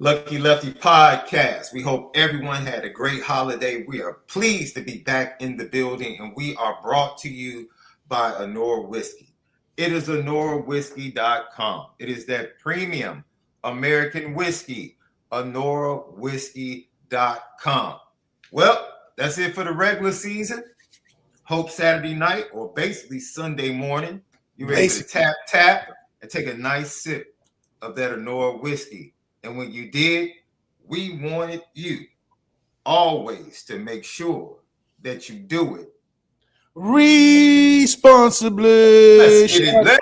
Lucky Lefty podcast. We hope everyone had a great holiday. We are pleased to be back in the building, and we are brought to you by Anora Whiskey. It is AnoraWhiskey.com. It is that premium American whiskey, AnoraWhiskey.com. Well, that's it for the regular season. Hope Saturday night, or basically Sunday morning, you're able to tap and take a nice sip of that Anora whiskey. And when you did, we wanted you always to make sure that you do it responsibly. Let's get it.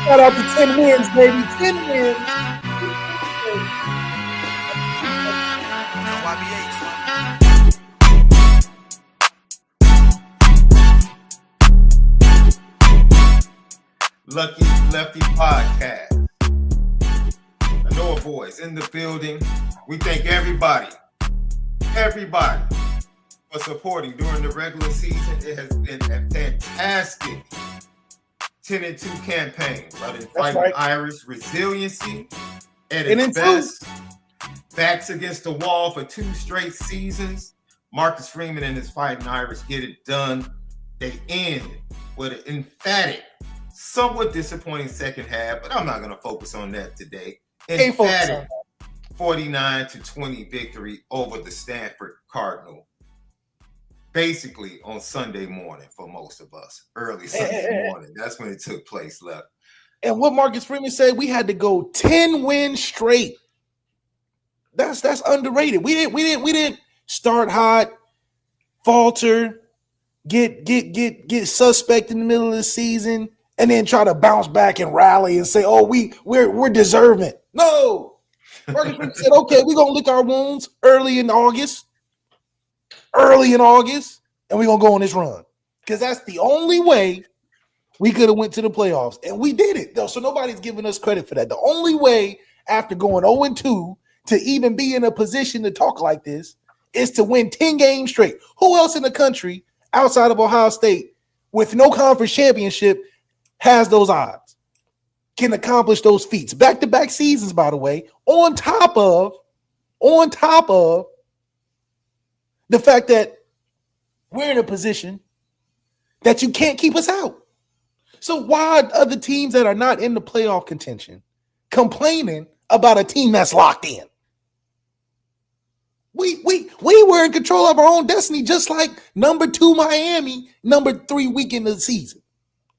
Shout out to 10 wins, baby. 10 wins. Lucky Lefty podcast. Anora boys in the building. We thank everybody for supporting during the regular season. It has been a fantastic 10-2 campaign. Letting fighting Irish resiliency at its best. Backs against the wall for 2 straight seasons. Marcus Freeman and his Fighting Irish get it done. They end with an emphatic, somewhat disappointing second half, but I'm not going to focus on that today. Emphatic 49-20 victory over the Stanford Cardinal. Basically on Sunday morning for most of us. Early Sunday morning. That's when it took place, Left. And what Marcus Freeman said, we had to go 10 wins straight. That's underrated. We didn't start hot, falter, get suspect in the middle of the season, and then try to bounce back and rally and say, "Oh, we're deserving." No, Marcus Freeman said, "Okay, we're gonna lick our wounds early in August, and we're gonna go on this run because that's the only way we could have went to the playoffs, and we did it though. So nobody's giving us credit for that. The only way after going 0-2 to even be in a position to talk like this is to win 10 games straight. Who else in the country outside of Ohio State with no conference championship has those odds, can accomplish those feats? Back-to-back seasons, by the way, on top of the fact that we're in a position that you can't keep us out. So why are other teams that are not in the playoff contention complaining about a team that's locked in? We were in control of our own destiny, just like number 2 Miami, number 3 week in the season.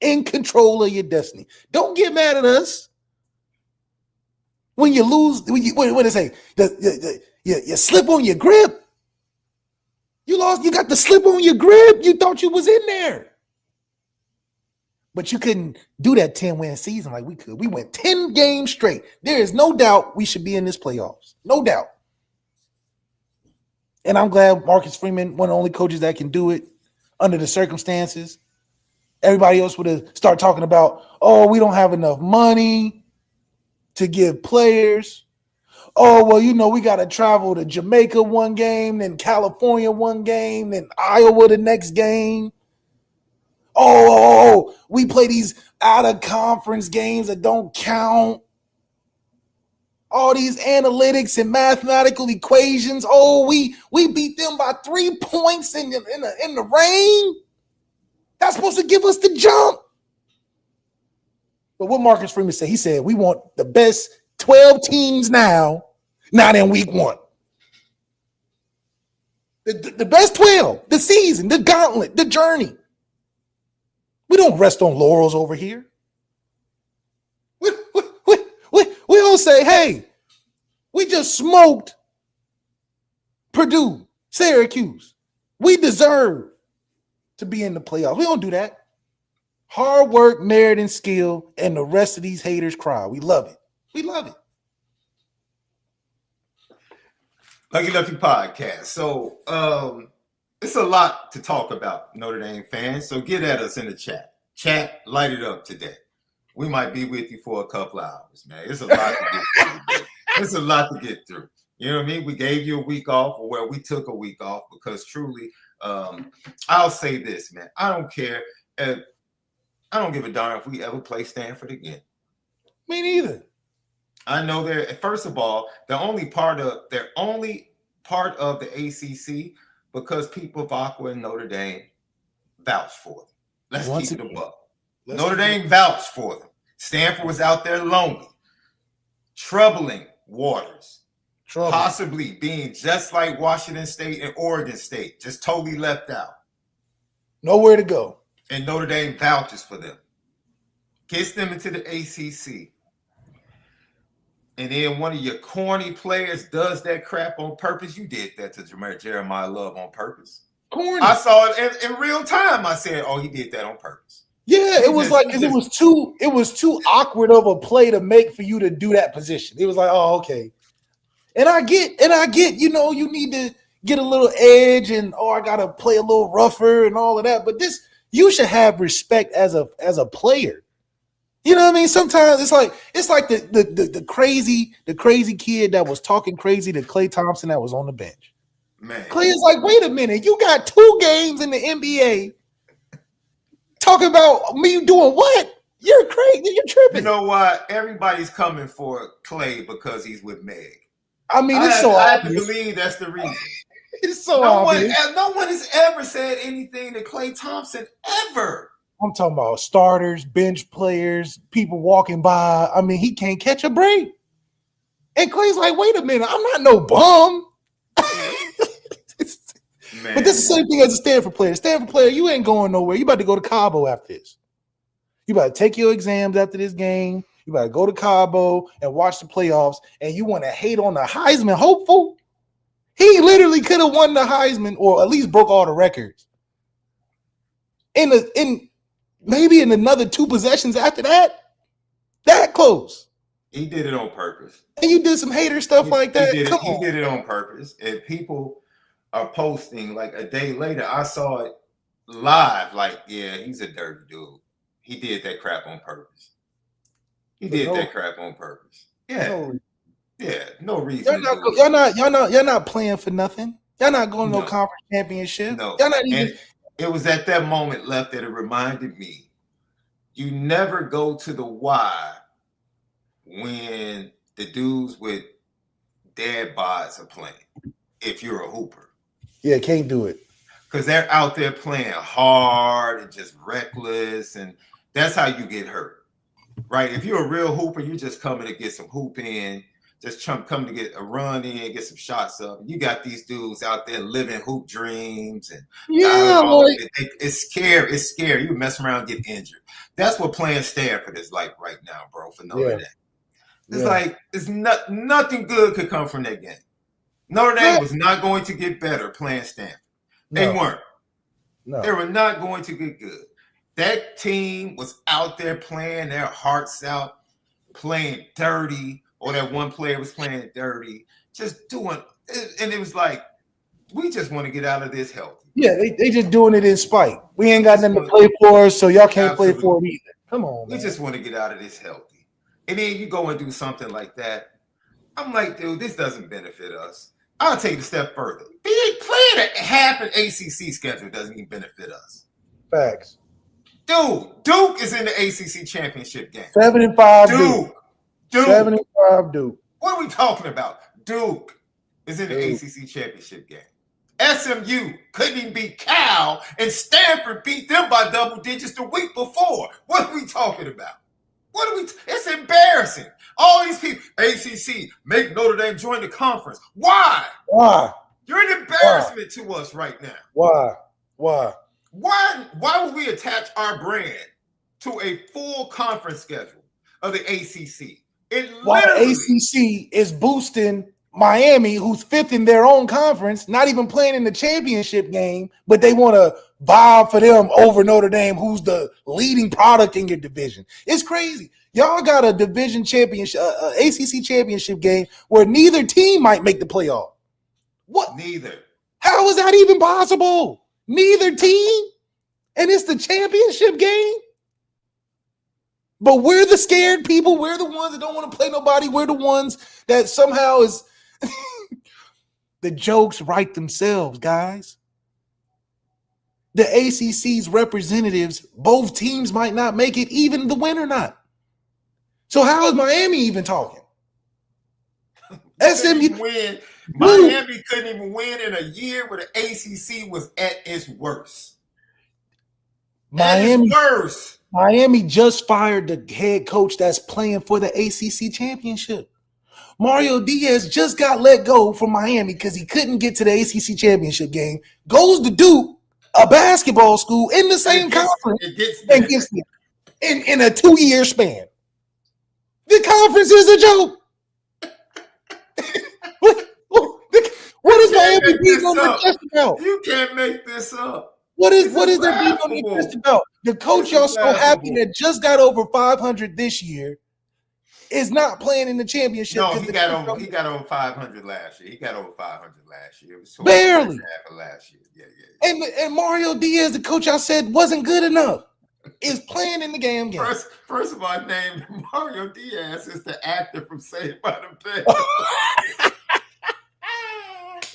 In control of your destiny. Don't get mad at us when you lose. What they say? You slip on your grip. You lost. You got the slip on your grip. You thought you was in there, but you couldn't do that 10-win season like we could. We went 10 games straight. There is no doubt we should be in this playoffs. No doubt. And I'm glad Marcus Freeman, one of the only coaches that can do it under the circumstances. Everybody else would have started talking about, oh, we don't have enough money to give players. Oh, well, we got to travel to Jamaica one game, then California one game, then Iowa the next game. Oh, we play these out-of-conference games that don't count. All these analytics and mathematical equations. Oh, we beat them by 3 points in the rain. That's supposed to give us the jump. But what Marcus Freeman said, he said, we want the best 12 teams now, not in week 1. The best 12, the season, the gauntlet, the journey. We don't rest on laurels over here. We don't say, hey, we just smoked Purdue, Syracuse. We deserve to be in the playoffs. We don't do that. Hard work, merit, and skill, and the rest of these haters cry. We love it. We love it. Lucky Lefty podcast. So it's a lot to talk about, Notre Dame fans. So get at us in the chat. Chat, light it up today. We might be with you for a couple hours, man. It's a lot to get through. It's a lot to get through. You know what I mean? We gave you a week off, or well, we took a week off because truly, I'll say this, man. I don't care. I don't give a darn if we ever play Stanford again. Me neither. I know they're first of all, they're only part of the ACC because people of Aqua and Notre Dame vouched for them. Let's keep it above. Notre Dame vouched for them. Stanford was out there lonely, troubling waters, possibly being just like Washington State and Oregon State, just totally left out. Nowhere to go. And Notre Dame vouches for them. Gets them into the ACC. And then one of your corny players does that crap on purpose. You did that to Jeremiah Love on purpose. Corny. I saw it in real time. I said, "Oh, he did that on purpose." Yeah, it was like because it was too awkward of a play to make for you to do that position. It was like, oh, okay. And I get, you know, you need to get a little edge and I gotta play a little rougher and all of that. But you should have respect as a player. You know what I mean? Sometimes it's like the crazy kid that was talking crazy to Klay Thompson that was on the bench. Man, Klay is like, wait a minute, you got 2 games in the NBA talking about me doing what? You're crazy, you're tripping. You know what? Everybody's coming for Klay because he's with Meg. I mean, I have to believe that's the reason. It's so obvious. No one has ever said anything to Klay Thompson ever. I'm talking about starters, bench players, people walking by. I mean, he can't catch a break. And Klay's like, wait a minute, I'm not no bum. But this is the same thing as a Stanford player. Stanford player, you ain't going nowhere. You about to go to Cabo after this. You about to take your exams after this game. You about to go to Cabo and watch the playoffs, and you want to hate on the Heisman hopeful? He literally could have won the Heisman or at least broke all the records. In maybe in another 2 possessions after that close. He did it on purpose. And you did some hater stuff like that. He did it on purpose. And people are posting like a day later. I saw it live. Like, yeah, he's a dirty dude. He did that crap on purpose. That crap on purpose. Yeah. No reason. Y'all not playing for nothing. Y'all not going to no conference championship. No. Y'all not even. And it was at that moment left that it reminded me, you never go to the Y when the dudes with dad bods are playing. If you're a hooper. Yeah, can't do it. Because they're out there playing hard and just reckless, and that's how you get hurt, right? If you're a real hooper, you're just coming to get some hoop in, just coming to get a run in, get some shots up. You got these dudes out there living hoop dreams, and it's scary. It's scary. You mess around, get injured. That's what playing Stanford is like right now, bro. For Notre Dame, it's like nothing good could come from that game. Notre Dame was not going to get better playing Stanford. They weren't. No. They were not going to get good. That team was out there playing their hearts out, playing dirty, or that one player was playing dirty, just doing – and it was like, we just want to get out of this healthy. Yeah, they just doing it in spite. We ain't got nothing to play for, so y'all can't play for it either. Come on, man. We just want to get out of this healthy. And then you go and do something like that. I'm like, dude, this doesn't benefit us. I'll take it a step further. Playing half an ACC schedule doesn't even benefit us. Facts. Dude, Duke is in the ACC championship game. 7-5 Duke. 7-5 Duke. What are we talking about? Duke is in the ACC championship game. SMU couldn't even beat Cal, and Stanford beat them by double digits the week before. What are we talking about? It's embarrassing. All these people, ACC, make Notre Dame join the conference. Why? You're an embarrassment to us right now. Why would we attach our brand to a full conference schedule of the ACC? While ACC is boosting Miami, who's 5th in their own conference, not even playing in the championship game, but they want to vibe for them over Notre Dame, who's the leading product in your division. It's crazy. Y'all got a division championship, ACC championship game where neither team might make the playoff. What? Neither. How is that even possible? Neither team? And it's the championship game? But we're the scared people. We're the ones that don't want to play nobody. We're the ones that somehow is the jokes write themselves, guys. The ACC's representatives, both teams might not make it, even the winner not. So how is Miami even talking? SMU win. Miami couldn't even win in a year where the ACC was at its worst. Miami just fired the head coach that's playing for the ACC championship. Mario Diaz just got let go from Miami because he couldn't get to the ACC championship game. Goes to Duke, a basketball school in the same conference, and gets it in a 2-year span. The conference is a joke. What is Miami being on the chest about? You can't make this up. What is their being on the chest about? The coach y'all so happy that just got over 500 this year is not playing in the championship. No, he got over 500 last year. He got over 500 last year. It was barely last year. Yeah. And Mario Diaz, the coach I said wasn't good enough, is playing in the game. First of all, I named Mario Diaz is the actor from Saved by the Bell.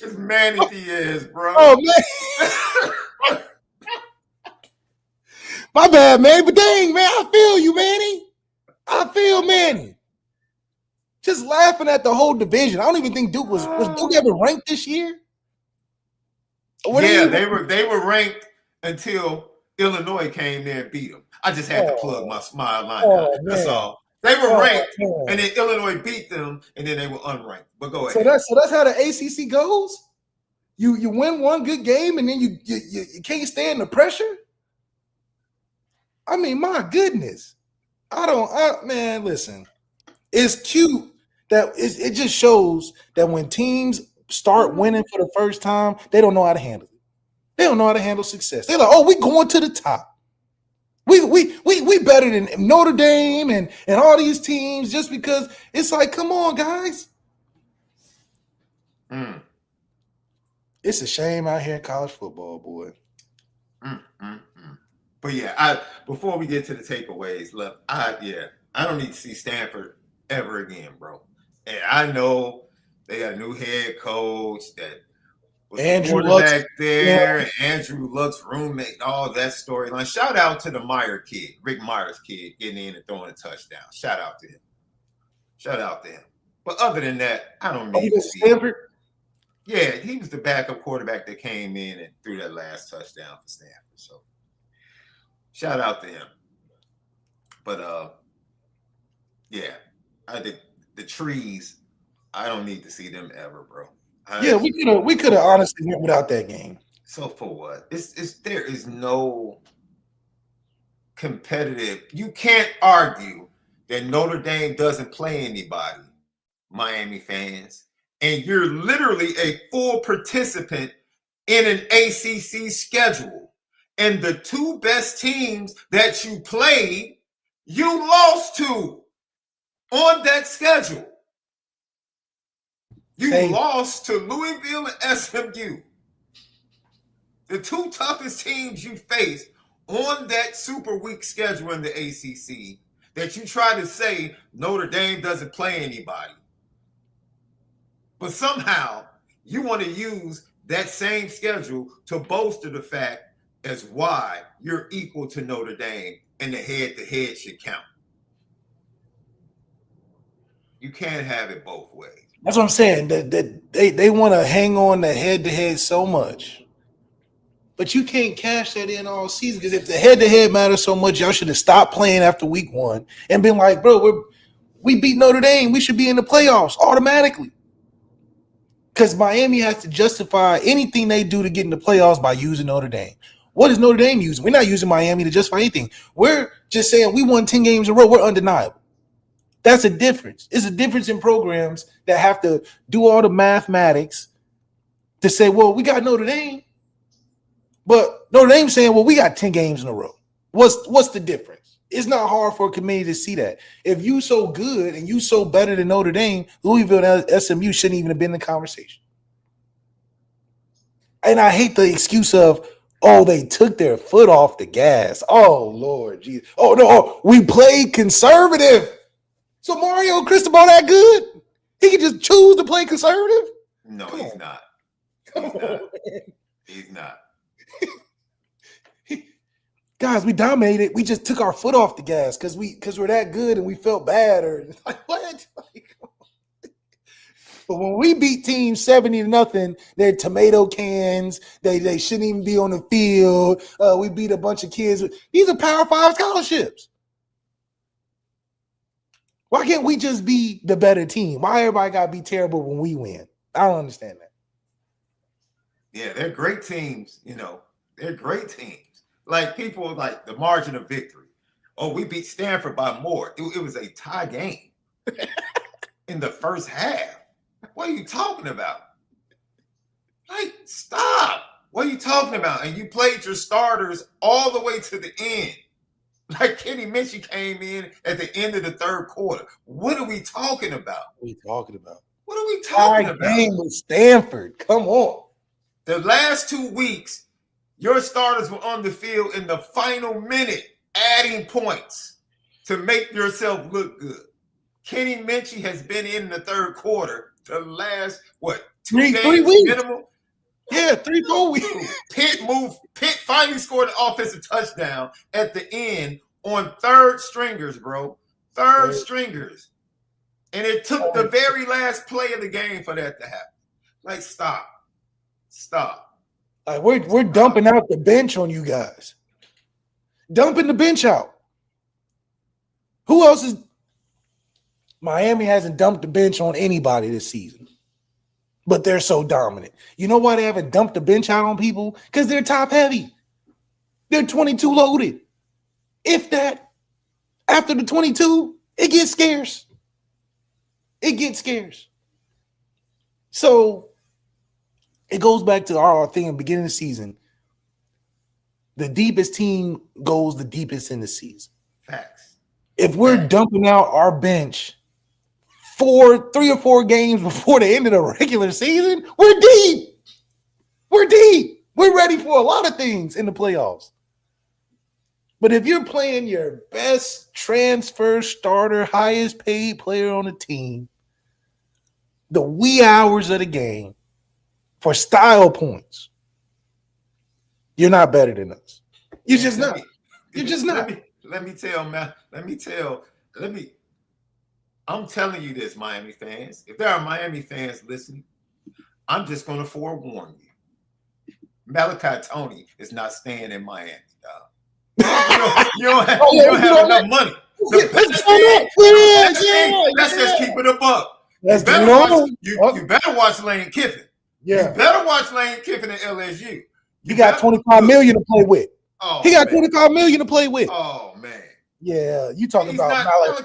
It's Manny Diaz, bro. Oh man. My bad, man. But dang, man, I feel you, Manny. I feel Manny. Just laughing at the whole division. I don't even think Duke was Duke ever ranked this year? They were ranked until Illinois came there and beat them. I just had to plug my smile line. That's all. They were ranked, and then Illinois beat them, and then they were unranked. But go ahead. So that's how the ACC goes. You win one good game, and then you can't stand the pressure. I mean, my goodness. Man, listen. It's cute that it just shows that when teams start winning for the first time, they don't know how to handle it. They don't know how to handle success. They're like, oh, we going to the top. We better than Notre Dame and all these teams just because it's like, come on, guys. It's a shame out here in college football, boy. But yeah, before we get to the takeaways, look, I don't need to see Stanford ever again, bro. And I know they got a new head coach that was Andrew quarterback there, and Andrew Luck's roommate, all that storyline. Shout out to the Meyer kid, Rick Meyer's kid, getting in and throwing a touchdown. Shout out to him. But other than that, I don't need to see Stanford. Yeah, he was the backup quarterback that came in and threw that last touchdown for Stanford. So shout out to him. But yeah, I think the trees, I don't need to see them ever, bro. We could have honestly went without that game. So for what? There is no competitive. You can't argue that Notre Dame doesn't play anybody, Miami fans, and you're literally a full participant in an ACC schedule. And the two best teams that you played, you lost to on that schedule. You lost to Louisville and SMU. The two toughest teams you faced on that super weak schedule in the ACC that you try to say Notre Dame doesn't play anybody. But somehow you want to use that same schedule to bolster the fact as why you're equal to Notre Dame and the head-to-head should count. You can't have it both ways. That's what I'm saying. They want to hang on the head-to-head so much. But you can't cash that in all season because if the head-to-head matters so much, y'all should have stopped playing after week 1 and been like, bro, we beat Notre Dame. We should be in the playoffs automatically. Because Miami has to justify anything they do to get in the playoffs by using Notre Dame. What is Notre Dame using? We're not using Miami to justify anything. We're just saying we won 10 games in a row. We're undeniable. That's a difference. It's a difference in programs that have to do all the mathematics to say, well, we got Notre Dame. But Notre Dame saying, well, we got 10 games in a row. What's the difference? It's not hard for a committee to see that. If you so good and you so better than Notre Dame, Louisville and SMU shouldn't even have been in the conversation. And I hate the excuse of, oh, they took their foot off the gas. Oh, Lord Jesus. Oh, no, we played conservative. So Mario Cristobal that good? He can just choose to play conservative? No, he's not. He's not. Guys, we dominated. We just took our foot off the gas because we're that good and we felt bad. Or like what? But when we beat teams 70-0, they're tomato cans. They shouldn't even be on the field. We beat a bunch of kids. These are Power 5 scholarships. Why can't we just be the better team? Why everybody got to be terrible when we win? I don't understand that. Yeah, they're great teams. They're great teams. Like people like the margin of victory. Oh, we beat Stanford by more. It was a tie game in the first half. What are you talking about? Like, stop. What are you talking about? And you played your starters all the way to the end. Like Kenny Minchie came in at the end of the third quarter. What are we talking about? What are we talking about? What are we talking Tie about? game with Stanford. Come on. The last 2 weeks, your starters were on the field in the final minute, adding points to make yourself look good. Kenny Minchie has been in the third quarter the last, 2 games 3 weeks. minimum? Yeah, 3-4 weeks. Pitt finally scored an offensive touchdown at the end on third stringers, bro. Third stringers. And it took the very last play of the game for that to happen. Like, stop. Like we're dumping out the bench on you guys. Dumping the bench out. Who else is Miami hasn't dumped the bench on anybody this season. But they're so dominant. You know why they haven't dumped the bench out on people? Because they're top heavy. They're 22 loaded. If that, after the 22, it gets scarce. So it goes back to our thing at the beginning of the season. The deepest team goes the deepest in the season. Facts. If we're dumping out our bench 3 or 4 games before the end of the regular season, we're deep. We're ready for a lot of things in the playoffs. But if you're playing your best transfer starter, highest paid player on the team, the wee hours of the game for style points, you're not better than us. You're just not. I'm telling you this, Miami fans. If there are Miami fans listening, I'm just going to forewarn you. Malachi Tony is not staying in Miami, dog. You don't have enough money. Let's just keep it a buck. You better watch Lane Kiffin. Yeah. You better watch Lane Kiffin at LSU. He got $25 million to play with. Oh, he got $25 million to play with. Oh, man. Yeah, you talking about Malachi.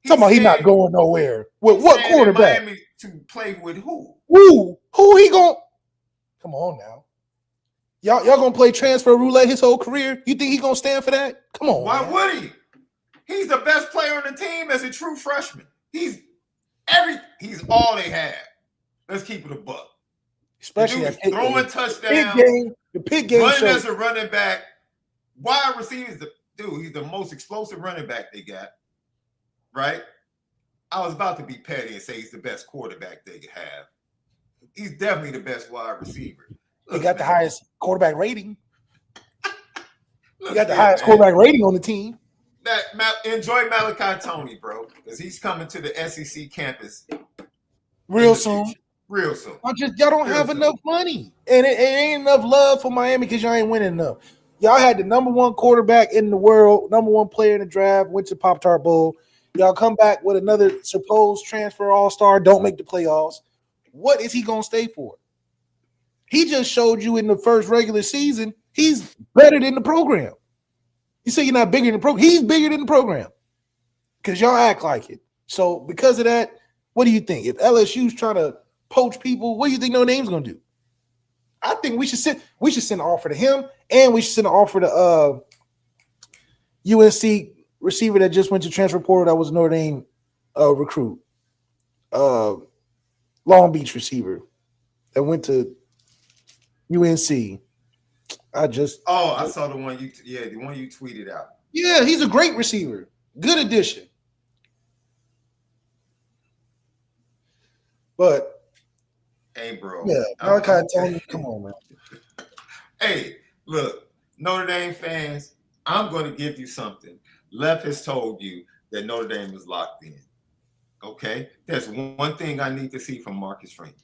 Talking about he's not going nowhere. With what quarterback? Miami to play with who? Who he going? Come on now. Y'all gonna play transfer roulette his whole career? You think he gonna stand for that? Come on. Why would he? He's the best player on the team as a true freshman. He's all they have. Let's keep it a buck. Especially at throwing touchdowns, the Pitt game, running as a running back. Wide receivers, he's the most explosive running back they got. Right? I was about to be petty and say he's the best quarterback they have. He's definitely the best wide receiver. He got the highest quarterback rating. He got the highest quarterback rating on the team. Enjoy Malachi Tony, bro, because he's coming to the SEC campus real soon. Real soon. Y'all don't have enough money. And it ain't enough love for Miami because y'all ain't winning enough. Y'all had the number 1 quarterback in the world, number 1 player in the draft, went to Pop-Tart Bowl. Y'all come back with another supposed transfer all-star, don't make the playoffs. What is he going to stay for? He just showed you in the first regular season he's better than the program. You say you're not bigger than the program. He's bigger than the program because y'all act like it. So because of that, what do you think? If LSU's trying to poach people, what do you think Notre Dame's going to do? I think we should send an offer to him, and we should send an offer to UNC receiver that just went to transfer portal that was a Notre Dame recruit. Long Beach receiver that went to UNC. I saw the one you tweeted out. Yeah, he's a great receiver. Good addition. But hey, bro. Yeah, Malachi Tony, come on, man. Hey, look, Notre Dame fans, I'm going to give you something. Left has told you that Notre Dame is locked in. Okay, there's one thing I need to see from Marcus Freeman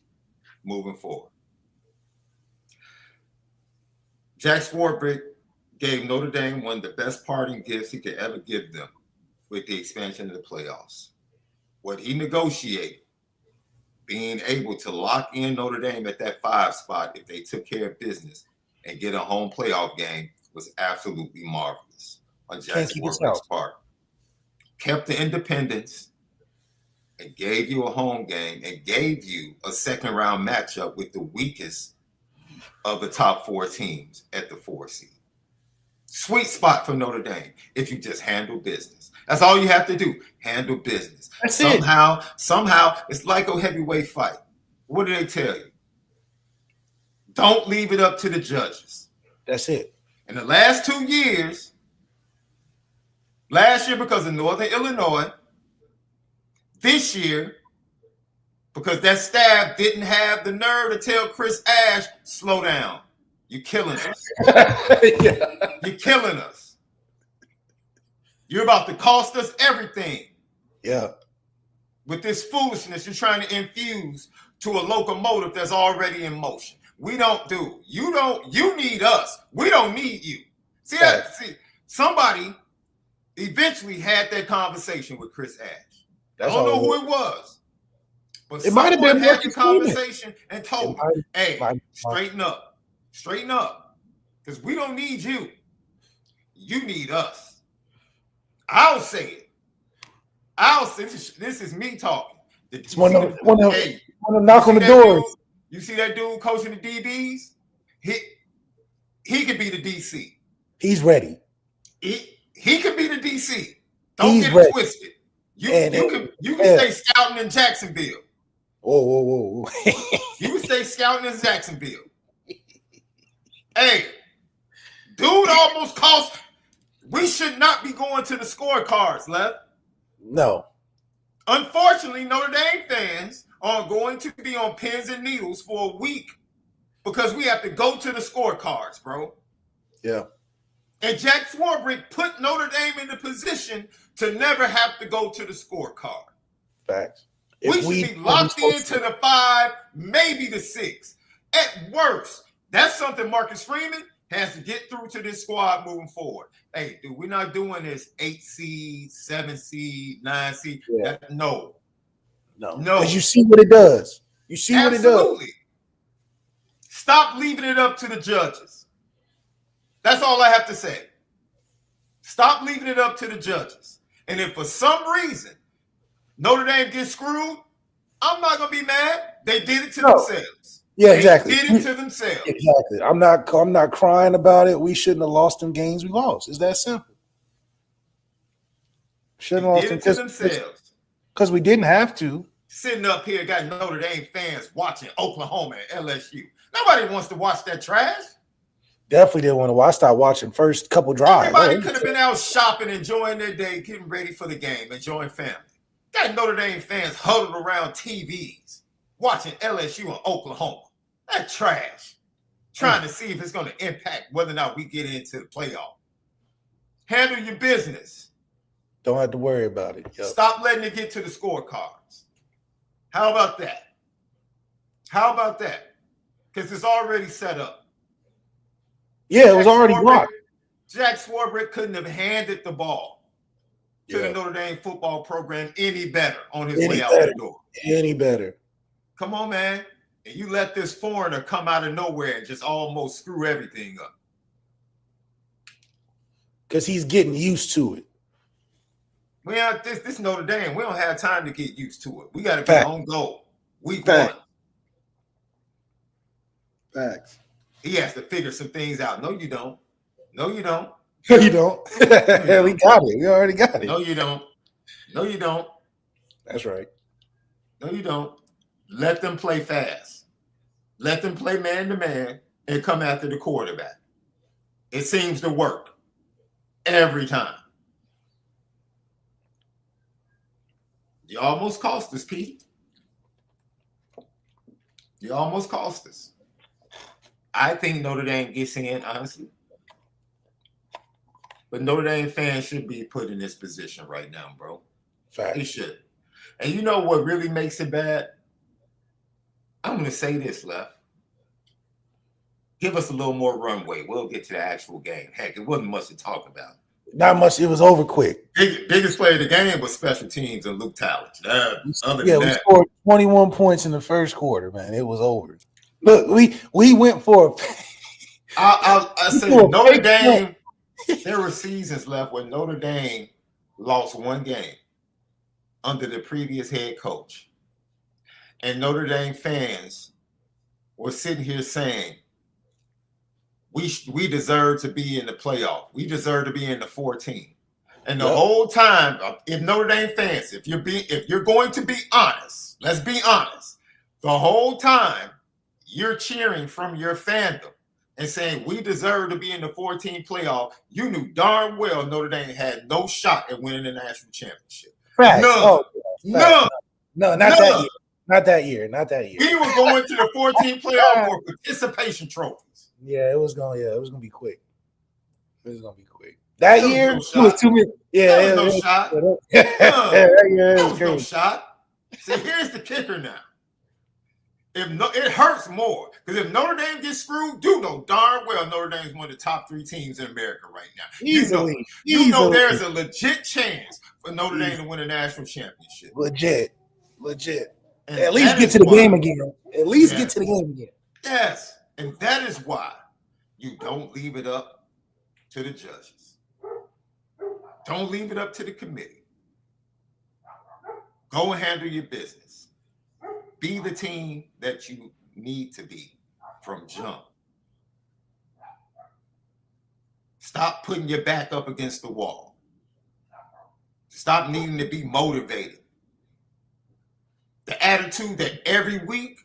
moving forward. Jack Swarbrick gave Notre Dame one of the best parting gifts he could ever give them with the expansion of the playoffs. What he negotiated, being able to lock in Notre Dame at that 5 spot if they took care of business and get a home playoff game, was absolutely marvelous on Jack Swarbrick's part. Kept the independence and gave you a home game and gave you a second-round matchup with the weakest of the top 4 teams at the 4 seed. Sweet spot for Notre Dame if you just handle business. That's all you have to do. Handle business. That's Somehow, it's like a heavyweight fight. What do they tell you? Don't leave it up to the judges. That's it. In the last 2 years, last year because of Northern Illinois, this year because that staff didn't have the nerve to tell Chris Ash, slow down. You're killing us. Yeah. You're killing us. You're about to cost us everything. Yeah. With this foolishness you're trying to infuse to a locomotive that's already in motion. We don't do. You need us. We don't need you. See that? See, somebody eventually had that conversation with Chris Ash. I don't know who it was. But it might have been had the conversation and told him, hey, straighten up. Straighten up. Because we don't need you. You need us. I'll say it. This is me talking. It's one of knock on the doors. You see that dude coaching the DBs? He could be the DC. He's ready. He could be the DC. Don't get it twisted. You can stay scouting in Jacksonville. Whoa. You can stay scouting in Jacksonville. Hey, dude almost cost. We should not be going to the scorecards, Left. No. Unfortunately, Notre Dame fans are going to be on pins and needles for a week because we have to go to the scorecards, bro. Yeah. And Jack Swarbrick put Notre Dame in the position to never have to go to the scorecard. Facts. We should be locked into the 5, maybe the 6. At worst, that's something Marcus Freeman has to get through to this squad moving forward. Hey, dude, we're not doing this 8 seed, 7 seed, 9 seed. Yeah. No. Because you see what it does. You see what it does. Stop leaving it up to the judges. That's all I have to say. Stop leaving it up to the judges. And if for some reason Notre Dame gets screwed, I'm not going to be mad. They did it to themselves. Yeah, exactly. They did it to themselves. Exactly. I'm not crying about it. We shouldn't have lost them games we lost. It's that simple. Shouldn't have lost them themselves. Because we didn't have to. Sitting up here, got Notre Dame fans watching Oklahoma and LSU. Nobody wants to watch that trash. Definitely didn't want to watch. I started watching first couple drives. Everybody could have been out shopping, enjoying their day, getting ready for the game, enjoying family. Got Notre Dame fans huddled around TVs, watching LSU and Oklahoma. That trash. Trying to see if it's going to impact whether or not we get into the playoff. Handle your business. Don't have to worry about it. Yep. Stop letting it get to the scorecards. How about that? How about that? Because it's already set up. Yeah, it was already blocked. Jack Swarbrick couldn't have handed the ball to the Notre Dame football program any better on his way out the door. Any better. Come on, man. And you let this foreigner come out of nowhere and just almost screw everything up. Because he's getting used to it. We are this Notre Dame. We don't have time to get used to it. We got to be on goal. Week 1. Facts. He has to figure some things out. No, you don't. No, you don't. No, you don't. We got it. We already got it. No, you don't. No, you don't. That's right. No, you don't. Let them play fast. Let them play man-to-man and come after the quarterback. It seems to work every time. You almost cost us, Pete. You almost cost us. I think Notre Dame gets in, honestly. But Notre Dame fans should be put in this position right now, bro. Fact. They should. And you know what really makes it bad? I'm going to say this, Left. Give us a little more runway. We'll get to the actual game. Heck, it wasn't much to talk about. Not much. It was over quick. Biggest player of the game was special teams and Luke Talmadge. We scored 21 points in the first quarter, man. It was over. Look, we went for I say Notre Dame, there were seasons left where Notre Dame lost one game under the previous head coach. And Notre Dame fans were sitting here saying, we deserve to be in the playoff. We deserve to be in the 14. And the whole time, if Notre Dame fans, if you're going to be honest, let's be honest. The whole time you're cheering from your fandom and saying we deserve to be in the 14 playoff, you knew darn well Notre Dame had no shot at winning the national championship. Facts. None. No, not that year. Not that year. We were going to the 14 playoff for participation trophies. Yeah, it was gonna be quick. It was gonna be quick. That year, it was 2 minutes. Yeah, there was no shot. There was no shot. See, here's the kicker now. It hurts more because if Notre Dame gets screwed, you know darn well Notre Dame's one of the top 3 teams in America right now. Easily. You know there's a legit chance for Notre Dame to win a national championship. Legit. And at least get to the game again. Get to the game again. Yes. And that is why you don't leave it up to the judges. Don't leave it up to the committee. Go and handle your business. Be the team that you need to be from jump. Stop putting your back up against the wall. Stop needing to be motivated. The attitude that every week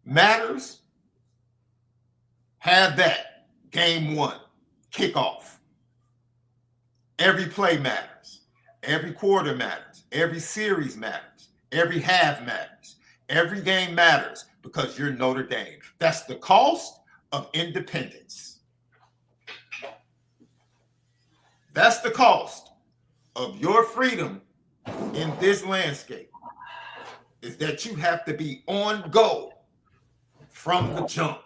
matters. Have that game 1 kickoff. Every play matters. Every quarter matters. Every series matters. Every half matters. Every game matters because you're Notre Dame. That's the cost of independence. That's the cost of your freedom in this landscape, is that you have to be on go from the jump.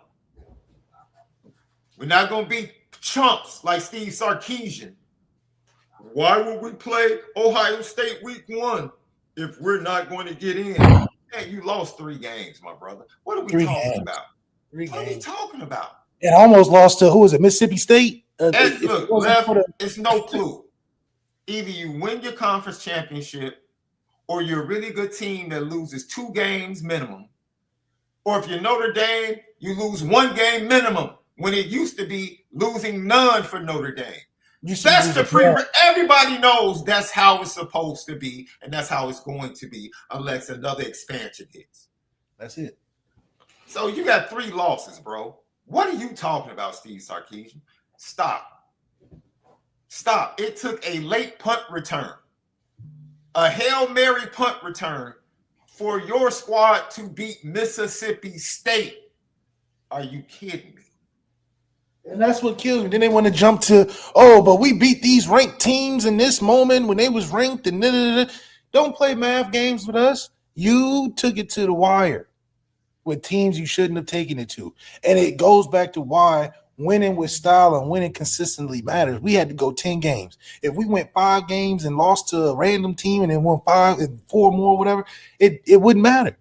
We're not going to be chumps like Steve Sarkisian. Why would we play Ohio State week 1 if we're not going to get in? Hey, you lost 3 games, my brother. What are we talking about? What are we talking about? And almost lost to, who was it, Mississippi State? Look, it's no clue. Either you win your conference championship or you're a really good team that loses 2 games minimum. Or if you're Notre Dame, you lose 1 game minimum. When it used to be losing none for Notre Dame. Everybody knows that's how it's supposed to be, and that's how it's going to be unless another expansion hits. That's it. So you got 3 losses, bro. What are you talking about, Steve Sarkisian? Stop. It took a late punt return, a Hail Mary punt return for your squad to beat Mississippi State. Are you kidding me? And that's what kills me. Then they want to jump to, but we beat these ranked teams in this moment when they was ranked. And don't play math games with us. You took it to the wire with teams you shouldn't have taken it to. And it goes back to why winning with style and winning consistently matters. We had to go 10 games. If we went 5 games and lost to a random team and then won 5 and 4 more, whatever, it wouldn't matter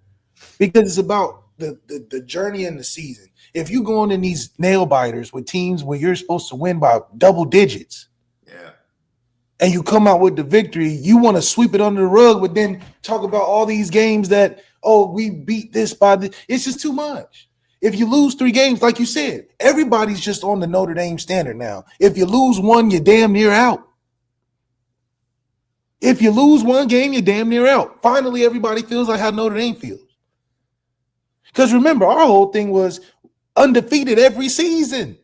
because it's about the journey in the season. If you go in these nail biters with teams where you're supposed to win by double digits, and you come out with the victory, you want to sweep it under the rug, but then talk about all these games that, we beat this by this. It's just too much. If you lose 3 games, like you said, everybody's just on the Notre Dame standard now. If you lose 1, you're damn near out. If you lose 1 game, you're damn near out. Finally, everybody feels like how Notre Dame feels. Because remember, our whole thing was undefeated every season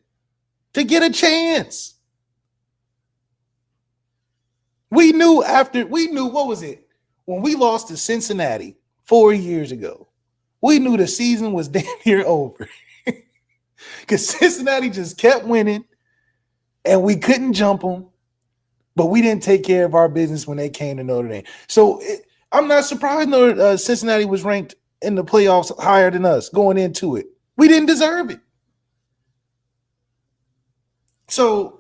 to get a chance. We knew what was it? When we lost to Cincinnati 4 years ago, we knew the season was damn near over. Because Cincinnati just kept winning and we couldn't jump them, but we didn't take care of our business when they came to Notre Dame. So I'm not surprised Cincinnati was ranked in the playoffs higher than us going into it. We didn't deserve it. So,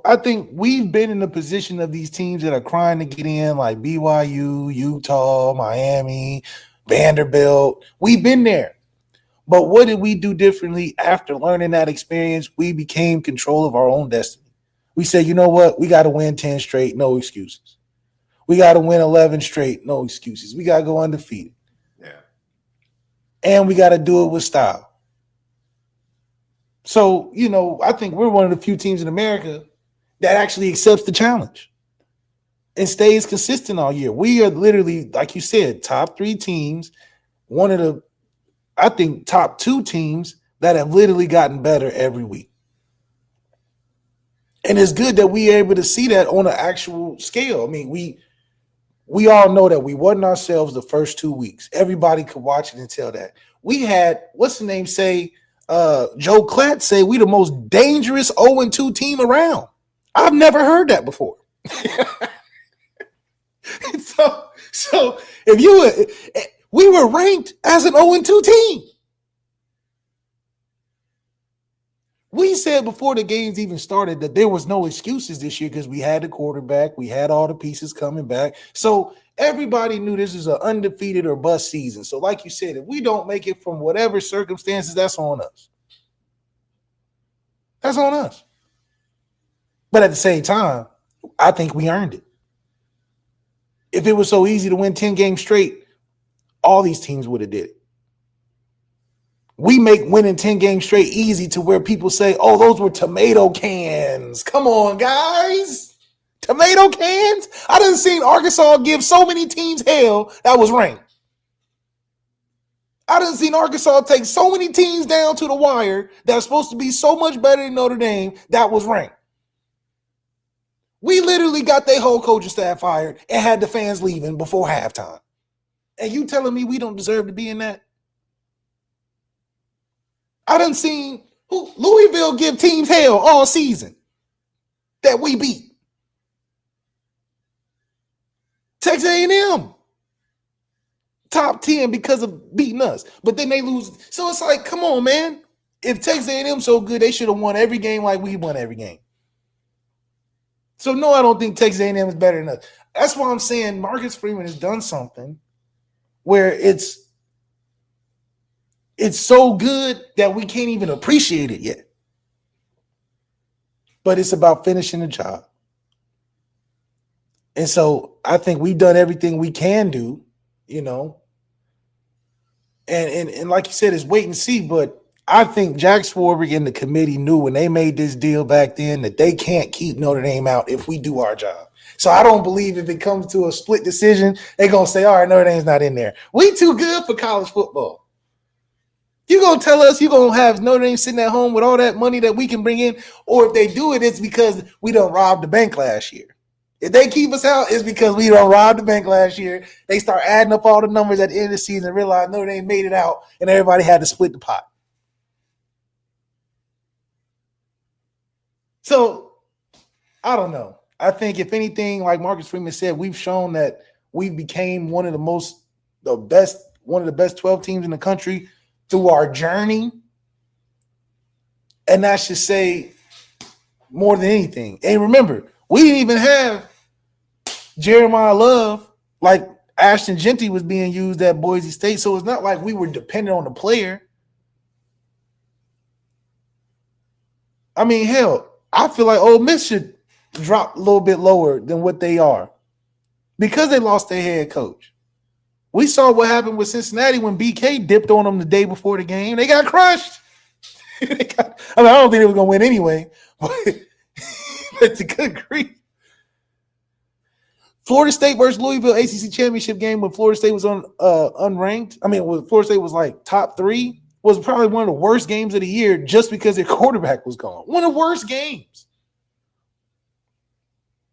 I think we've been in the position of these teams that are crying to get in, like BYU, Utah, Miami, Vanderbilt. We've been there. But what did we do differently after learning that experience? We became control of our own destiny. We said, you know what? We got to win 10 straight, no excuses. We got to win 11 straight, no excuses. We got to go undefeated. Yeah. And we got to do it with style. So, I think we're one of the few teams in America that actually accepts the challenge and stays consistent all year. We are literally, like you said, top 3 teams, one of the, I think, top 2 teams that have literally gotten better every week. And it's good that we are able to see that on an actual scale. I mean, we all know that we wasn't ourselves the first 2 weeks. Everybody could watch it and tell that. We had, what's the name say, Joe Klatt say we the most dangerous 0-2 team around. I've never heard that before. So if we were ranked as an 0-2 team. We said before the games even started that there was no excuses this year because we had the quarterback, we had all the pieces coming back. So everybody knew this is an undefeated or bust season. So like you said, if we don't make it from whatever circumstances, that's on us. That's on us. But at the same time, I think we earned it. If it was so easy to win 10 games straight, all these teams would have did it. We make winning 10 games straight easy to where people say, oh, those were tomato cans. Come on, guys. Tomato cans? I done seen Arkansas give so many teams hell that was ranked. I done seen Arkansas take so many teams down to the wire that are supposed to be so much better than Notre Dame that was ranked. We literally got their whole coaching staff fired and had the fans leaving before halftime. And you telling me we don't deserve to be in that? I done seen Louisville give teams hell all season that we beat. Texas A&M, top 10 because of beating us. But then they lose. So it's like, come on, man. If Texas A&M so good, they should have won every game like we won every game. So no, I don't think Texas A&M is better than us. That's why I'm saying Marcus Freeman has done something where it's so good that we can't even appreciate it yet. But it's about finishing the job. And so I think we've done everything we can do, And like you said, it's wait and see. But I think Jack Swarbrick and the committee knew when they made this deal back then that they can't keep Notre Dame out if we do our job. So I don't believe if it comes to a split decision, they're going to say, all right, Notre Dame's not in there. We too good for college football. You're going to tell us you're going to have Notre Dame sitting at home with all that money that we can bring in? Or if they do it, it's because we done robbed the bank last year. If they keep us out, it's because we done robbed the bank last year. They start adding up all the numbers at the end of the season and realize Notre Dame made it out and everybody had to split the pot. So, I don't know. I think if anything, like Marcus Freeman said, we've shown that we became one of the best 12 teams in the country through our journey. And that should say more than anything. And remember, we didn't even have Jeremiah Love like Ashton Genty was being used at Boise State. So it's not like we were dependent on the player. I mean, hell, I feel like Ole Miss should drop a little bit lower than what they are because they lost their head coach. We saw what happened with Cincinnati when BK dipped on them the day before the game. They got crushed. I don't think they were going to win anyway. But to good grief. Florida State versus Louisville ACC championship game when Florida State was on unranked. I mean, when Florida State was like top 3, was probably one of the worst games of the year just because their quarterback was gone. One of the worst games.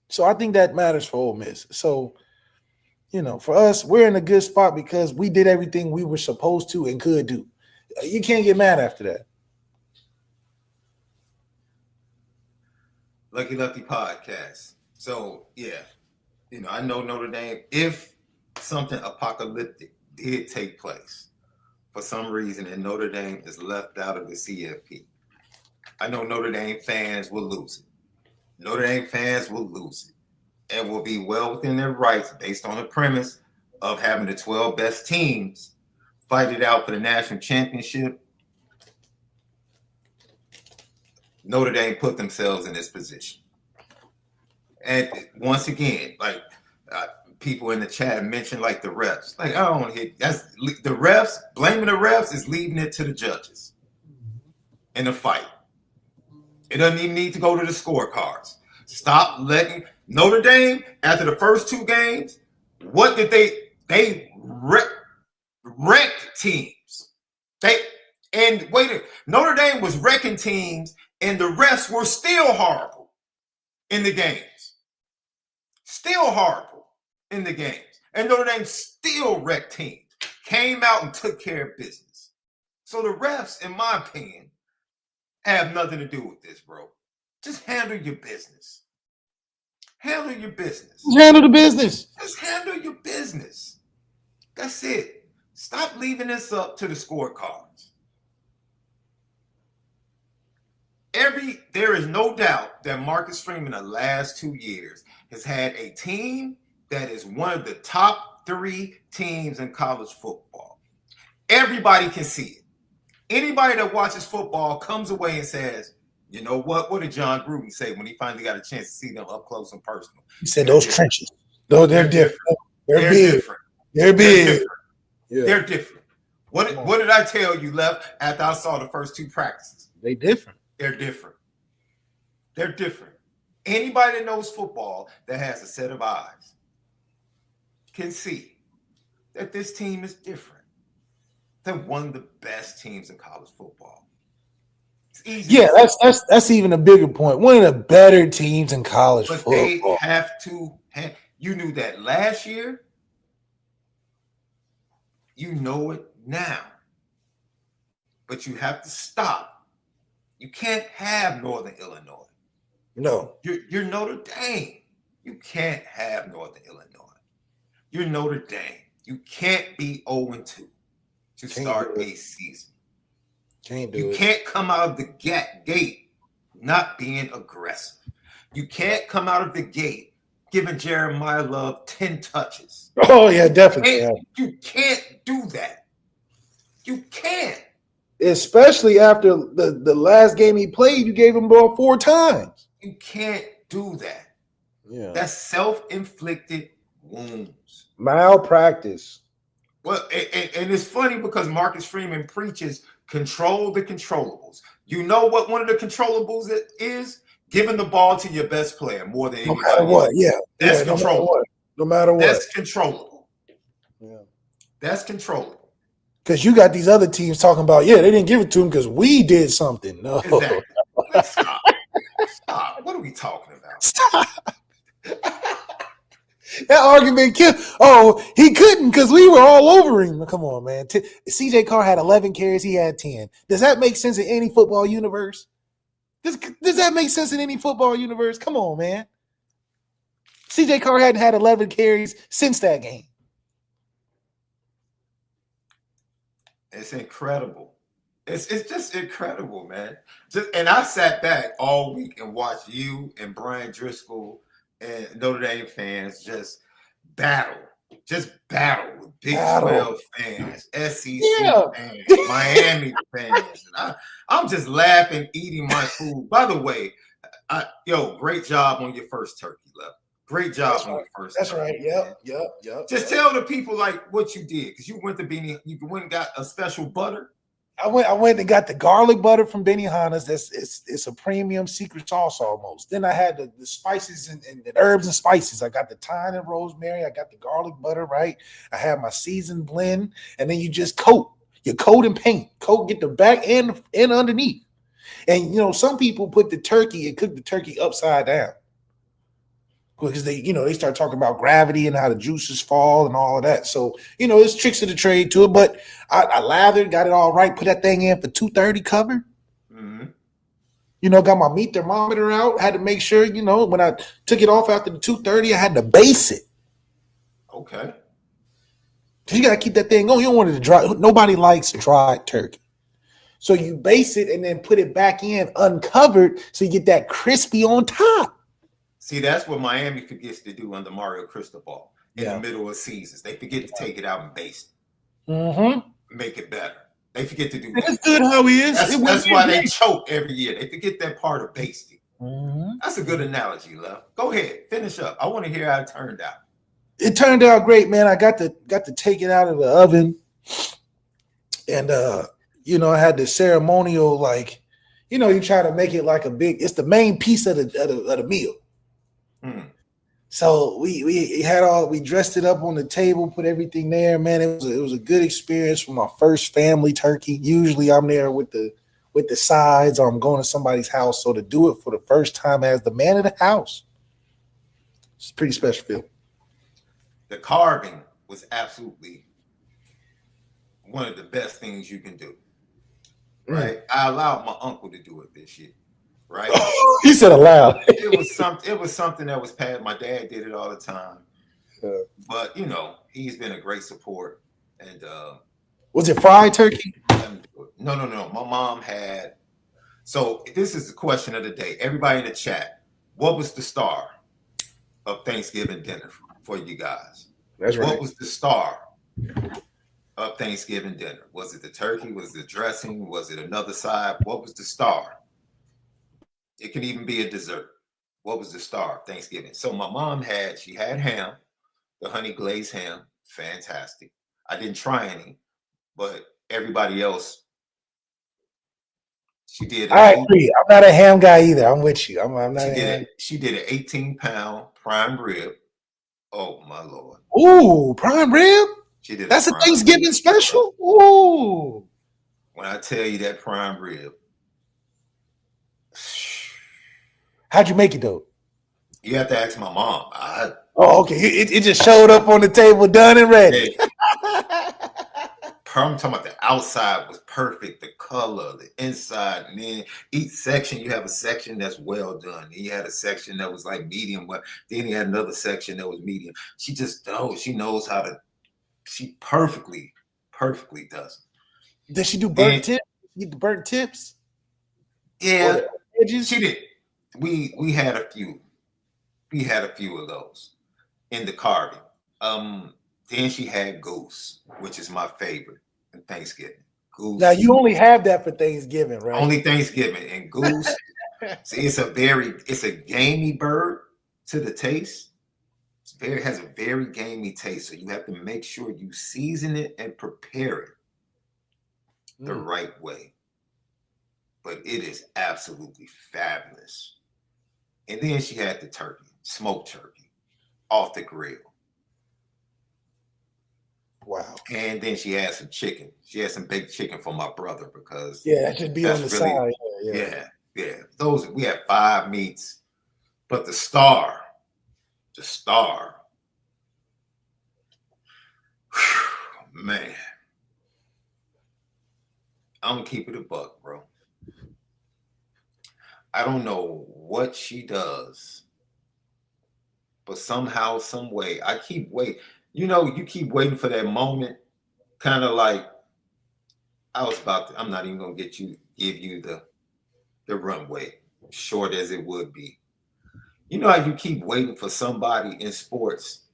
So I think that matters for Ole Miss. So, for us, we're in a good spot because we did everything we were supposed to and could do. You can't get mad after that. Lucky Lefty podcast. So, yeah. I know Notre Dame, if something apocalyptic did take place for some reason, and Notre Dame is left out of the CFP. I know Notre Dame fans will lose it. Notre Dame fans will lose it and will be well within their rights based on the premise of having the 12 best teams fight it out for the national championship. Notre Dame put themselves in this position. And once again, like people in the chat mentioned, like the refs. Like, I don't want to hit that's the refs. Blaming the refs is leaving it to the judges in the fight. It doesn't even need to go to the scorecards. Stop letting Notre Dame after the first two games. What did they wrecked teams? Notre Dame was wrecking teams, and the refs were still horrible in the games. Still horrible in the games. And Notre Dame still wrecked teams. Came out and took care of business. So the refs, in my opinion, have nothing to do with this, bro. Just handle your business. Handle your business. Handle the business. Just handle your business. That's it. Stop leaving this up to the scorecards. There is no doubt that Marcus Freeman the last 2 years has had a team that is one of the top 3 teams in college football. Everybody can see it. Anybody that watches football comes away and says, you know what? What did John Gruden say when he finally got a chance to see them up close and personal? He said those trenches. Though they're different. They're big. Different. They're big. They're different. Yeah. They're different. What did I tell you, Left, after I saw the first 2 practices? They different. They're different. They're different. Anybody that knows football that has a set of eyes can see that this team is different. They're one of the best teams in college football. It's easy. Yeah, that's even a bigger point. One of the better teams in college football. They have to. You knew that last year. You know it now. But you have to stop. You can't have Northern Illinois. No. You're Notre Dame. You can't have Northern Illinois. You're Notre Dame. You can't be 0-2 to start a season. You can't come out of the gate not being aggressive. You can't come out of the gate giving Jeremiah Love 10 touches. Oh, yeah, definitely. You can't do that. You can't. Especially after the last game he played, you gave him ball 4 times. You can't do that. Yeah. That's self-inflicted wounds. Malpractice. Well, and it's funny because Marcus Freeman preaches control the controllables. You know what one of the controllables is? Giving the ball to your best player more than anybody. No matter what, yeah. That's controllable. No matter what. That's controllable. Yeah. That's controllable. Because you got these other teams talking about, they didn't give it to him because we did something. No. Exactly. Stop. Stop. What are we talking about? Stop. That argument killed. Oh, he couldn't because we were all over him. Come on, man. CJ Carr had 11 carries. He had 10. Does that make sense in any football universe? Does that make sense in any football universe? Come on, man. CJ Carr hadn't had 11 carries since that game. It's incredible. It's just incredible, man. And I sat back all week and watched you and Brian Driscoll and Notre Dame fans just battle with Big 12 fans, SEC fans, Miami fans. And I'm just laughing, eating my food. By the way, great job on your first turkey, Left. Great job on your first turkey. That's right. Yep. Just tell the people like what you did, because you went and got a special butter. I went and got the garlic butter from Benihana's. It's a premium secret sauce almost. Then I had the spices and the herbs and spices. I got the thyme and rosemary. I got the garlic butter, right? I had my seasoned blend, and then you just coat. You coat and paint. Get the back and underneath. And some people put the turkey and cook the turkey upside down. Because they start talking about gravity and how the juices fall and all of that. So, there's tricks of the trade to it. But I lathered, got it all right, put that thing in for 230 cover. Mm-hmm. Got my meat thermometer out. Had to make sure, when I took it off after the 230, I had to base it. Okay. Because you got to keep that thing going. You don't want it to dry. Nobody likes dried turkey. So you base it and then put it back in uncovered so you get that crispy on top. See, that's what Miami forgets to do under Mario Cristobal in the middle of seasons. They forget to take it out and baste it. Mm-hmm. Make it better. They forget to do that. It's good how he is. That's why they choke every year. They forget that part of basting. Mm-hmm. That's a good analogy, Lef. Go ahead. Finish up. I want to hear how it turned out. It turned out great, man. I got to take it out of the oven. And I had the ceremonial, like, you try to make it like it's the main piece of the meal. So we dressed it up on the table, put everything there, man. It was a good experience for my first family turkey. Usually I'm there with the sides, or I'm going to somebody's house. So to do it for the first time as the man of the house, it's a pretty special feel. The carving was absolutely one of the best things you can do. Right? I allowed my uncle to do it this year. Right? He said allowed. It was something that was passed. My dad did it all the time. But he's been a great support. And was it fried turkey? No. My mom had. So this is the question of the day. Everybody in the chat, what was the star of Thanksgiving dinner for you guys? That's right. What was the star of Thanksgiving dinner? Was it the turkey? Was it the dressing? Was it another side? What was the star? It can even be a dessert. What was the star of Thanksgiving? So my mom had ham, the honey glazed ham, fantastic. I didn't try any, but everybody else, she did. I agree. I'm not a ham guy either. I'm with you. I'm not. She did an 18-pound prime rib. Oh my Lord! Ooh, prime rib. She did. That's a Thanksgiving special. Ooh. When I tell you that prime rib. How'd you make it though? You have to ask my mom. Okay. It just showed up on the table, done and ready. I'm talking about the outside was perfect, the color, the inside, and then each section you have a section that's well done. Then you had a section that was like medium, but then you had another section that was medium. She just she knows how to. She perfectly does. Does she do burnt tips? You get the burnt tips? Yeah, she did. We had a few. We had a few of those in the carving. Then she had goose, which is my favorite in Thanksgiving. Goose. Now you only have that for Thanksgiving, right? Only Thanksgiving. And goose, see, it's a gamey bird to the taste. It has a very gamey taste. So you have to make sure you season it and prepare it the right way. But it is absolutely fabulous. And then she had the turkey, smoked turkey, off the grill. Wow. And then she had some chicken. She had some baked chicken for my brother because that should be on the side. Yeah. Those, we had 5 meats, but the star, man, I'm gonna keep it a buck, bro. I don't know what she does, but somehow, some way, I keep waiting. You keep waiting for that moment, kind of like I'm not even gonna give you the runway, short as it would be. You know how you keep waiting for somebody in sports,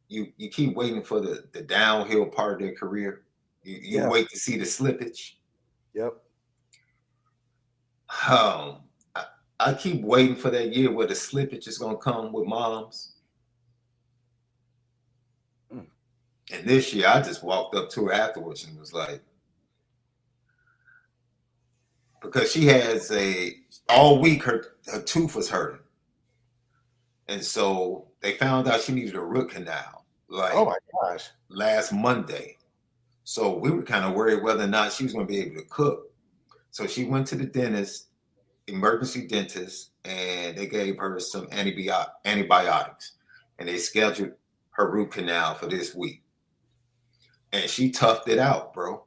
you keep waiting for the downhill part of their career. You wait to see the slippage. Yep. I keep waiting for that year where the slippage is gonna come with moms. And this year, I just walked up to her afterwards and was like, because she has all week her tooth was hurting. And so they found out she needed a root canal, oh my gosh, last Monday. So we were kind of worried whether or not she was going to be able to cook. So she went to the dentist, emergency dentist, and they gave her some antibiotics. And they scheduled her root canal for this week. And she toughed it out, bro.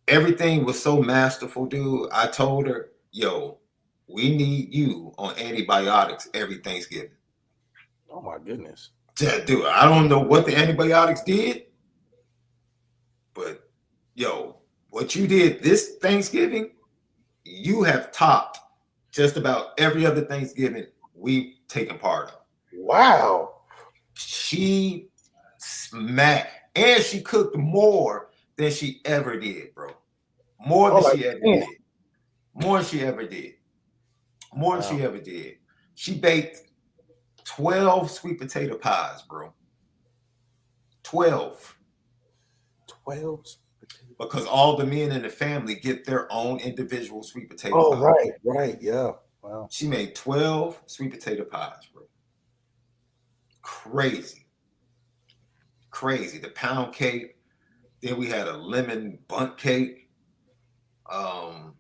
Everything was so masterful, dude. I told her, yo, we need you on antibiotics every Thanksgiving. Oh my goodness. Dude, I don't know what the antibiotics did, but yo, what you did this Thanksgiving, you have topped just about every other Thanksgiving we've taken part of. Wow. She smacked, and she cooked more than she ever did, bro. More than she ever did. More than she ever did. More than she ever did. She baked 12 sweet potato pies, bro. 12. Because all the men in the family get their own individual sweet potato pies. Oh, right, yeah. Wow. She made 12 sweet potato pies, bro. Crazy. The pound cake. Then we had a lemon bundt cake. Oh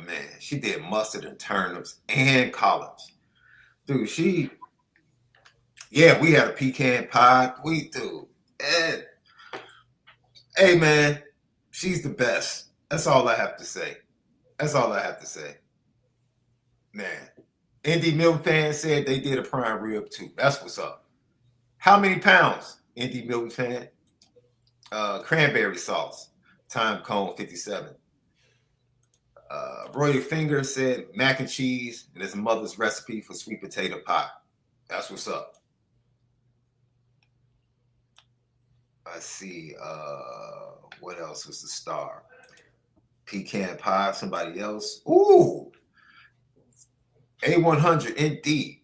man, she did mustard and turnips and collards. Dude, we had a pecan pie. We do. And hey man, she's the best. That's all I have to say. Man. Indy Milk fan said they did a prime rib too. That's what's up. How many pounds, Indy Milk fan? Cranberry sauce. Time cone 57. Roy Finger said mac and cheese and his mother's recipe for sweet potato pie. That's what's up. Let's see. What else was the star? Pecan pie. Somebody else. Ooh. A100 indeed.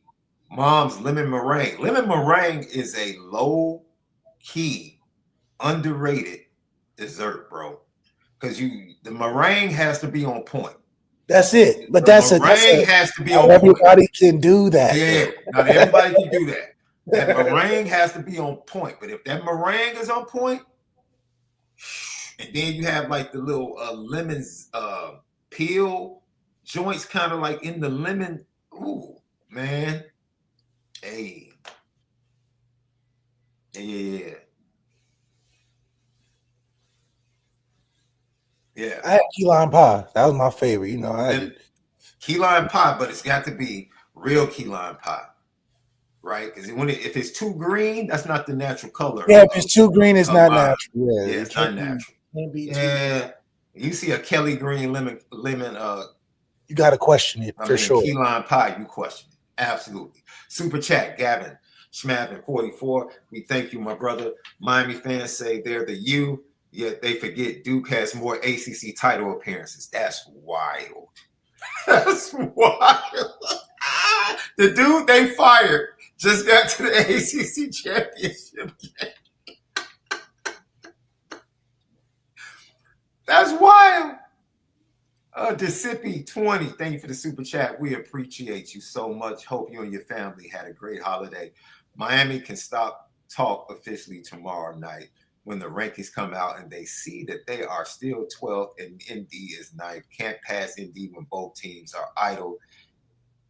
Mom's lemon meringue. Lemon meringue is a low-key, underrated dessert, bro. Because the meringue has to be on point. That's it. But the meringue has to be on point. Everybody can do that. Yeah, not everybody can do that. That meringue has to be on point. But if that meringue is on point, and then you have like the little lemons peel joints kind of like in the lemon. Ooh, man. Hey. Yeah. Yeah. I had key lime pie. That was my favorite. Key lime pie, but it's got to be real key lime pie. Right? Because if it's too green, that's not the natural color. Yeah, if it's too green, it's not natural. Yeah, it's not natural. Yeah. You see a Kelly green lemon you got to question it for sure. Key lime pie, you question it. Absolutely. Super chat, Gavin Schmavin 44. We thank you, my brother. Miami fans say they're the U, yet they forget Duke has more ACC title appearances. That's wild. That's wild. The dude they fired just got to the ACC championship game. That's wild. Desippy 20, thank you for the super chat. We appreciate you so much. Hope you and your family had a great holiday. Miami can stop talk officially tomorrow night when the rankings come out and they see that they are still 12th and Indy is 9th. Can't pass Indy when both teams are idle.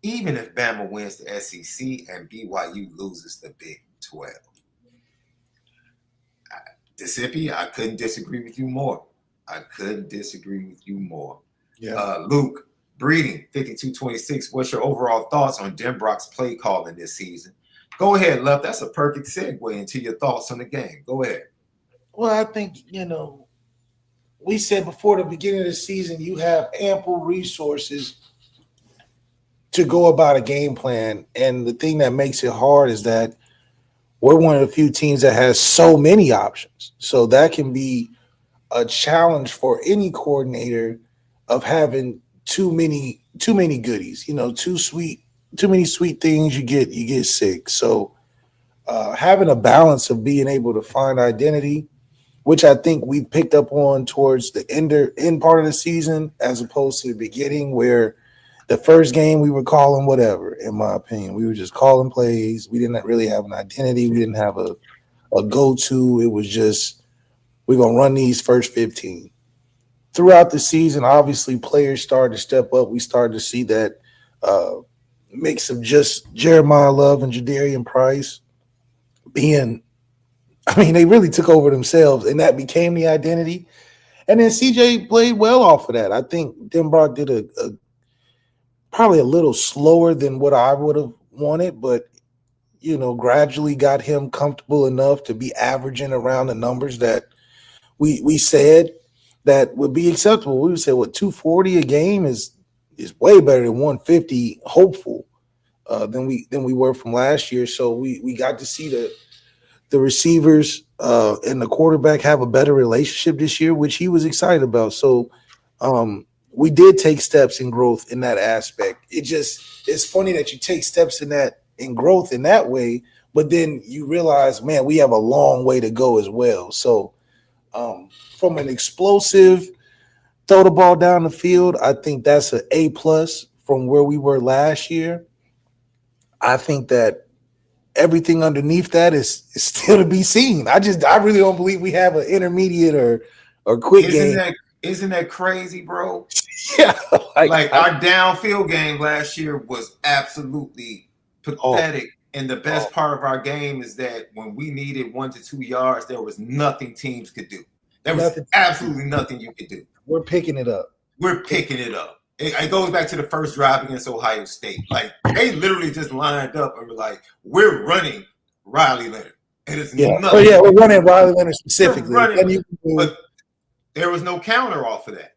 Even if Bama wins the SEC and BYU loses the Big 12. Desippy, I couldn't disagree with you more. Yeah. Luke, Breeding, 5226. What's your overall thoughts on Denbrock's play calling this season? Go ahead, Left. That's a perfect segue into your thoughts on the game. Go ahead. Well, I think, we said before the beginning of the season, you have ample resources to go about a game plan. And the thing that makes it hard is that we're one of the few teams that has so many options. So that can be a challenge for any coordinator of having too many goodies, too many sweet things, you get sick. So having a balance of being able to find identity, which I think we picked up on towards the end part of the season, as opposed to the beginning, where the first game we were calling whatever, in my opinion. We were just calling plays. We didn't really have an identity. We didn't have a go-to. It was just, we're going to run these first 15. Throughout the season, obviously, players started to step up. We started to see that mix of just Jeremiah Love and Jadarian Price they really took over themselves, and that became the identity. And then CJ played well off of that. I think Denbrock did probably a little slower than what I would have wanted, but gradually got him comfortable enough to be averaging around the numbers that we said that would be acceptable. We would say 240 a game is way better than 150 hopeful than we were from last year. So we got to see the receivers and the quarterback have a better relationship this year, which he was excited about. So we did take steps in growth in that aspect. It's funny that you take steps in growth in that way, but then you realize, man, we have a long way to go as well. So from an explosive throw the ball down the field, I think that's an A+ from where we were last year. I think that everything underneath that is still to be seen. I really don't believe we have an intermediate or quick game. Isn't that crazy, bro? Yeah. Our downfield game last year was absolutely pathetic. And the best part of our game is that when we needed 1 to 2 yards, there was nothing teams could do. There was absolutely nothing you could do. We're picking it up. It goes back to the first drive against Ohio State. Like, they literally just lined up and were like, we're running Riley Leonard. And it's nothing. We're running Riley Leonard specifically. But there was no counter off of that.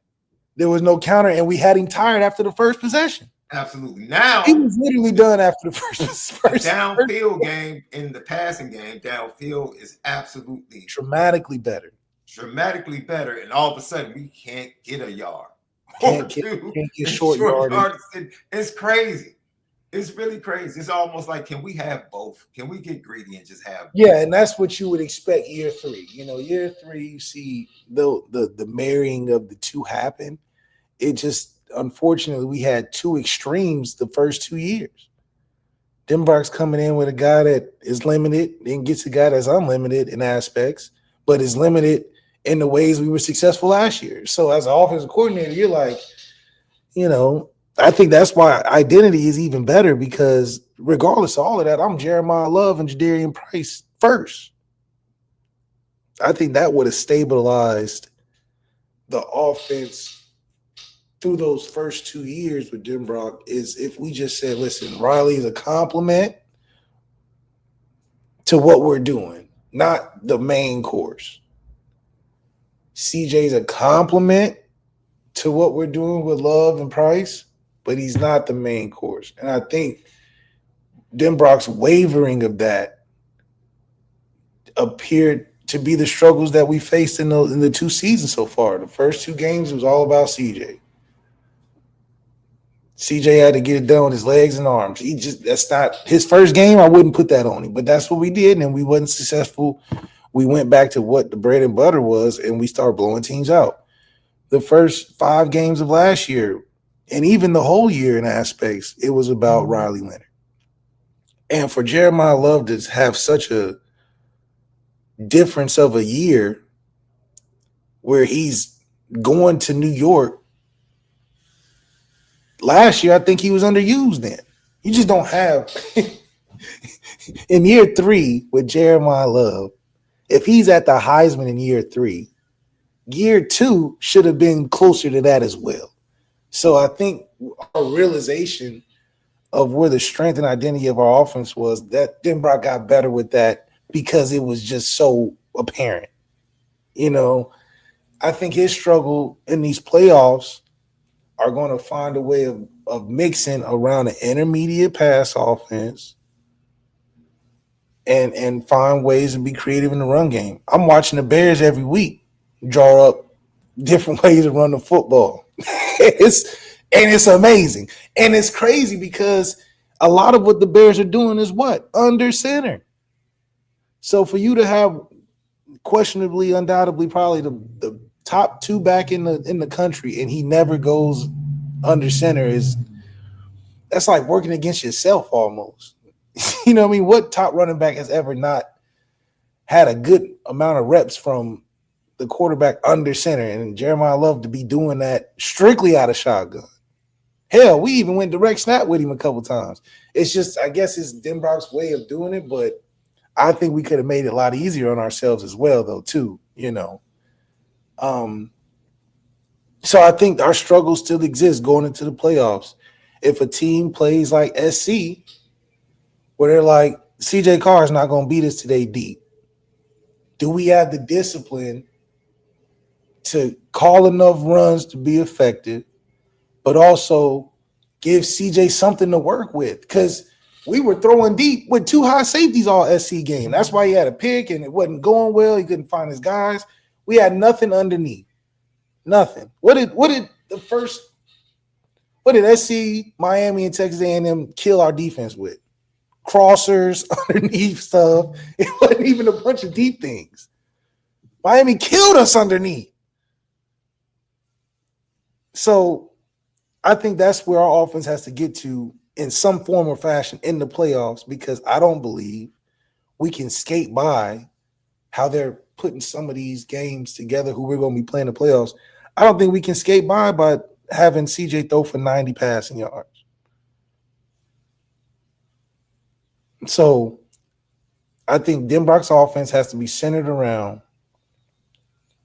There was no counter, and we had him tired after the first possession. Absolutely. Now he was literally done after the first downfield game. In the passing game, downfield is absolutely dramatically better. And all of a sudden we can't get a yard. Can't get short yardage. It's crazy. It's really crazy. It's almost like, can we have both? Can we get greedy and just have both? Yeah, and that's what you would expect year 3. Year 3, you see the marrying of the two happen. It just, unfortunately, we had two extremes the first 2 years. Denbrock's coming in with a guy that is limited, then gets a guy that's unlimited in aspects, but is limited in the ways we were successful last year. So as an offensive coordinator, you're like, I think that's why identity is even better, because regardless of all of that, I'm Jeremiah Love and Jadarian Price first. I think that would have stabilized the offense through those first 2 years with Denbrock, is if we just said, listen, Riley is a compliment to what we're doing, not the main course. CJ's a compliment to what we're doing with Love and Price, but he's not the main course. And I think Denbrock's wavering of that appeared to be the struggles that we faced in the 2 seasons so far. The first 2 games, it was all about CJ. CJ had to get it done with his legs and arms. That's not his first game. I wouldn't put that on him, but that's what we did, and we wasn't successful. We went back to what the bread and butter was, and we started blowing teams out. The first 5 games of last year, and even the whole year in aspects, it was about Riley Leonard. And for Jeremiah Love to have such a difference of a year where he's going to New York, last year, I think he was underused then. You just don't have – in year 3 with Jeremiah Love, if he's at the Heisman in year 3, year 2 should have been closer to that as well. So I think our realization of where the strength and identity of our offense was, that Denbrock got better with that because it was just so apparent. I think his struggle in these playoffs are going to find a way of mixing around an intermediate pass offense and find ways to be creative in the run game. I'm watching the Bears every week draw up different ways to run the football. It's amazing. And it's crazy because a lot of what the Bears are doing is what? Under center. So for you to have questionably, undoubtedly, probably the top 2 back in the country, and he never goes under center, that's like working against yourself almost. You know what I mean? What top running back has ever not had a good amount of reps from the quarterback under center? And Jeremiah Love to be doing that strictly out of shotgun. Hell, we even went direct snap with him a couple times. It's just, I guess it's Denbrock's way of doing it, but I think we could have made it a lot easier on ourselves as well, though, too, So I think our struggle still exists going into the playoffs. If a team plays like SC, where they're like, CJ Carr is not going to beat us today deep. Do we have the discipline to call enough runs to be effective, but also give CJ something to work with? Because we were throwing deep with 2 high safeties all SC game. That's why he had a pick and it wasn't going well. He couldn't find his guys. We had nothing underneath. Nothing. What did SC, Miami, and Texas A&M kill our defense with? Crossers, underneath stuff. It wasn't even a bunch of deep things. Miami killed us underneath. So I think that's where our offense has to get to in some form or fashion in the playoffs, because I don't believe we can skate by how they're putting some of these games together, who we're going to be playing the playoffs. I don't think we can skate by having CJ throw for 90 passing yards. So I think Denbrock's offense has to be centered around,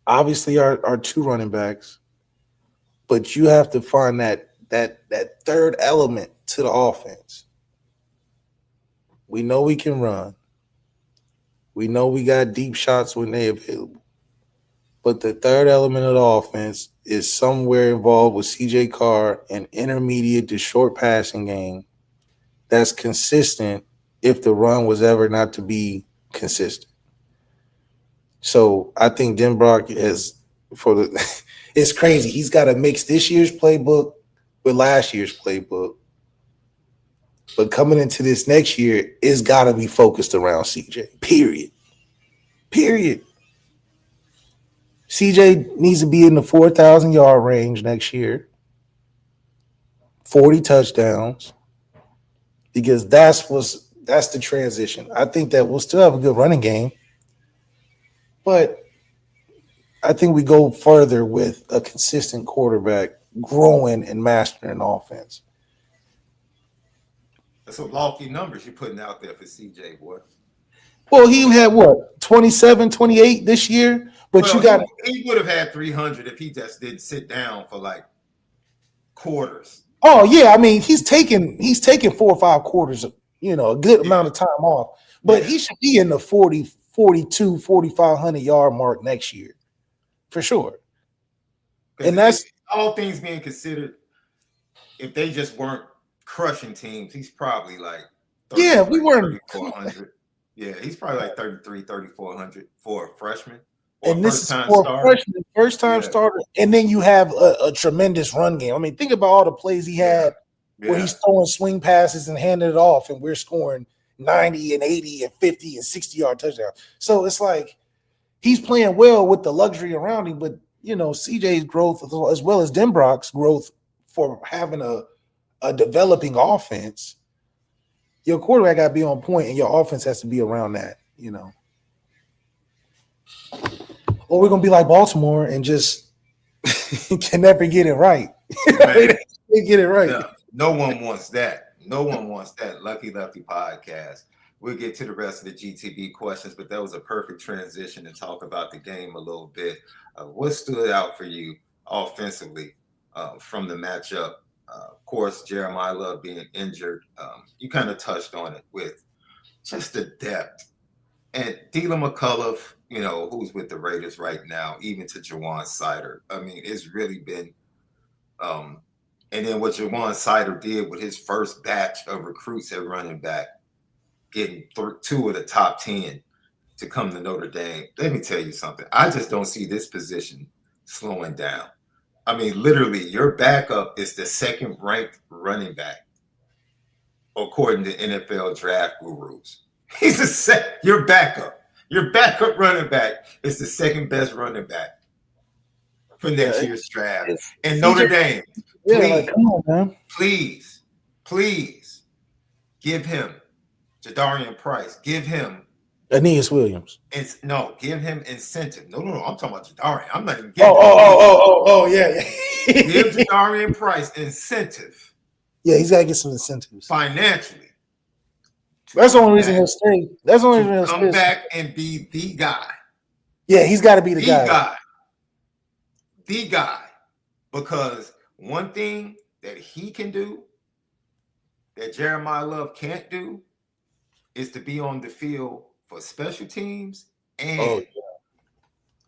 obviously, our 2 running backs, but you have to find that third element to the offense. We know we can run. We know we got deep shots when they're available. But the third element of the offense is somewhere involved with CJ Carr, an intermediate to short passing game that's consistent if the run was ever not to be consistent. So I think Denbrock is it's crazy. He's got to mix this year's playbook with last year's playbook. But coming into this next year, it's got to be focused around CJ, period. CJ needs to be in the 4,000-yard range next year, 40 touchdowns, because that's the transition. I think that we'll still have a good running game, but I think we go further with a consistent quarterback growing and mastering offense. That's some lofty numbers you're putting out there for CJ, boy. Well, he had 27, 28 this year, but he would have had 300 if he just didn't sit down for like quarters. Oh yeah, I mean he's taking 4 or 5 quarters, a good amount of time off, but he should be in the 40, 42, 4,500 yard mark next year, for sure. And that's all things being considered. If they just weren't crushing teams, he's probably like we weren't 3,400. Yeah, he's probably like 3,400 for a freshman. And this is for a freshman, first-time starter. And then you have a tremendous run game. I mean, think about all the plays he had where he's throwing swing passes and handing it off, and we're scoring 90 and 80 and 50 and 60-yard touchdowns. So it's like he's playing well with the luxury around him, but, CJ's growth as well as Denbrock's growth for having a developing offense, your quarterback got to be on point and your offense has to be around that, Or we're going to be like Baltimore and just can never get it right. Get it right. No one wants that. No one wants that. Lucky Lefty podcast. We'll get to the rest of the GTB questions, but that was a perfect transition to talk about the game a little bit. What stood out for you offensively from the matchup? Of course, Jeremiah Love being injured. You kind of touched on it with just the depth. And Dylan McCullough, who's with the Raiders right now, even to Jawan Sider. I mean, it's really been and then what Jawan Sider did with his first batch of recruits at running back, getting 2 of the top 10 to come to Notre Dame. Let me tell you something. I just don't see this position slowing down. I mean, literally, your backup is the 2nd-ranked running back, according to NFL draft gurus. He's your backup. Your backup running back is the 2nd-best running back for next year's draft. And Notre Dame, please give him Jadarian Price. Give him Aeneas Williams. Give him incentive. No, I'm talking about Jadarian. I'm not even getting yeah. Give Jadarian Price incentive. Yeah, he's got to get some incentives. Financially. That's the only reason he'll stay. That's the only reason he'll come back and be the guy. Yeah, he's got to be the guy. The guy. Because one thing that he can do that Jeremiah Love can't do is to be on the field for special teams and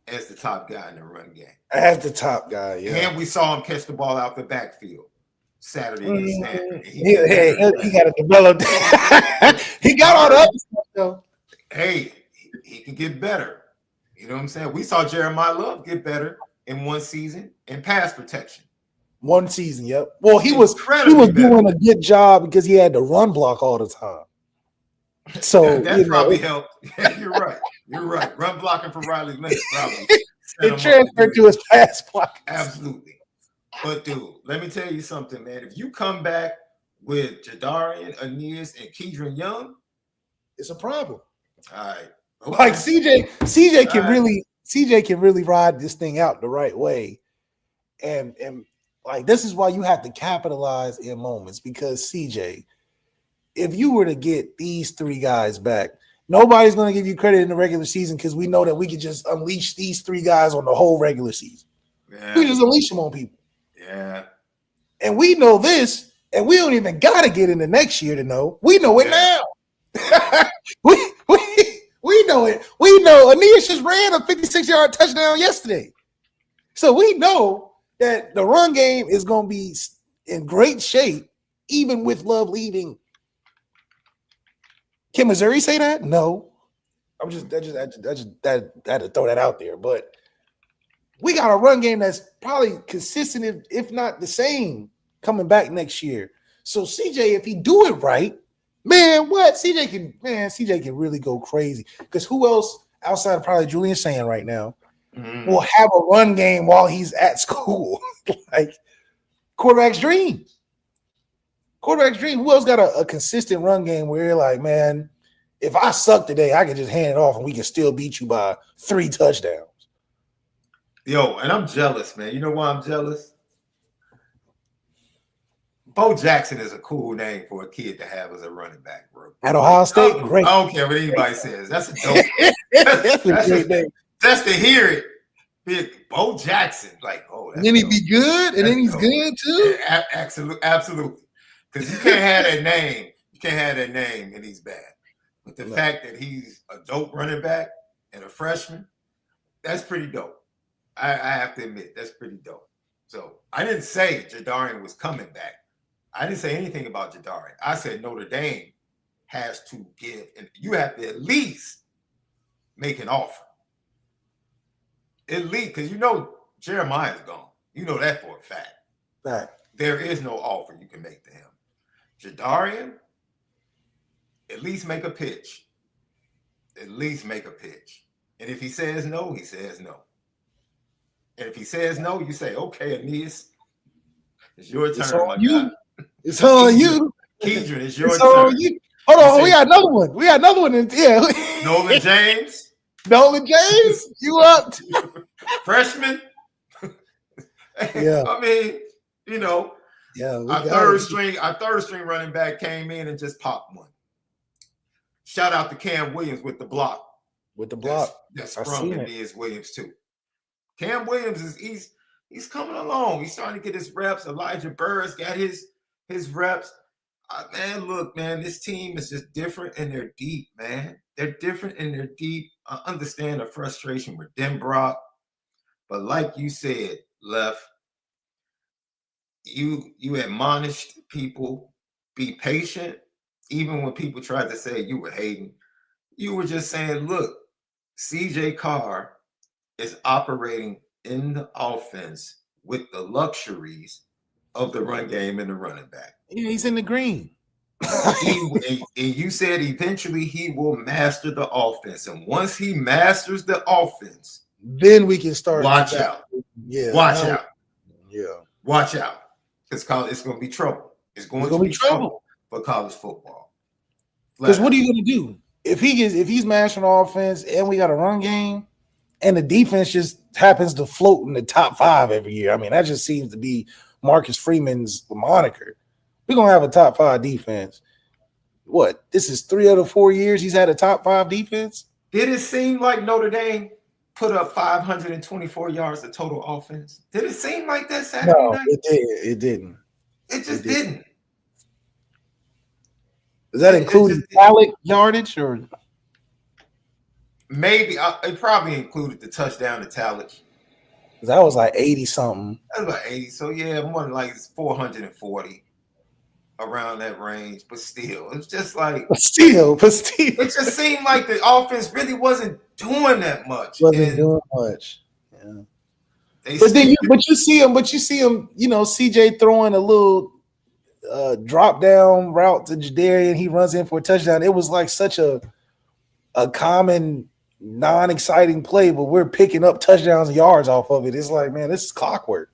as the top guy in the run game. As the top guy, yeah. And we saw him catch the ball out the backfield Saturday against Stanford. He got to develop. He got all the other stuff, though. Hey, he can get better. You know what I'm saying? We saw Jeremiah Love get better in one season in pass protection. One season, yep. Well, he was doing a good job because he had to run block all the time. So that probably helped. Yeah, you're right. You're right. Run blocking for Riley Leonard probably. It transferred to his pass block. Absolutely. But dude, let me tell you something, man. If you come back with Jadarian, Aeneas, and Kedron Young, it's a problem. All right. Okay. Like CJ can really ride this thing out the right way. And like this is why you have to capitalize in moments, because CJ, if you were to get these three guys back, nobody's going to give you credit in the regular season because we know that we could just unleash these three guys on the whole regular season. Yeah. We just unleash them on people. Yeah. And we know this, and we don't even got to get into next year to know. We know it now. we know it. We know Aeneas just ran a 56-yard touchdown yesterday. So we know that the run game is going to be in great shape, even with Love leaving. Can Missouri say that? No. I just had to throw that out there. But we got a run game that's probably consistent, if not the same, coming back next year. So CJ, if he do it right, man, what? CJ can really go crazy. Because who else outside of probably Julian Sand right now will have a run game while he's at school? Like quarterback's dream. Quarterback's dream. Who else got a consistent run game where you're like, man, if I suck today, I can just hand it off and we can still beat you by 3 touchdowns. Yo, and I'm jealous, man. You know why I'm jealous? Bo Jackson is a cool name for a kid to have as a running back, bro. At Ohio State, great. I don't care what anybody says. That's a dope. That's a great name. Just to hear it. Big Bo Jackson, like, oh, and then he'd be good, and then he's good too. Yeah, absolutely. Because you can't have that name. You can't have that name, and he's bad. But the fact that he's a dope running back and a freshman, that's pretty dope. I have to admit, that's pretty dope. So I didn't say Jadarian was coming back. I didn't say anything about Jadarian. I said Notre Dame has to give, and you have to at least make an offer. At least, because you know Jeremiah's gone. You know that for a fact. Right. There is no offer you can make to him. Jadarian, at least make a pitch. At least make a pitch. And if he says no, he says no. And if he says no, you say, okay, Aeneas, it's your turn. It's on you. It's on you. Kedron, it's your turn. You. Hold on, we got another one. Nolan James. Nolan James, you up? Freshman. Yeah. I mean, you know, our third string running back came in and just popped one. Shout out to Cam Williams with the block. That's sprung Aeneas Williams too. Cam Williams he's coming along. He's starting to get his reps. Elijah Burris got his reps. Man, look, man, this team is just different and they're deep, man. They're different and they're deep. I understand the frustration with Denbrock, but like you said, Left, you admonished people, be patient. Even when people tried to say you were hating, you were just saying, look, CJ Carr is operating in the offense with the luxuries of the run game and the running back. Yeah, he's in the green. And you said eventually he will master the offense. And once he masters the offense, then we can start. Watch out. Yeah. Watch out. Yeah. Watch out. It's going to be trouble. It's going to be trouble for college football. Because what are you going to do? If he's mastering the offense and we got a run game and the defense just happens to float in the top 5 every year. I mean, that just seems to be Marcus Freeman's moniker. We're going to have a top 5 defense. What? This is 3 out of 4 years he's had a top 5 defense? Did it seem like Notre Dame put up 524 yards of total offense? Did it seem like that Saturday night? It didn't. It just didn't. Does that include MALIK yardage or? Maybe it probably included the touchdown to Talent. That was like 80 something. That was about 80. So yeah, more than like 440 around that range. But still, it's just like But still. It just seemed like the offense really wasn't doing that much. Yeah. But you see him, CJ throwing a little drop down route to Jadarian. He runs in for a touchdown. It was like such a common, non-exciting play, but we're picking up touchdowns and yards off of it. It's like, man, this is clockwork.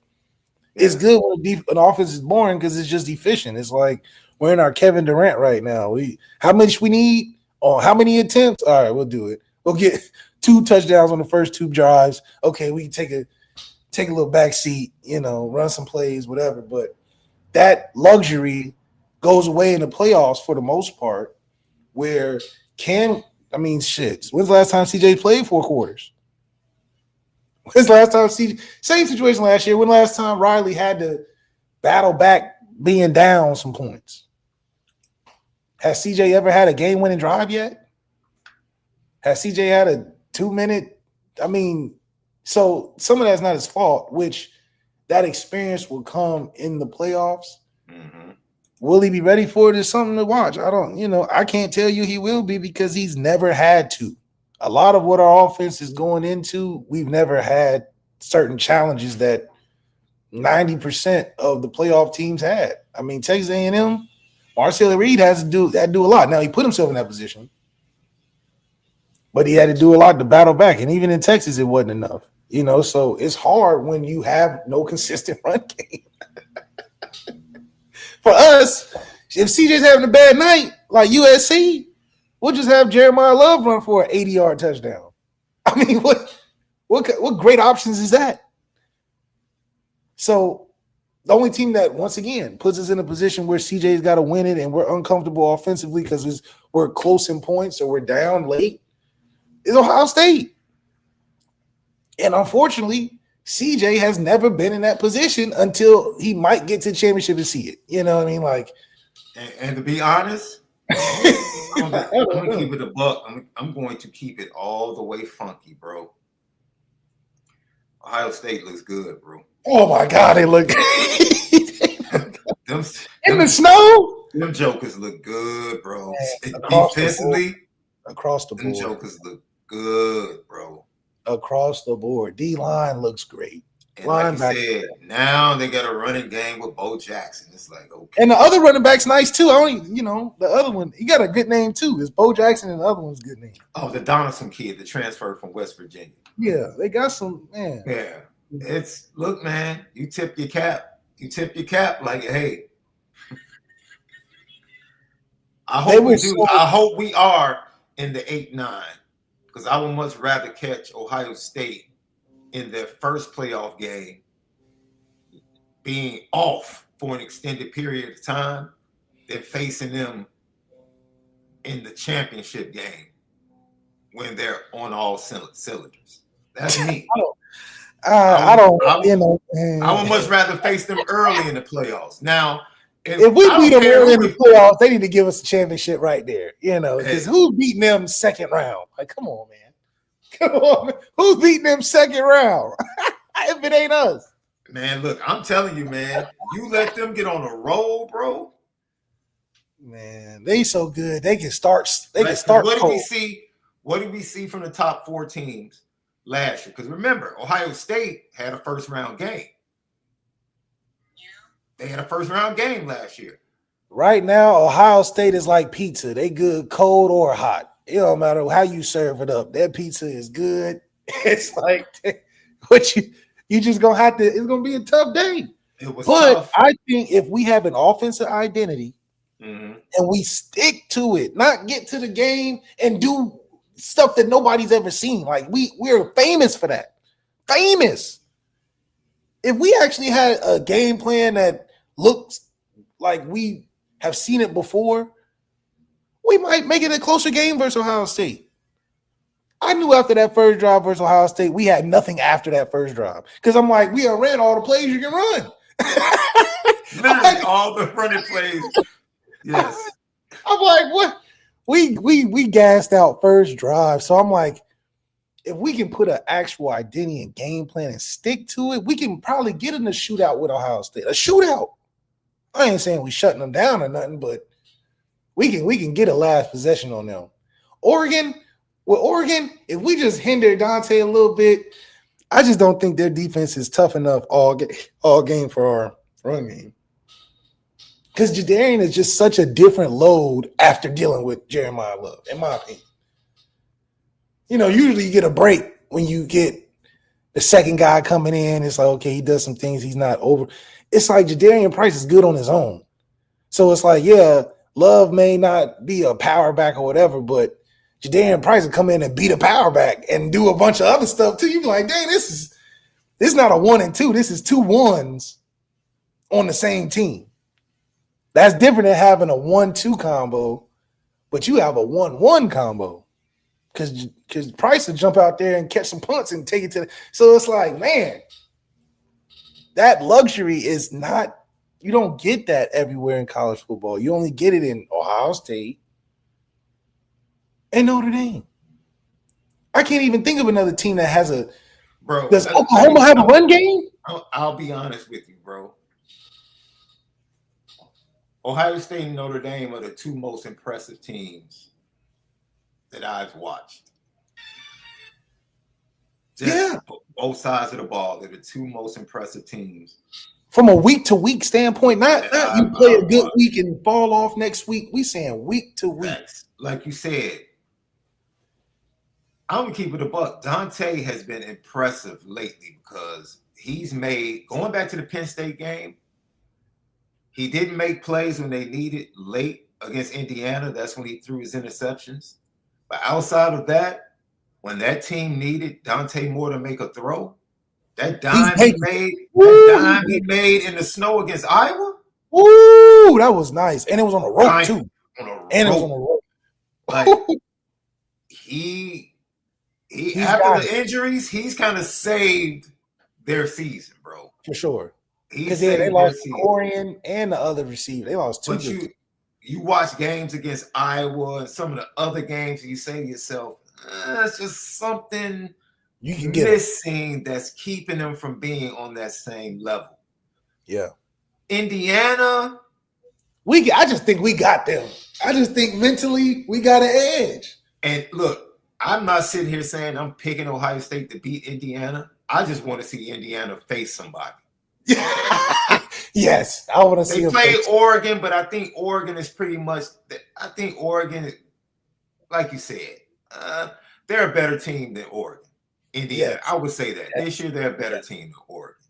Yeah. It's good when an offense is boring because it's just efficient. It's like we're in our Kevin Durant right now. How much we need? Oh, how many attempts? All right, we'll do it. We'll get 2 touchdowns on the first 2 drives. Okay, we can take a little back seat, run some plays, whatever. But that luxury goes away in the playoffs for the most part, where when's the last time CJ played 4 quarters? When's the last time CJ? Same situation last year. When the last time Riley had to battle back being down some points? Has CJ ever had a game-winning drive yet? Has CJ had a 2-minute? So some of that's not his fault, which that experience will come in the playoffs. Mm-hmm. Will he be ready for it? Is something to watch. I can't tell you he will be because he's never had to. A lot of what our offense is going into, we've never had certain challenges that 90% of the playoff teams had. Texas A&M, Marcel Reed has to do a lot. Now, he put himself in that position, but he had to do a lot to battle back. And even in Texas, it wasn't enough. So it's hard when you have no consistent run game. For us, if CJ's having a bad night, like USC, we'll just have Jeremiah Love run for an 80-yard touchdown. What great options is that? So the only team that, once again, puts us in a position where CJ's got to win it and we're uncomfortable offensively because we're close in points or we're down late is Ohio State. And unfortunately, CJ has never been in that position until he might get to the championship and see it. You know what I mean? And to be honest, I'm gonna keep it a buck. I'm going to keep it all the way funky, bro. Ohio State looks good, bro. Oh my God, they look in the snow. Them jokers look good, bro. Defensively, across the board, them jokers look good, bro. Across the board, D-line looks great. And like you said, now they got a running game with Bo Jackson. It's like, okay. And the other running back's nice too. The other one, he got a good name too. It's Bo Jackson, and the other one's a good name. Oh, the Donaldson kid, the transfer from West Virginia. Yeah, they got some, man. Yeah. Look, man, you tip your cap. Like, hey. I hope we are in the 8-9. Because I would much rather catch Ohio State in their first playoff game being off for an extended period of time than facing them in the championship game when they're on all cylinders. That's me. I would much rather face them early in the playoffs. Now, if we beat them early in the playoffs, they need to give us a championship right there. Because who's beating them second round? Like, come on, man. Who's beating them second round? If it ain't us. Man, look, I'm telling you, man. You let them get on a roll, bro. Man, they so good. They can start. What did we see from the top 4 teams last year? Because remember, Ohio State had a first-round game. They had a first-round game last year. Right now, Ohio State is like pizza. They good cold or hot. It don't matter how you serve it up. That pizza is good. It's like what you just gonna have to. It's gonna be a tough day. But tough. I think if we have an offensive identity and we stick to it, not get to the game and do stuff that nobody's ever seen. Like we're famous for that. Famous. If we actually had a game plan that looks like we have seen it before, we might make it a closer game versus Ohio State. I knew after that first drive versus Ohio State, we had nothing after that first drive. Because I'm like, we have ran all the plays you can run. Literally all the running plays. Yes. I'm like, what? We gassed out first drive. So I'm like, if we can put an actual identity and game plan and stick to it, we can probably get in a shootout with Ohio State. A shootout. I ain't saying we shutting them down or nothing, but we can get a last possession on them. Oregon, if we just hinder Dante a little bit, I just don't think their defense is tough enough all game for our run game. Because Jadarian is just such a different load after dealing with Jeremiah Love, in my opinion. Usually you get a break when you get the second guy coming in. It's like, okay, he does some things he's not over. It's like Jadarian Price is good on his own. So it's like, yeah, Love may not be a power back or whatever, but Jadarian Price will come in and beat a power back and do a bunch of other stuff too. You be like, dang, this is not a 1 and 2. This is 2 1s on the same team. That's different than having a 1-2 combo, but you have a 1-1 combo because Price will jump out there and catch some punts and take it to so it's like, man, that luxury is not, you don't get that everywhere in college football. You only get it in Ohio State and Notre Dame. I can't even think of another team that has a bro. Does Oklahoma have a run game? I'll be honest with you, bro. Ohio State and Notre Dame are the 2 most impressive teams that I've watched. Both sides of the ball. They're the 2 most impressive teams. From a week-to-week standpoint, not you play a good week and fall off next week. We saying week to week. Like you said, I'm going to keep it a buck. Dante has been impressive lately because he's made, going back to the Penn State game, he didn't make plays when they needed late against Indiana. That's when he threw his interceptions. But outside of that, when that team needed Dante Moore to make a throw, that dime he made in the snow against Iowa. Ooh, that was nice. And it was on a rope, too. It was on a rope. Like, he after the injuries, he's kind of saved their season, bro. For sure. Because they lost Corian and the other receiver. They lost 2. But you watch games against Iowa and some of the other games, and you say to yourself, it's just something you can get missing that's keeping them from being on that same level. Yeah. Indiana. I just think we got them. I just think mentally we got an edge. And look, I'm not sitting here saying I'm picking Ohio State to beat Indiana. I just want to see Indiana face somebody. Yes, I want to see. They play Oregon, but I think Oregon is pretty much. I think Oregon, like you said, they're a better team than Oregon. Indiana, I would say that this year they're a better team than Oregon,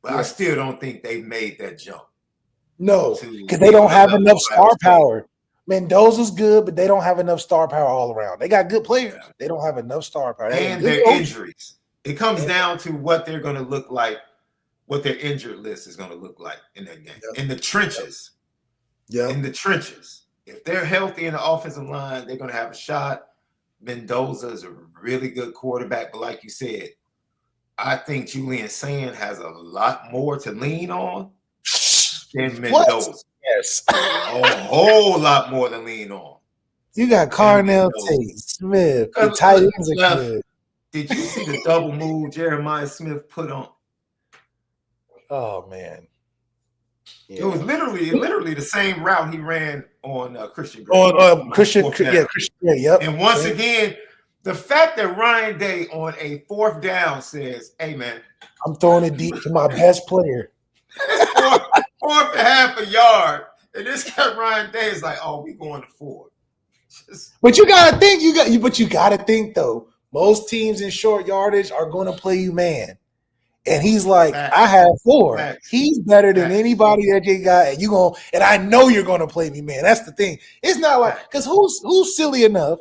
but I still don't think they've made that jump. No, because they don't have enough star power. Mendoza's good, but they don't have enough star power all around. They got good players. They don't have enough star power. And their injuries. It comes down to what they're going to look like. What their injured list is going to look like in that game. In the trenches. Yeah. In the trenches. If they're healthy in the offensive line, they're going to have a shot. Mendoza is a really good quarterback. But like you said, I think Julian Sand has a lot more to lean on than Mendoza. What? Yes. A whole lot more to lean on. You got Carnell Tate, Smith, the tight ends are good. Did you see the double move Jeremiah Smith put on? Oh man, it was literally the same route he ran on Christian. Christian, yep. And once again, the fact that Ryan Day on a 4th down says, "Hey man, I'm throwing it deep to my best player." 4.5 a yard, and this guy Ryan Day is like, "Oh, we going to 4." But you gotta think, you gotta think though. Most teams in short yardage are going to play you man. And he's like, I have 4. He's better than anybody that you got. And I know you're going to play me, man. That's the thing. It's not like, because who's silly enough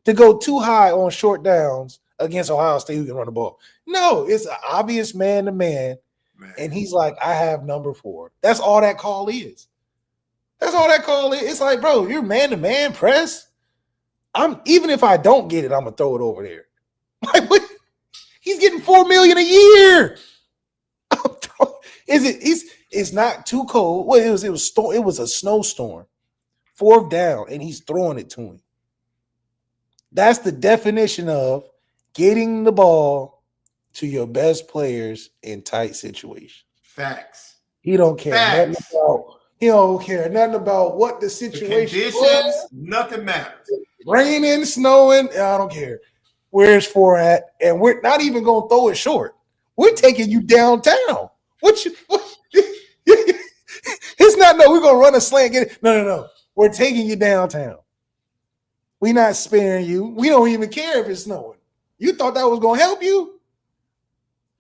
to go too high on short downs against Ohio State who can run the ball? No, it's an obvious man-to-man. And he's like, I have number 4. That's all that call is. That's all that call is. It's like, bro, you're man-to-man press. Even if I don't get it, I'm going to throw it over there. Like, what? He's getting $4 million a year. It's not too cold. Well, it was a snowstorm. 4th down, and he's throwing it to him. That's the definition of getting the ball to your best players in tight situations. Facts. He don't care nothing about what the situation the conditions, nothing matters. Raining, snowing, I don't care. Where's 4 at? And we're not even gonna throw it short. We're taking you downtown. It's not we're gonna run a slant, get it. No. We're taking you downtown. We're not sparing you. We don't even care if it's snowing. You thought that was gonna help you?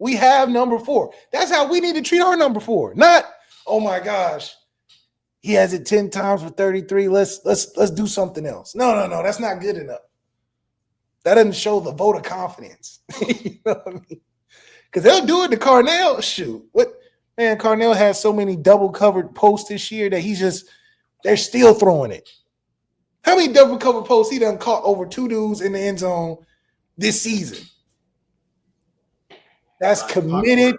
We have number 4. That's how we need to treat our number 4. Not, oh my gosh, he has it 10 times for 33. Let's do something else. No. That's not good enough. That doesn't show the vote of confidence. You know what I mean? Because they'll do it to Carnell. Shoot. What man, Carnell has so many double covered posts this year that they're still throwing it. How many double covered posts he done caught over 2 dudes in the end zone this season? That's committed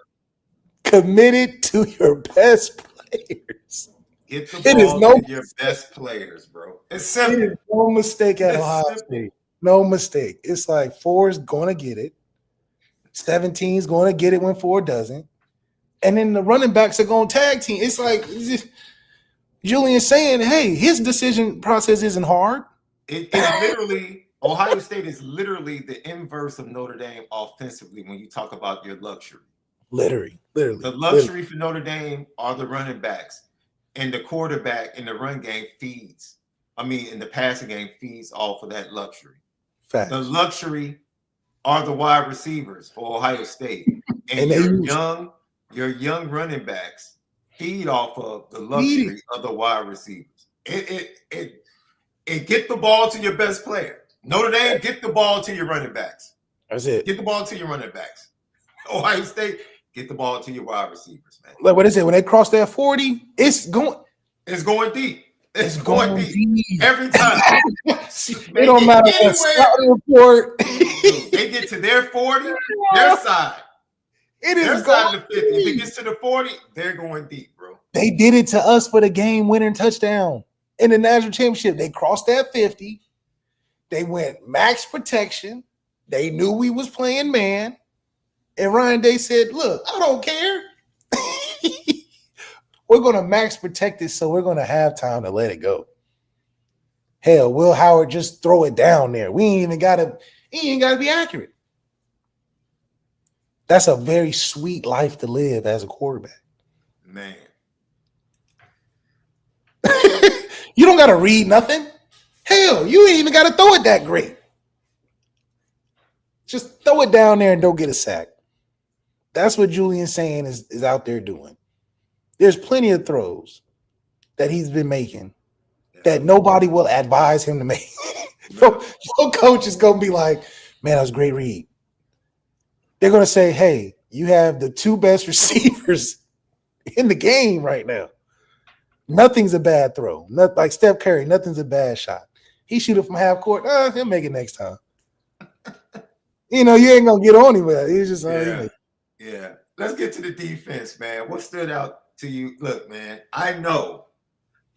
to your best players. Get the ball to your best players, bro. It's simple. It is no mistake at Ohio State. No mistake. It's like 4 is going to get it. 17 is going to get it when 4 doesn't. And then the running backs are going to tag team. It's like Julian's saying, hey, his decision process isn't hard. It's literally, Ohio State is literally the inverse of Notre Dame offensively when you talk about your luxury. Literally. The luxury for Notre Dame are the running backs. And the quarterback in the run game in the passing game feeds off of that luxury. Facts. The luxury are the wide receivers for Ohio State. And your young running backs feed off of the luxury of the wide receivers. It get the ball to your best player. Notre Dame, get the ball to your running backs. That's it. Get the ball to your running backs. Ohio State, get the ball to your wide receivers, man. Like what is it? When they cross that 40, it's going deep. It's going deep. Every time. It don't matter what scouting report. They get to their 40, their side. It is their side of the 50. If it gets to the 40, they're going deep, bro. They did it to us for the game-winning touchdown in the national championship. They crossed that 50. They went max protection. They knew we was playing man. And Ryan Day said, look, I don't care. We're going to max protect it, so we're going to have time to let it go. Hell, Will Howard just throw it down there. He ain't even got to be accurate. That's a very sweet life to live as a quarterback. Man. You don't got to read nothing. Hell, you ain't even got to throw it that great. Just throw it down there and don't get a sack. That's what Julian's saying is out there doing. There's plenty of throws that he's been making that nobody will advise him to make. No coach is going to be like, man, that was a great read. They're going to say, hey, you have the 2 best receivers in the game right now. Nothing's a bad throw. Not like Steph Curry, nothing's a bad shot. He shoot it from half court. He'll make it next time. You ain't going to get on him with it. He's just yeah. Let's get to the defense, man. What stood out to you? Look, man, I know,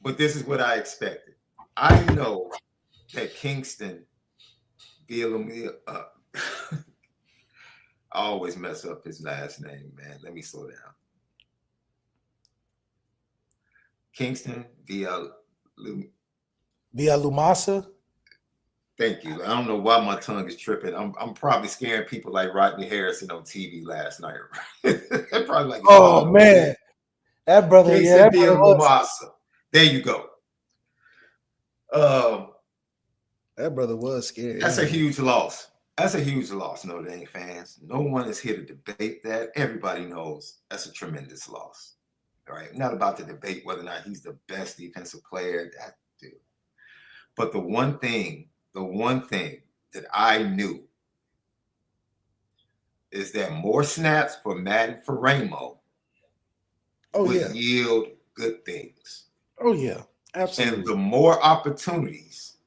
but this is what I expected. I know that Kingston, I always mess up his last name, man. Let me slow down. Kingston Villalumasa. Thank you. I don't know why my tongue is tripping. I'm probably scaring people like Rodney Harrison on TV last night. They're probably like, oh man, that brother. Kingston Villalumasa. There you go. That brother was scary. That's a huge loss. That's a huge loss, Notre Dame fans. No one is here to debate that. Everybody knows that's a tremendous loss. All right. Not about to debate whether or not he's the best defensive player. That dude. But the one thing that I knew is that more snaps for Matt and for Ramo would yield good things. Oh, yeah. Absolutely. And the more opportunities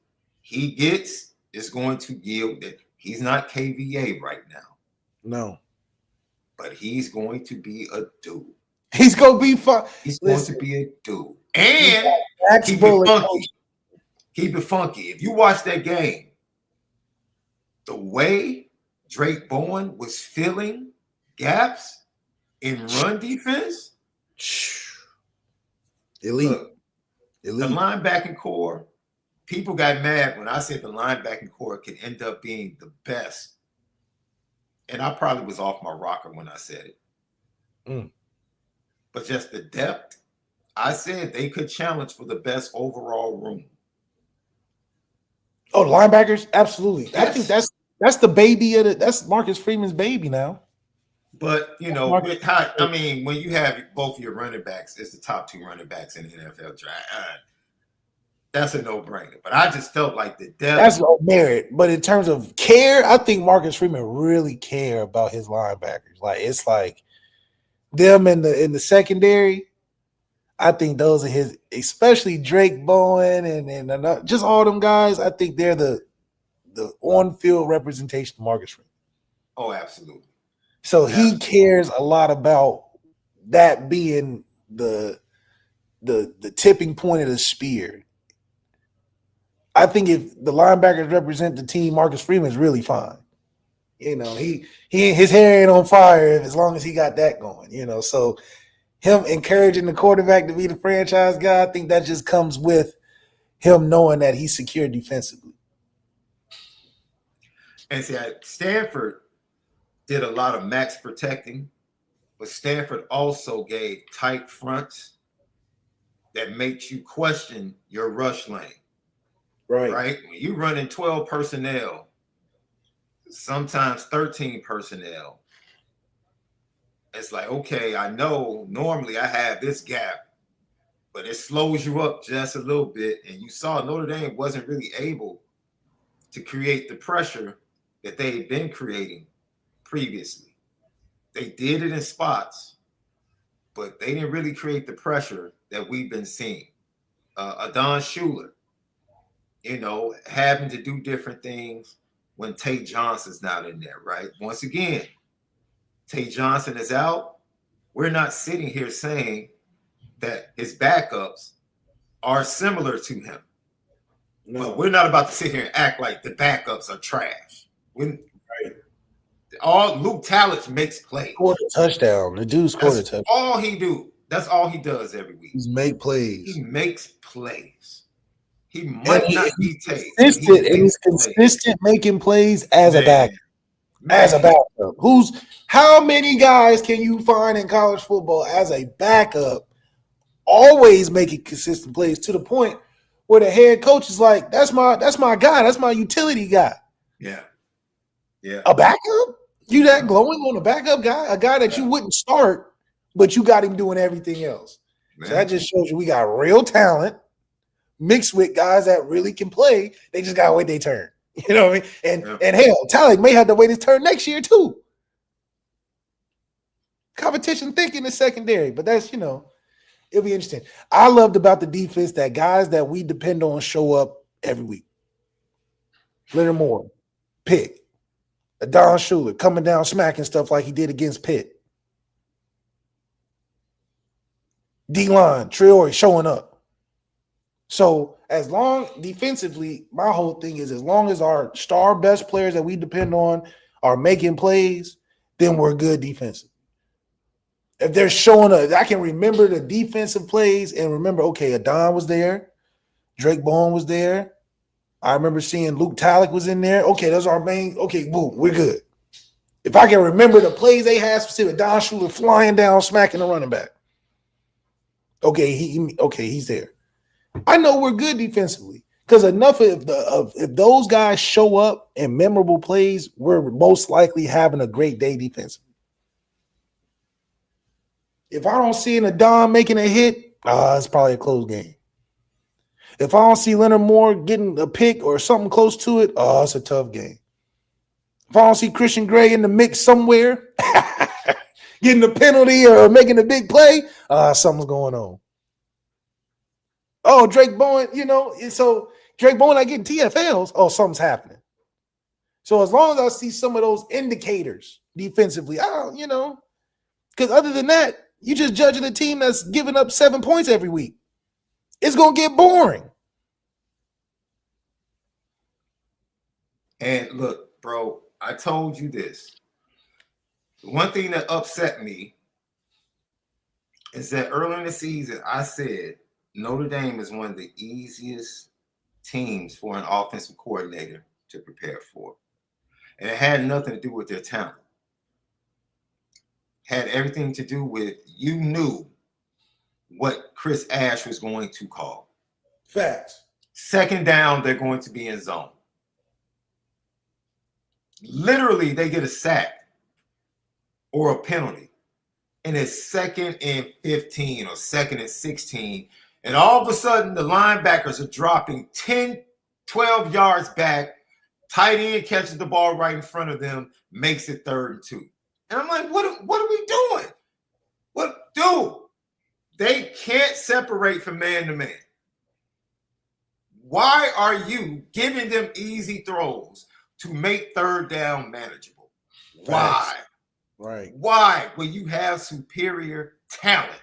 he gets is going to yield that. He's not KVA right now. No. But he's going to be a dude. He's going to be fun. He's going to be a dude. And he's funky. Keep it funky. If you watch that game, the way Drake Bowen was filling gaps in run defense, elite. Look, the linebacking core, people got mad when I said the linebacking core could end up being the best. And I probably was off my rocker when I said it. But just the depth, I said they could challenge for the best overall room. Oh, linebackers? Absolutely. Yes. I think that's the baby of that's Marcus Freeman's baby now. But you know, when you have both your running backs, it's the top 2 running backs in the NFL draft. That's a no-brainer. But I just felt like the depth. That's no merit. But in terms of care, I think Marcus Freeman really care about his linebackers. Like it's like them in the secondary. I think those are his, especially Drake Bowen and just all them guys. I think they're the on-field representation of Marcus Freeman. Oh, absolutely. So he cares a lot about that being the tipping point of the spear. I think if the linebackers represent the team, Marcus Freeman is really fine. You know, his hair ain't on fire as long as he got that going. You know, so him encouraging the quarterback to be the franchise guy, I think that just comes with him knowing that he's secure defensively. And see, Stanford did a lot of max protecting, but Stanford also gave tight fronts that makes you question your rush lane. Right? When you run in 12 personnel, sometimes 13 personnel, it's like, okay, I know normally I have this gap, but it slows you up just a little bit. And you saw Notre Dame wasn't really able to create the pressure that they had been creating previously. They did it in spots, but they didn't really create the pressure that we've been seeing. Adon Schuler, you know, having to do different things when Tate Johnson's not in there, right? Once again, Tate Johnson is out. We're not sitting here saying that his backups are similar to him. No. But we're not about to sit here and act like the backups are trash. All Luke Talent makes plays. Scored a touchdown. The dude scored a touchdown. All he do. That's all he does every week. He's make plays. He makes plays. He might not be Tate. He's consistent making plays as a backup. As a backup. How many guys can you find in college football as a backup always making consistent plays to the point where the head coach is like, that's my guy, that's my utility guy. Yeah. A backup? You that glowing on a backup guy? A guy that you wouldn't start, but you got him doing everything else. Man. So that just shows you we got real talent mixed with guys that really can play. They just gotta wait their turn. You know what I mean? And hell, Talent may have to wait his turn next year too. Competition thick in the secondary, but that's, you know, it'll be interesting. I loved about the defense that guys that we depend on show up every week. Leonard Moore, Pitt, Adon Schuler coming down smacking stuff like he did against Pitt. D-line, Traore showing up. So as long defensively, my whole thing is as long as our star best players that we depend on are making plays, then we're good defensively. If they're showing up, I can remember the defensive plays and remember, okay, Adon was there, Drake Bowen was there. I remember seeing Luke Talent was in there. Okay, those are our main. Okay, boom, we're good. If I can remember the plays they had, specific Don Schuler flying down, smacking the running back. Okay, he's there. I know we're good defensively because enough if those guys show up in memorable plays, we're most likely having a great day defensively. If I don't see an Adon making a hit, it's probably a close game. If I don't see Leonard Moore getting a pick or something close to it, it's a tough game. If I don't see Christian Gray in the mix somewhere, getting a penalty or making a big play, something's going on. Oh, Drake Bowen, so Drake Bowen not getting TFLs, something's happening. So as long as I see some of those indicators defensively, because other than that, you just judging a team that's giving up 7 points every week. It's going to get boring. And look, bro, I told you this. One thing that upset me is that early in the season, I said Notre Dame is one of the easiest teams for an offensive coordinator to prepare for. And it had nothing to do with their talent. It had everything to do with you knew what Chris Ash was going to call. Facts. Second down, they're going to be in zone. Literally, they get a sack or a penalty. And it's 2nd and 15 or 2nd and 16. And all of a sudden, the linebackers are dropping 10, 12 yards back. Tight end catches the ball right in front of them, makes it 3rd and 2. And I'm like, what are we doing? Dude, they can't separate from man to man. Why are you giving them easy throws to make 3rd down manageable? Why? Right. Why when you have superior talent?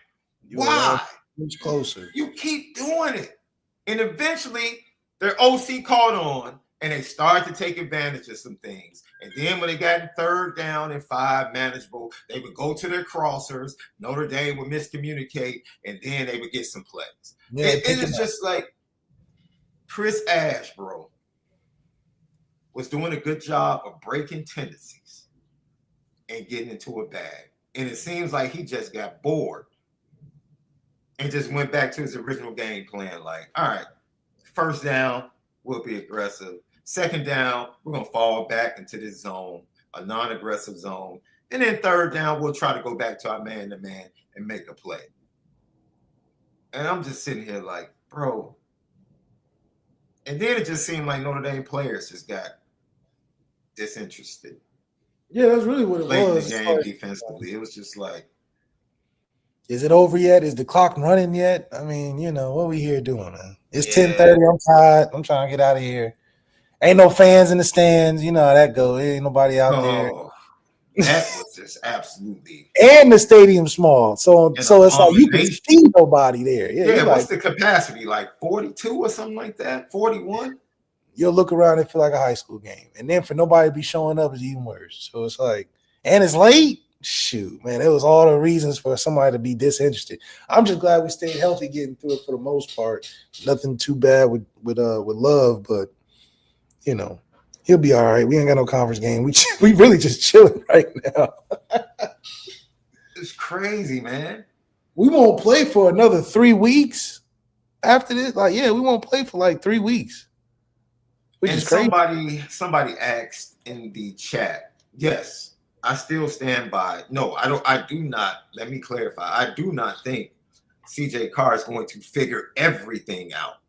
Why? Much closer. You keep doing it. And eventually their OC caught on and they started to take advantage of some things. And then when they got 3rd down and 5 manageable, they would go to their crossers. Notre Dame would miscommunicate, and then they would get some plays. Yeah, it is just like Chris Ash, bro, was doing a good job of breaking tendencies and getting into a bag. And it seems like he just got bored and just went back to his original game plan. Like, all right, 1st down, we'll be aggressive. 2nd down, we're going to fall back into this zone, a non-aggressive zone. And then 3rd down, we'll try to go back to our man-to-man and make a play. And I'm just sitting here like, bro. And then it just seemed like Notre Dame players just got disinterested. Yeah, that's really what it was. Late in the game defensively. It was just like, is it over yet? Is the clock running yet? I mean, what we here doing, man? It's 10:30. I'm tired. I'm trying to get out of here. Ain't no fans in the stands. You know how that goes. Ain't nobody out there. That was just absolutely. And the stadium's small. So it's like you can see nobody there. Yeah, what's the capacity? Like 42 or something like that? 41? You'll look around and feel like a high school game. And then for nobody to be showing up is even worse. So it's like, and it's late. Shoot, man, it was all the reasons for somebody to be disinterested. I'm just glad we stayed healthy getting through it for the most part. Nothing too bad with Love, but he'll be all right. We ain't got no conference game. We really just chilling right now. It's crazy, man. We won't play for another 3 weeks after this. Like, yeah, we won't play for like 3 weeks. Which is crazy. Somebody asked in the chat. Yes, I still stand by. No, I do not. Let me clarify. I do not think CJ Carr is going to figure everything out.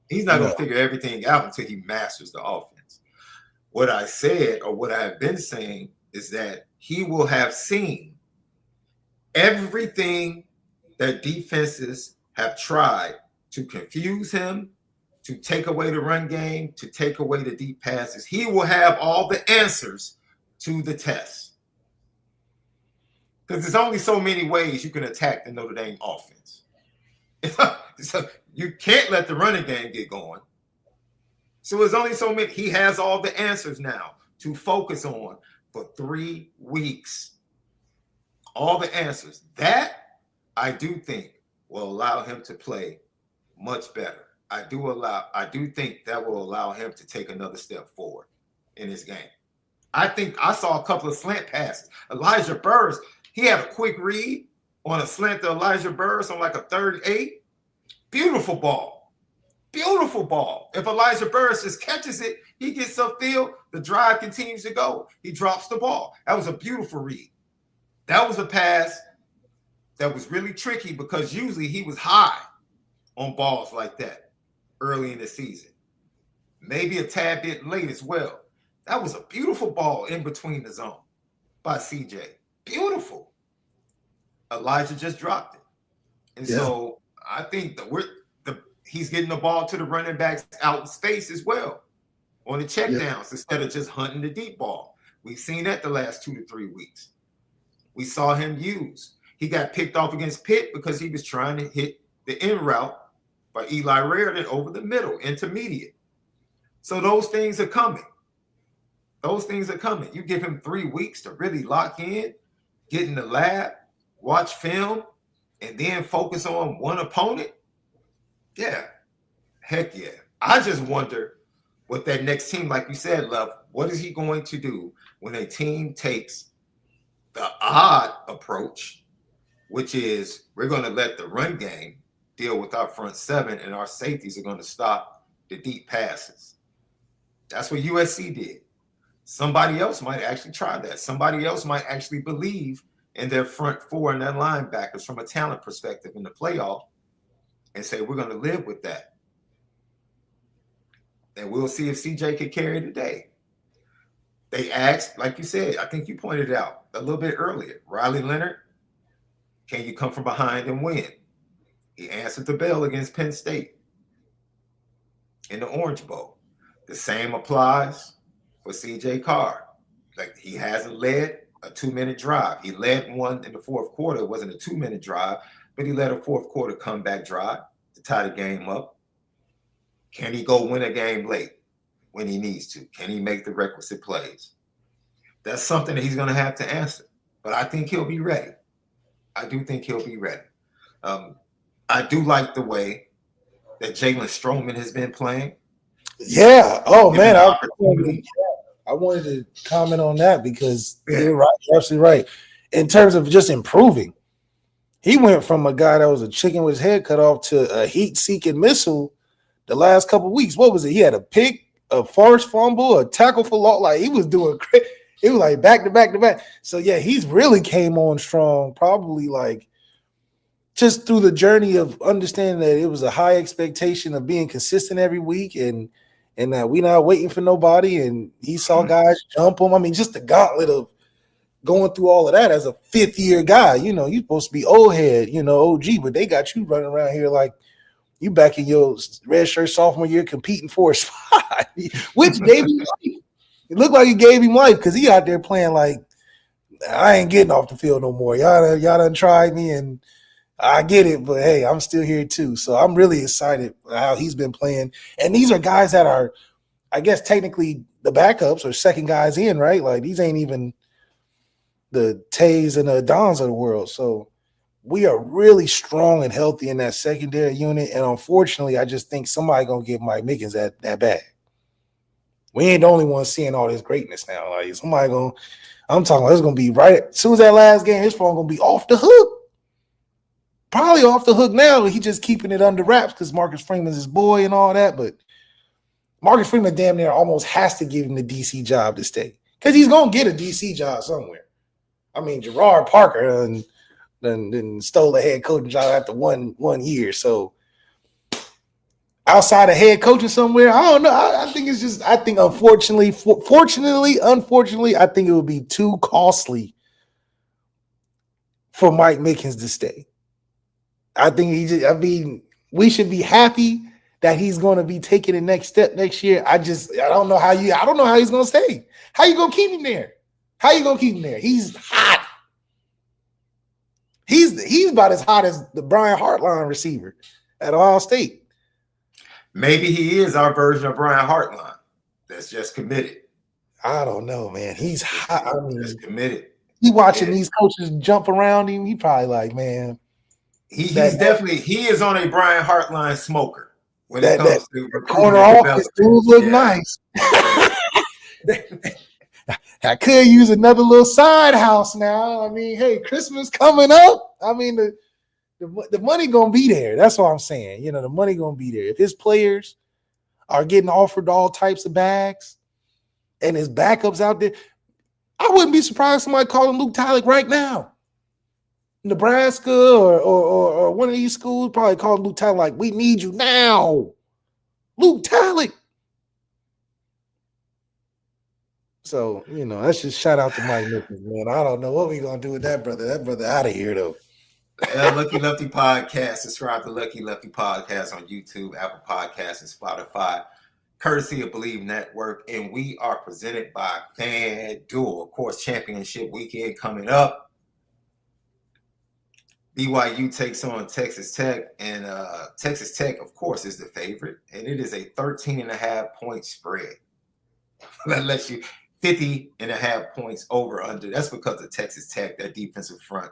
He's not going to figure everything out until he masters the offense. What I said, or what I've been saying, is that he will have seen everything that defenses have tried to confuse him, to take away the run game, to take away the deep passes. He will have all the answers to the test. Because there's only so many ways you can attack the Notre Dame offense. So you can't let the running game get going. So there's only so many. He has all the answers now to focus on for 3 weeks. All the answers. That, I do think, will allow him to play much better. I do think that will allow him to take another step forward in his game. I think I saw a couple of slant passes. Elijah Burris, he had a quick read on a slant to Elijah Burris on like a 3rd and 8. Beautiful ball. Beautiful ball. If Elijah Burris just catches it, he gets upfield, the drive continues to go. He drops the ball. That was a beautiful read. That was a pass that was really tricky because usually he was high on balls like that early in the season. Maybe a tad bit late as well. That was a beautiful ball in between the zone by CJ. Beautiful. Elijah just dropped it. And so I think that he's getting the ball to the running backs out in space as well on the checkdowns instead of just hunting the deep ball. We've seen that the last 2 to 3 weeks. We saw him use. He got picked off against Pitt because he was trying to hit the in route by Eli Raridan over the middle, intermediate. So those things are coming. Those things are coming. You give him 3 weeks to really lock in, get in the lab, watch film, and then focus on one opponent. Yeah, heck yeah. I just wonder what that next team, like you said, Love, what is he going to do when a team takes the odd approach, which is we're going to let the run game deal with our front seven and our safeties are going to stop the deep passes. That's what USC did. Somebody else might actually try that. Somebody else might actually believe in their front four and their linebackers from a talent perspective in the playoff and say, we're going to live with that. And we'll see if CJ could carry the day. They asked, like you said, I think you pointed out a little bit earlier, Riley Leonard, can you come from behind and win? He answered the bell against Penn State in the Orange Bowl. The same applies for CJ Carr. Like, he hasn't led a 2-minute drive. He led one in the fourth quarter. It wasn't a 2-minute drive, but he led a fourth quarter comeback drive to tie the game up. Can he go win a game late when he needs to? Can he make the requisite plays? That's something that he's going to have to answer. But I think he'll be ready. I do think he'll be ready. I do like the way that Jalen Stroman has been playing. Yeah. Oh, man. I wanted to comment on that because you're right. You're absolutely right. In terms of just improving, he went from a guy that was a chicken with his head cut off to a heat-seeking missile the last couple of weeks. What was it? He had a pick, a forced fumble, a tackle for loss. Like, he was doing great. It was like back to back to back. So, yeah, he's really came on strong, probably like just through the journey of understanding that it was a high expectation of being consistent every week and that we're not waiting for nobody. And he saw guys jump him. I mean, just the gauntlet of going through all of that as a fifth-year guy. You know, you're supposed to be old head, you know, OG, but they got you running around here like you back in your red shirt sophomore year competing for a spot, which gave him life. It looked like it gave him life because he out there playing like, I ain't getting off the field no more. Y'all done tried me, and I get it, but hey, I'm still here too. So I'm really excited how he's been playing. And these are guys that are, I guess, technically the backups or second guys in, right? Like, these ain't even the Tays and the Dons of the world. So we are really strong and healthy in that secondary unit. And unfortunately, I just think somebody going to give Mike Mickens that bag. We ain't the only ones seeing all this greatness now. Like, somebody going to, I'm talking about it's going to be right as soon as that last game, his phone going to be off the hook. Probably off the hook now. He just keeping it under wraps because Marcus Freeman's his boy and all that. But Marcus Freeman damn near almost has to give him the DC job to stay because he's going to get a DC job somewhere. I mean, Gerard Parker then stole the head coaching job after one year. So outside of head coaching somewhere, I don't know. I think it's just, I think unfortunately, I think it would be too costly for Mike Mickens to stay. I think we should be happy that he's going to be taking the next step next year. I don't know how he's going to stay. How you going to keep him there? He's hot. He's about as hot as the Brian Hartline receiver at Ohio State. Maybe he is our version of Brian Hartline that's just committed. I don't know, man. He's hot. I mean, just committed. He watching these coaches jump around him. He probably like, man. He is on a Brian Hartline smoker when it comes to corner office. Dudes look nice. I could use another little side house now. I mean, hey, Christmas coming up. I mean, the money gonna be there. That's what I'm saying. You know, the money gonna be there. If his players are getting offered all types of bags and his backups out there, I wouldn't be surprised if somebody calling Luke Tylik right now. Nebraska or one of these schools probably called Luke Tylik like, we need you now. Luke Tylik. So, you know, that's just shout out to Mike Mickens, man. I don't know what we're going to do with that brother. That brother out of here, though. Lucky Lefty Podcast. Subscribe to Lucky Lefty Podcast on YouTube, Apple Podcasts, and Spotify, courtesy of Bleav Network. And we are presented by FanDuel. Of course, championship weekend coming up. BYU takes on Texas Tech, and Texas Tech, of course, is the favorite, and it is a 13.5-point spread. That lets you 50.5 points over under. That's because of Texas Tech, that defensive front,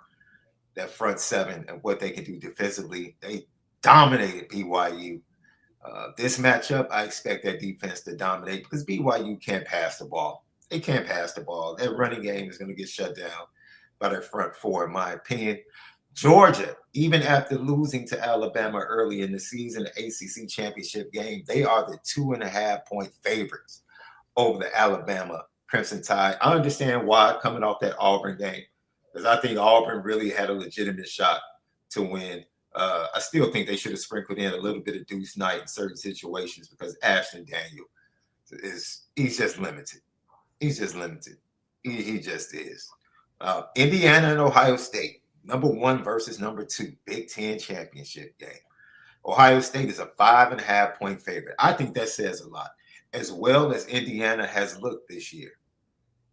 that front seven, and what they can do defensively. They dominated BYU. This matchup, I expect that defense to dominate because BYU can't pass the ball. They can't pass the ball. Their running game is going to get shut down by their front four, in my opinion. Georgia, even after losing to Alabama early in the season, the ACC championship game, they are the 2.5-point favorites over the Alabama Crimson Tide. I understand why, coming off that Auburn game, because I think Auburn really had a legitimate shot to win. I still think they should have sprinkled in a little bit of Deuce Knight in certain situations because Ashton Daniel he's just limited. He's just limited. He just is. Indiana and Ohio State, number 1 versus number 2, Big Ten championship game. Ohio State is a 5.5-point favorite. I think that says a lot. As well as Indiana has looked this year,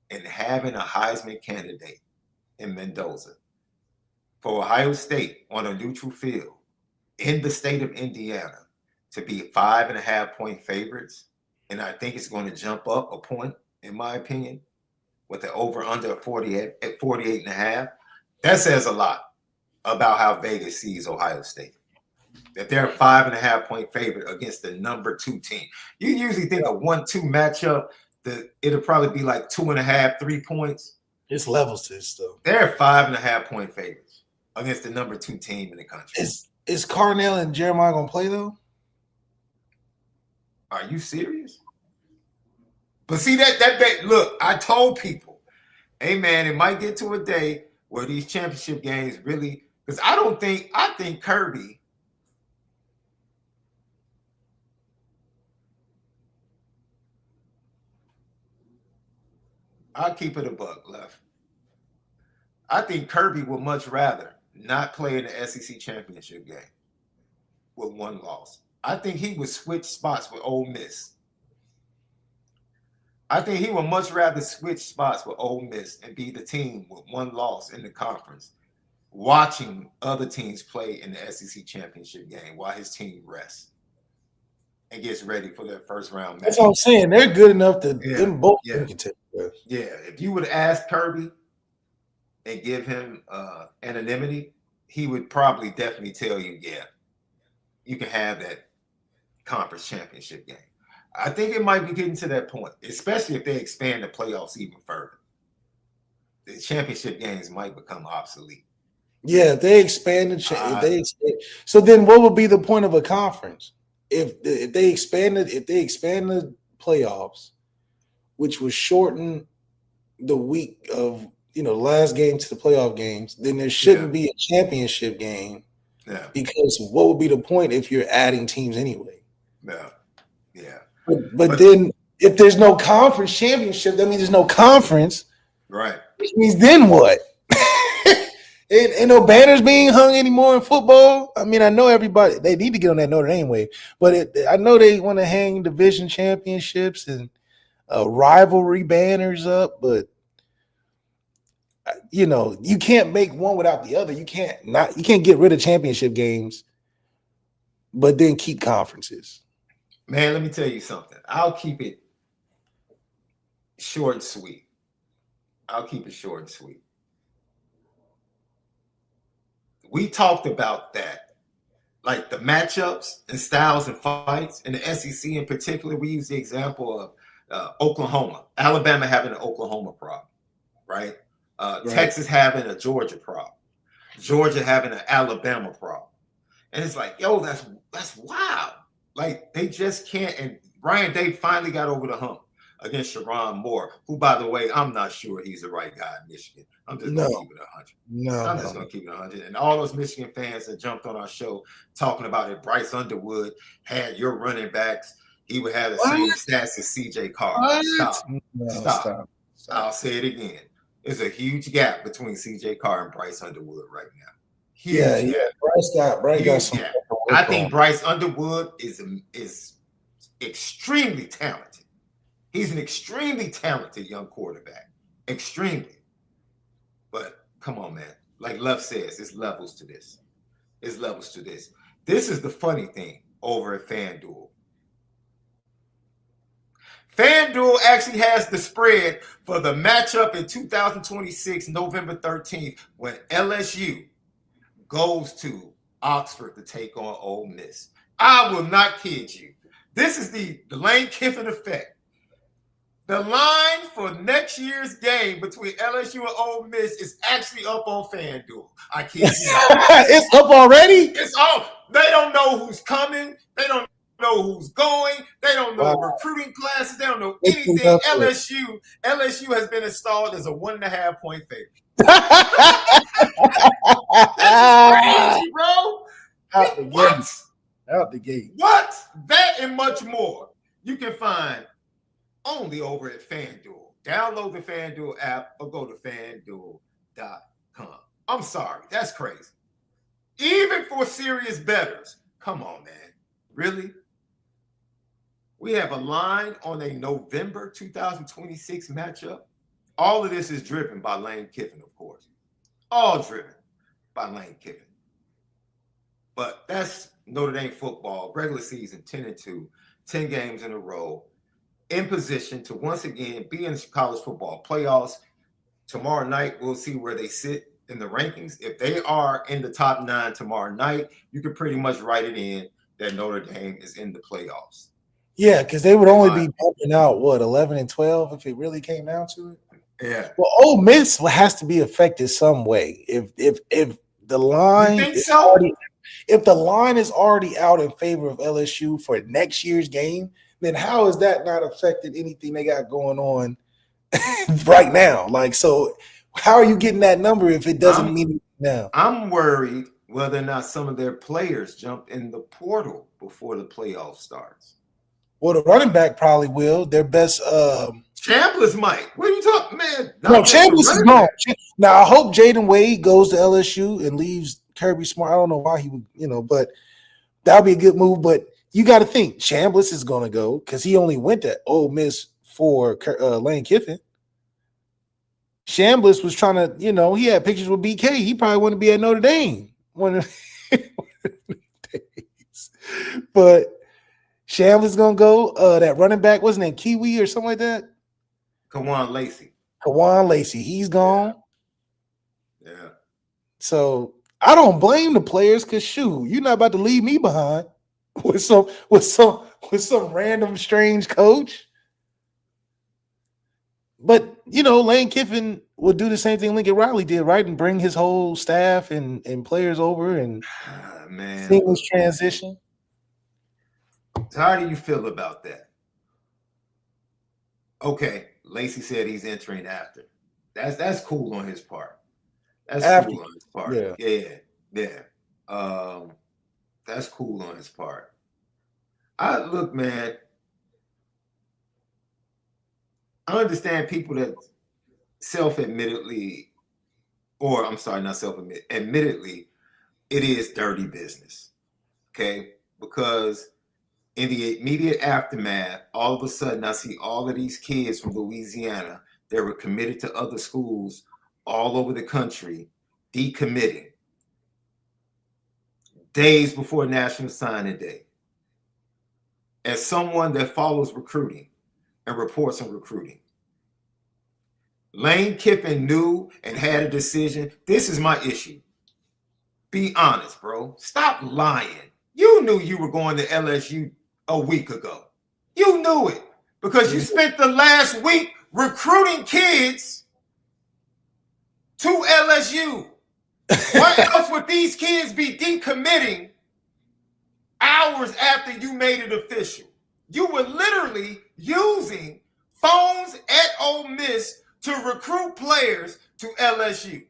and having a Heisman candidate in Mendoza. For Ohio State on a neutral field in the state of Indiana to be 5.5-point favorites, and I think it's going to jump up a point, in my opinion, with the over-under at 48.5, that says a lot about how Vegas sees Ohio State. That they're a 5.5-point favorite against the number 2 team. You usually think a 1-2 matchup, that it'll probably be like 2.5, 3 points. It's levels to this, though. They're 5.5-point favorites against the number 2 team in the country. Is Carnell and Jeremiah going to play, though? Are you serious? But see, that look, I told people, hey, man, it might get to a day where these championship games really, because I think Kirby, I'll keep it a buck, Left. I think Kirby would much rather not play in the SEC championship game with 1 loss. I think he would switch spots with Ole Miss. I think he would much rather switch spots with Ole Miss and be the team with 1 loss in the conference, watching other teams play in the SEC championship game while his team rests and gets ready for their first round match. That's what I'm saying. They're good enough to them both can contend. Yeah, if you would ask Kirby and give him anonymity, he would probably definitely tell you, yeah, you can have that conference championship game. I think it might be getting to that point, especially if they expand the playoffs even further. The championship games might become obsolete. Yeah, if they expand so then what would be the point of a conference? If they expand the playoffs, which would shorten the week of last game to the playoff games, then there shouldn't be a championship game. Yeah. Because what would be the point if you're adding teams anyway? Yeah. Yeah. But then if there's no conference championship, that means there's no conference. Right. Which means then what? Ain't no banners being hung anymore in football. I mean, I know everybody, they need to get on that Notre Dame wave, but I know they want to hang division championships and rivalry banners up, but you can't make one without the other. You can't get rid of championship games, but then keep conferences. Man, let me tell you something. I'll keep it short and sweet. We talked about that, like the matchups and styles and fights in the SEC in particular. We use the example of Oklahoma, Alabama having an Oklahoma problem, right? Texas having a Georgia problem, Georgia having an Alabama problem. And it's like, yo, that's wild. Like, they just can't. And Ryan Day finally got over the hump against Sharon Moore, who, by the way, I'm not sure he's the right guy in Michigan. I'm just going to keep it 100. I'm just going to keep it 100. And all those Michigan fans that jumped on our show talking about it, Bryce Underwood had your running backs, he would have the same stats as CJ Carr. Stop. I'll say it again. There's a huge gap between CJ Carr and Bryce Underwood right now. Huge gap. Bryce got some. I think Bryce Underwood is extremely talented. He's an extremely talented young quarterback. Extremely. But come on, man. Like Love says, it's levels to this. This is the funny thing over at FanDuel. FanDuel actually has the spread for the matchup in 2026, November 13th, when LSU goes to Oxford to take on Ole Miss. I will not kid you. This is the Lane Kiffin effect. The line for next year's game between LSU and Ole Miss is actually up on FanDuel. I kid you not. It's up already? It's all. They don't know who's coming. They don't know who's going. They don't know recruiting classes. They don't know anything. LSU has been installed as a 1.5 point favorite. That's crazy, bro. Out the gate. What? That and much more you can find only over at FanDuel. Download the FanDuel app or go to FanDuel.com. I'm sorry. That's crazy. Even for serious bettors. Come on, man. Really? We have a line on a November 2026 matchup. All of this is driven by Lane Kiffin, of course. All driven by Lane Kiffin. But that's Notre Dame football, regular season 10-2, 10 games in a row, in position to once again be in the college football playoffs. Tomorrow night, we'll see where they sit in the rankings. If they are in the top 9 tomorrow night, you can pretty much write it in that Notre Dame is in the playoffs. Yeah, because they would only be bumping out, 11 and 12 if it really came down to it? Yeah. Well, Ole Miss has to be affected some way. If the line if the line is already out in favor of LSU for next year's game, then how is that not affecting anything they got going on right now? Like, so how are you getting that number if it doesn't mean anything now? I'm worried whether or not some of their players jump in the portal before the playoff starts. Well, the running back probably will. Their best Chambliss might. What are you talking, man? No, Chambliss is gone. Now, I hope Jaden Wade goes to LSU and leaves Kirby Smart. I don't know why he would, but that would be a good move. But you got to think Chambliss is going to go because he only went to Ole Miss for Lane Kiffin. Chambliss was trying to, he had pictures with BK. He probably wanted to be at Notre Dame one of the days. But Chambliss going to go. That running back, wasn't it Kiwi or something like that? Kawan Lacey. He's gone. Yeah. So I don't blame the players because shoot, you're not about to leave me behind with some random strange coach. But Lane Kiffin would do the same thing Lincoln Riley did, right? And bring his whole staff and players over and seamless transition. So how do you feel about that? Okay, Lacey said he's entering after. That's cool on his part. That's cool on his part. Yeah. That's cool on his part. Look, man. I understand people that admittedly, it is dirty business. Okay, because in the immediate aftermath, all of a sudden, I see all of these kids from Louisiana that were committed to other schools all over the country decommitting days before National Signing Day. As someone that follows recruiting and reports on recruiting, Lane Kiffin knew and had a decision. This is my issue. Be honest, bro. Stop lying. You knew you were going to LSU a week ago. You knew it because you spent the last week recruiting kids to LSU. Why else would these kids be decommitting hours after you made it official? You were literally using phones at Ole Miss to recruit players to LSU.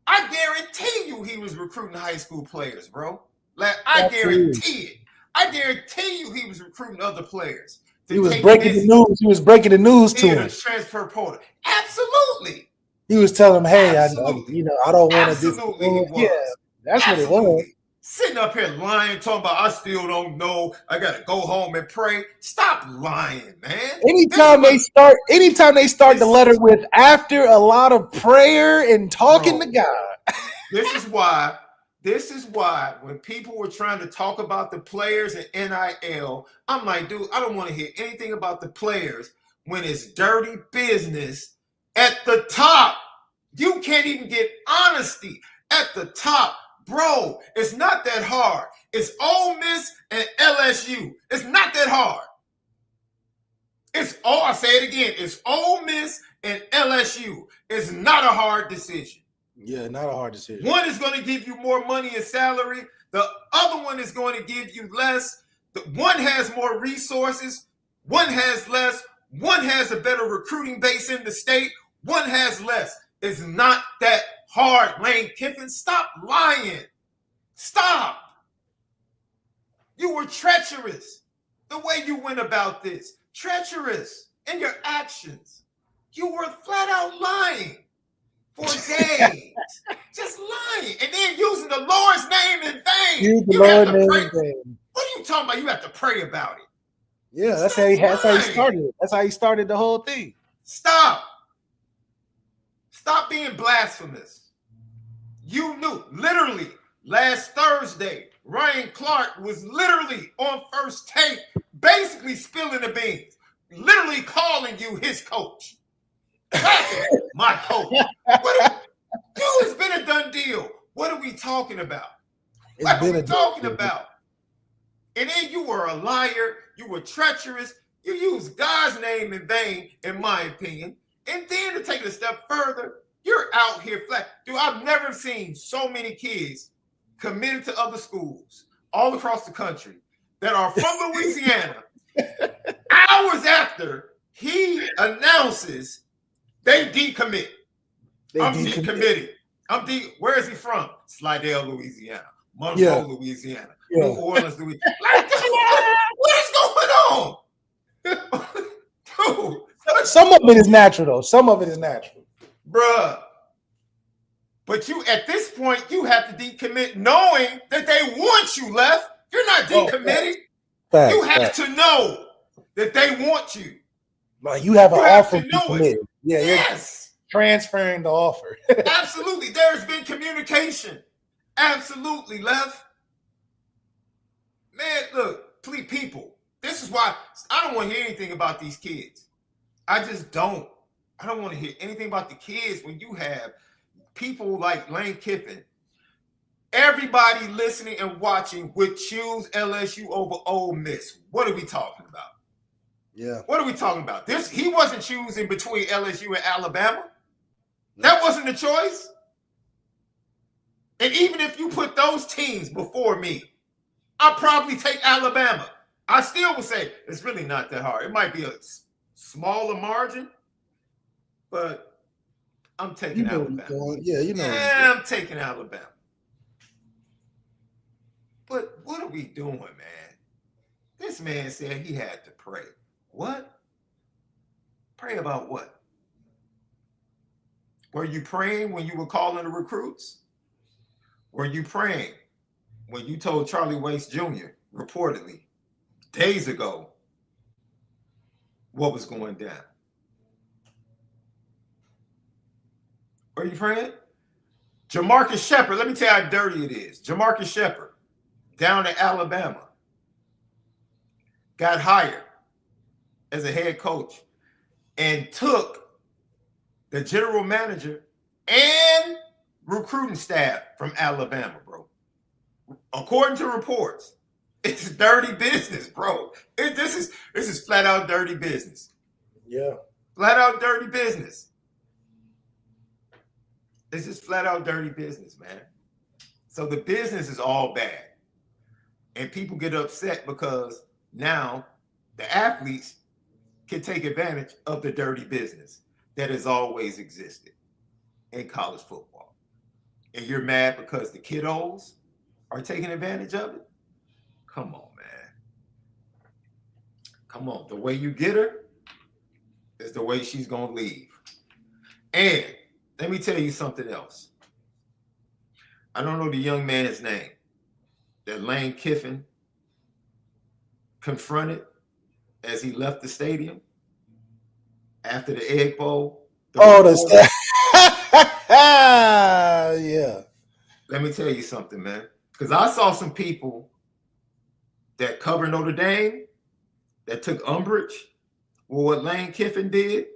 I guarantee you he was recruiting high school players, bro. Like, I guarantee it. I guarantee you he was recruiting other players. He was breaking the news. He was breaking the news to him. Transfer portal. Absolutely. He was telling him, "Hey, I don't want to do." Yeah, that's what it was. Sitting up here lying, talking about I still don't know. I gotta go home and pray. Stop lying, man. Anytime they start the letter with after a lot of prayer and talking to God. This is why This is why when people were trying to talk about the players and NIL, I'm like, dude, I don't want to hear anything about the players when it's dirty business at the top. You can't even get honesty at the top. Bro, it's not that hard. It's Ole Miss and LSU. It's not that hard. I'll say it again. It's Ole Miss and LSU. It's not a hard decision. Yeah, not a hard decision. One is going to give you more money in salary. The other one is going to give you less. One has more resources. One has less. One has a better recruiting base in the state. One has less. It's not that hard, Lane Kiffin. Stop lying. Stop. You were treacherous. The way you went about this. Treacherous in your actions. You were flat out lying for days. Just lying. And then using the Lord's name in vain. Use the Lord's name in vain. What are you talking about? You have to pray about it. Yeah, that's how he started it. That's how he started the whole thing. Stop. Stop being blasphemous. You knew. Literally, last Thursday, Ryan Clark was literally on First Take, basically spilling the beans, literally calling you his coach. My coach. It's been a done deal. What are we talking about? What are we talking about? And then you were a liar. You were treacherous. You used God's name in vain, in my opinion. And then to take it a step further, you're out here flat. Dude, I've never seen so many kids committed to other schools all across the country that are from Louisiana. Hours after he announces they decommit. I'm decommitted. Where is he from? Slidell, Louisiana. Monroe, Louisiana. New Orleans, Louisiana. Like, what is going on? Dude. Some of it is natural, though. Some of it is natural. Bruh. But you, at this point, you have to decommit knowing that they want you left. You're not decommitted. You have to know that they want you. Like you have an offer to commit. Yeah, yes. You're transferring the offer. Absolutely. There's been communication. Absolutely, Left. Man, look, please, people. This is why I don't want to hear anything about these kids. I just don't. I don't want to hear anything about the kids when you have people like Lane Kiffin. Everybody listening and watching would choose LSU over Ole Miss. What are we talking about? Yeah. What are we talking about? He wasn't choosing between LSU and Alabama. That wasn't the choice. And even if you put those teams before me, I'll probably take Alabama. I still would say it's really not that hard. It might be a smaller margin, but I'm taking Alabama. Yeah, I'm taking Alabama. But what are we doing, man? This man said he had to pray. What? Pray about what? Were you praying when you were calling the recruits? Were you praying when you told Charlie Wace Jr., reportedly, days ago, what was going down? Were you praying? Jamarcus Shepard, let me tell you how dirty it is. Jamarcus Shepard, down in Alabama, got hired as a head coach and took the general manager and recruiting staff from Alabama, bro. According to reports, it's dirty business, bro. This is flat out dirty business. Yeah. Flat out dirty business. It's just flat out dirty business, man. So the business is all bad. And people get upset because now the athletes can take advantage of the dirty business that has always existed in college football. And you're mad because the kiddos are taking advantage of it? Come on, man. Come on. The way you get her is the way she's going to leave. And let me tell you something else. I don't know the young man's name that Lane Kiffin confronted as he left the stadium after the Egg Bowl. Yeah. Let me tell you something, man. Because I saw some people that cover Notre Dame that took umbrage with what Lane Kiffin did.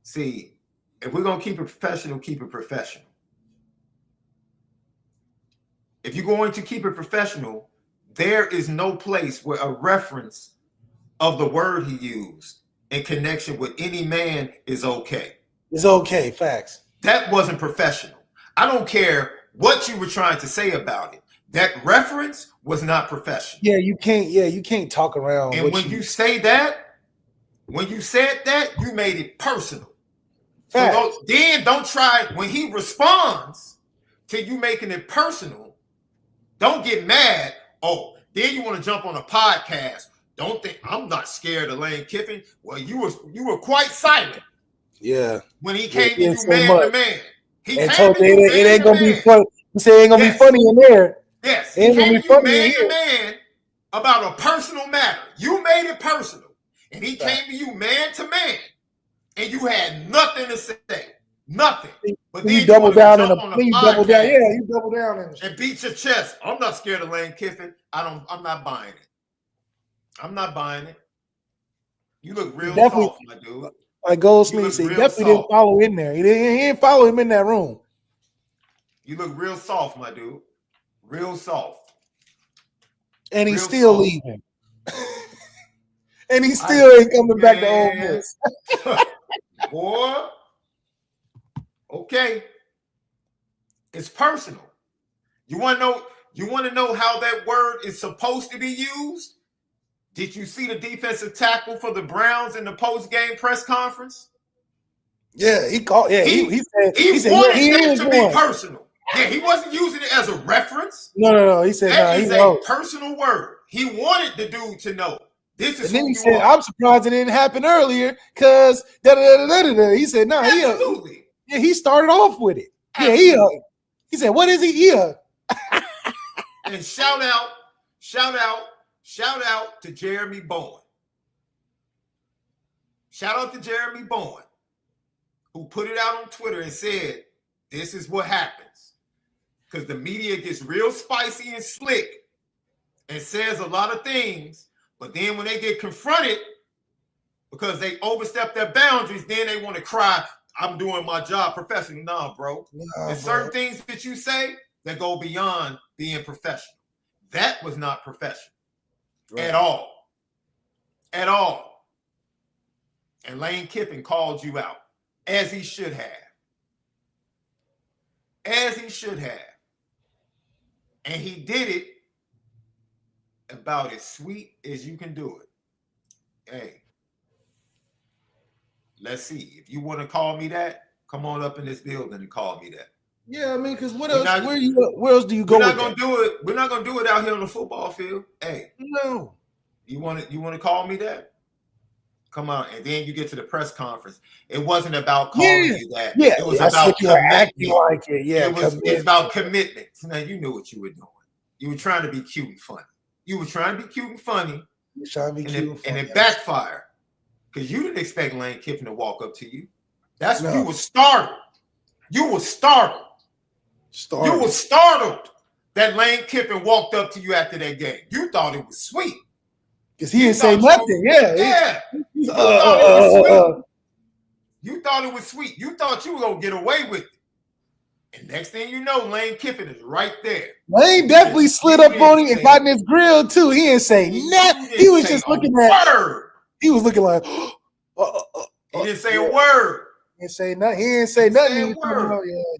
See, if we're going to keep it professional, keep it professional. If you're going to keep it professional, there is no place where a reference of the word he used in connection with any man is okay. It's okay, facts. That wasn't professional. I don't care what you were trying to say about it. That reference was not professional. Yeah, you can't talk around. And when you say that, when you said that, you made it personal. Facts. So don't try when he responds to you making it personal. Don't get mad. Oh, then you want to jump on a podcast. Don't think I'm not scared of Lane Kiffin. Well, you were quite silent. Yeah. When he came to you man to man. He and told me it ain't gonna be funny. He said it ain't gonna be funny in there. Yes. He came to you man to man about a personal matter. You made it personal. And he came to you man to man. And you had nothing to say. Nothing. But then you double down in you double down. Yeah, you double down in and beat your chest. I'm not scared of Lane Kiffin. I'm not buying it. I'm not buying it. You look real soft, my dude. Like Goldsmith said, he definitely didn't follow in there. He didn't follow him in that room. You look real soft, my dude. Real soft. And he's still leaving. And he still ain't coming back to Ole Miss. Boy. Okay. It's personal. You want to know how that word is supposed to be used? Did you see the defensive tackle for the Browns in the post-game press conference? Yeah, he called. Yeah, he said he wanted that to be personal. Yeah, he wasn't using it as a reference. No. He said that is a personal word. He wanted the dude to know. This is. And then he said, "I'm surprised it didn't happen earlier because He said, "No, absolutely. He started off with it. Absolutely. Yeah, he said, "What is he?" Yeah." And shout out to Jeremy Bowen. Shout out to Jeremy Bowen, who put it out on Twitter and said, this is what happens. Because the media gets real spicy and slick and says a lot of things, but then when they get confronted because they overstep their boundaries, then they want to cry, I'm doing my job professionally. Nah, bro. There's certain things that you say that go beyond being professional. That was not professional. Right. At all. And Lane Kiffin called you out, as he should have. And he did it about as sweet as you can do it. Hey, let's see. If you want to call me that, come on up in this building and call me that. Yeah, I mean, because what else? Where else do you go? We're not gonna do it. We're not gonna do it out here on the football field. Hey, no. You want to call me that? Come on, and then you get to the press conference. It wasn't about calling you that. Yeah, it was about acting like it. Yeah, it was about commitment. Now you knew what you were doing. You were trying to be cute and funny. You were trying to be cute and funny. And it backfired because you didn't expect Lane Kiffin to walk up to you. You were startled. You were startled that Lane Kiffin walked up to you after that game. You thought it was sweet. Because he didn't say nothing. You thought it was sweet. You thought you were going to get away with it. And next thing you know, Lane Kiffin is right there. Lane definitely slid up on him and got in his grill, too. He didn't say nothing. He was just looking at. He was looking like. He didn't say a word. He didn't say nothing. He didn't say nothing.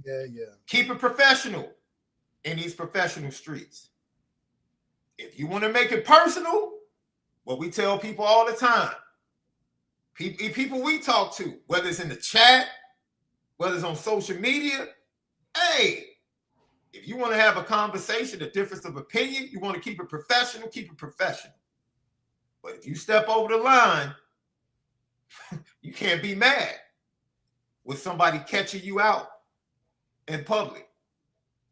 Yeah. Keep it professional in these professional streets. If you want to make it personal, what we tell people all the time, people we talk to, whether it's in the chat, whether it's on social media, hey, if you want to have a conversation, a difference of opinion, you want to keep it professional, keep it professional. But if you step over the line, you can't be mad with somebody catching you out in public,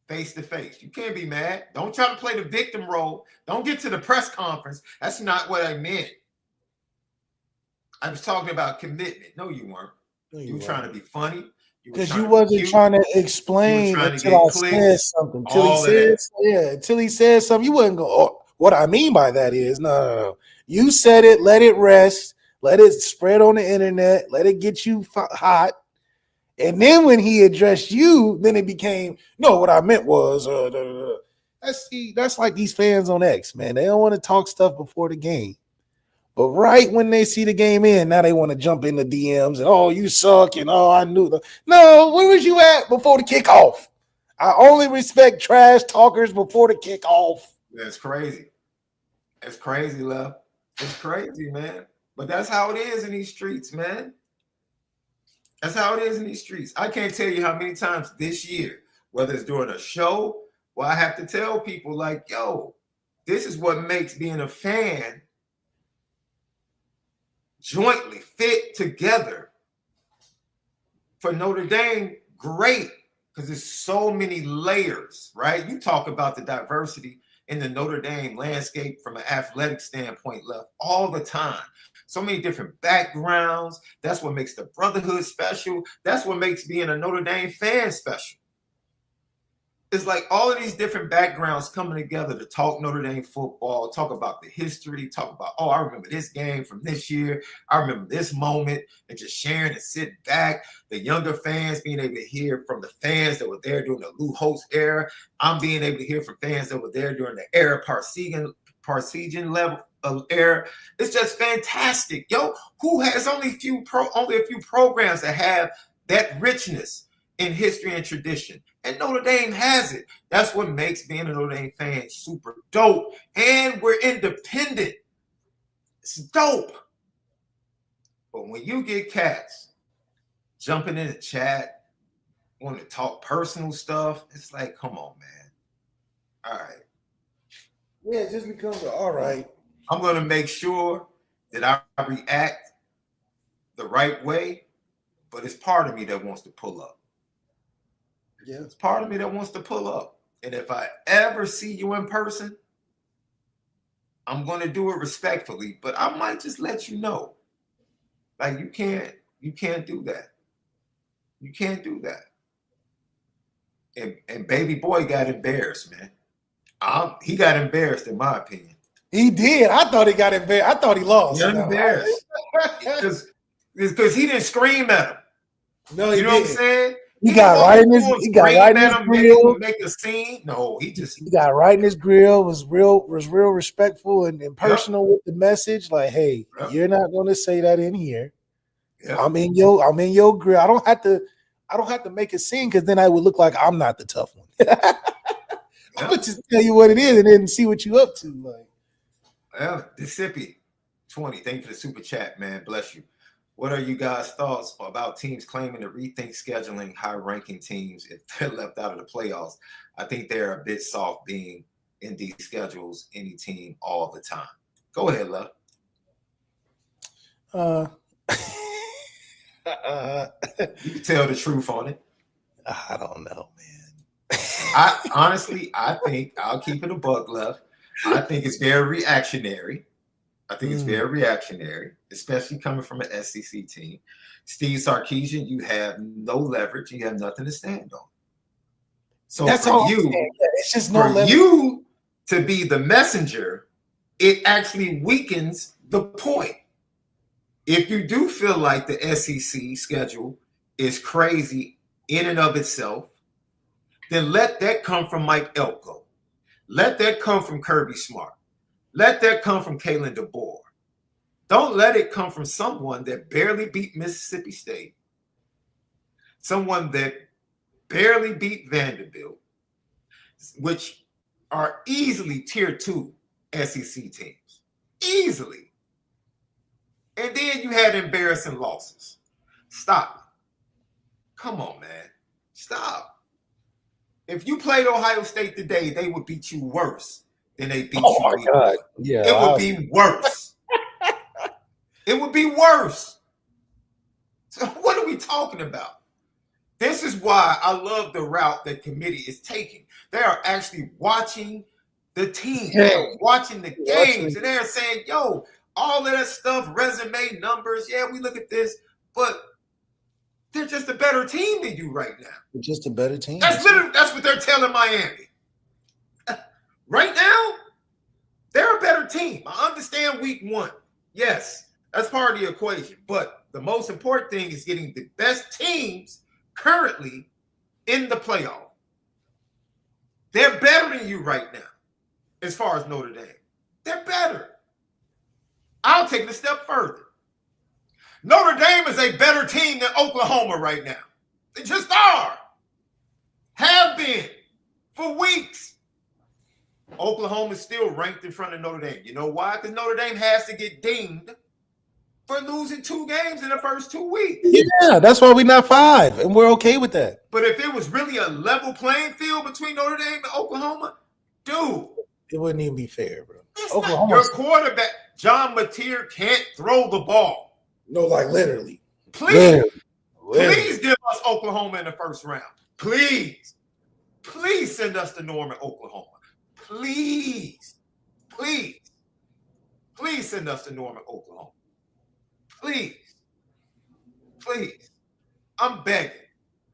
face to face. You can't be mad. Don't try to play the victim role. Don't get to the press conference. That's not what I meant. I was talking about commitment. No, you weren't. You were trying to be funny. Because you wasn't trying to explain until I said something. Until he said something, you wouldn't go, oh, what I mean by that is, no. You said it, let it rest, let it spread on the internet, let it get you hot. And then when he addressed you, then it became, no, what I meant was, that's like these fans on X, man. They don't want to talk stuff before the game. But right when they see the game in, now they want to jump in the DMs and, oh, you suck, and oh, I knew. No, where was you at before the kickoff? I only respect trash talkers before the kickoff. That's crazy. That's crazy, love. It's crazy, man. But that's how it is in these streets, man. That's how it is in these streets. I can't tell you how many times this year, whether it's during a show, where I have to tell people like, yo, this is what makes being a fan jointly fit together for Notre Dame great, because there's so many layers, right? You talk about the diversity in the Notre Dame landscape from an athletic standpoint, left all the time. So many different backgrounds. That's what makes the brotherhood special. That's what makes being a Notre Dame fan special. It's like all of these different backgrounds coming together to talk Notre Dame football, talk about the history, talk about, oh, I remember this game from this year. I remember this moment, and just sharing and sit back. The younger fans being able to hear from the fans that were there during the Lou Holtz era. I'm being able to hear from fans that were there during the era Parsegian level of era. It's just fantastic. Yo, who has only a few programs that have that richness in history and tradition? And Notre Dame has it. That's what makes being a Notre Dame fan super dope. And we're independent. It's dope. But when you get cats jumping in the chat, want to talk personal stuff, it's like, come on, man. All right. Yeah, it just becomes all right. I'm going to make sure that I react the right way, but it's part of me that wants to pull up. Yeah, it's part of me that wants to pull up. And if I ever see you in person, I'm going to do it respectfully, but I might just let you know. Like, you can't do that. You can't do that. And baby boy got embarrassed, man. He got embarrassed, in my opinion. He did. I thought he got embarrassed. I thought he lost. He got embarrassed. Because he didn't scream at him. No, he you know didn't. what I'm saying? He got right in his grill. Make a scene. No, he got right in his grill. Was real respectful and personal with the message. Like, hey, you're not going to say that in here. Yep. I'm in your grill. I don't have to make a scene, because then I would look like I'm not the tough one. I would just tell you what it is and then see what you up to. Like, well, Disippy 20. Thank you for the super chat, man. Bless you. What are you guys' thoughts about teams claiming to rethink scheduling high-ranking teams if they're left out of the playoffs? I think they're a bit soft being in these schedules, any team all the time. Go ahead, love. You can tell the truth on it. I don't know, man. I think I'll keep it a buck, love. I think it's very reactionary. Especially coming from an SEC team. Steve Sarkisian, you have no leverage. You have nothing to stand on. So that's for you. It's just no leverage. You to be the messenger, it actually weakens the point. If you do feel like the SEC schedule is crazy in and of itself, then let that come from Mike Elko. Let that come from Kirby Smart. Let that come from Kalen DeBoer. Don't let it come from someone that barely beat Mississippi State, someone that barely beat Vanderbilt, which are easily tier 2 SEC teams. Easily. And then you had embarrassing losses. Stop. Come on, man. Stop. If you played Ohio State today, they would beat you worse than they beat you. Oh, my God. Yeah. It would be worse. It would be worse. So what are we talking about? This is why I love the route that committee is taking. They are actually watching the team. They're watching the games. And they're saying, yo, all of that stuff, resume, numbers, yeah, we look at this, but they're just a better better team than you right now. They're just a better team. That's what they're telling Miami. Right now, they're a better team. I understand week 1. Yes, that's part of the equation. But the most important thing is getting the best teams currently in the playoff. They're better than you right now, as far as Notre Dame. They're better. I'll take it a step further. Notre Dame is a better team than Oklahoma right now. They just are. Have been for weeks. Oklahoma is still ranked in front of Notre Dame. You know why? Because Notre Dame has to get dinged for losing 2 games in the first 2 weeks. Yeah, that's why we're not 5, and we're okay with that. But if it was really a level playing field between Notre Dame and Oklahoma, dude, it wouldn't even be fair, bro. Your quarterback, John Mateer, can't throw the ball. No, like literally. Please give us Oklahoma in the first round. Please send us to Norman, Oklahoma. Please send us to Norman, Oklahoma. Please. I'm begging.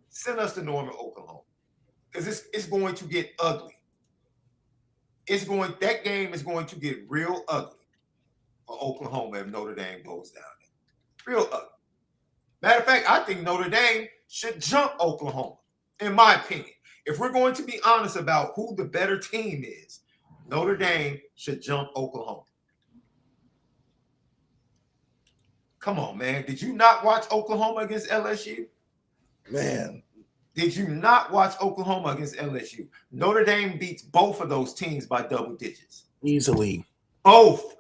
Send us to Norman, Oklahoma. Because it's going to get ugly. That game is going to get real ugly for Oklahoma if Notre Dame goes down there. Real ugly. Matter of fact, I think Notre Dame should jump Oklahoma, in my opinion. If we're going to be honest about who the better team is, Notre Dame should jump Oklahoma. Come on, man. Did you not watch Oklahoma against LSU? Man. Did you not watch Oklahoma against LSU? Notre Dame beats both of those teams by double digits. Easily. Both.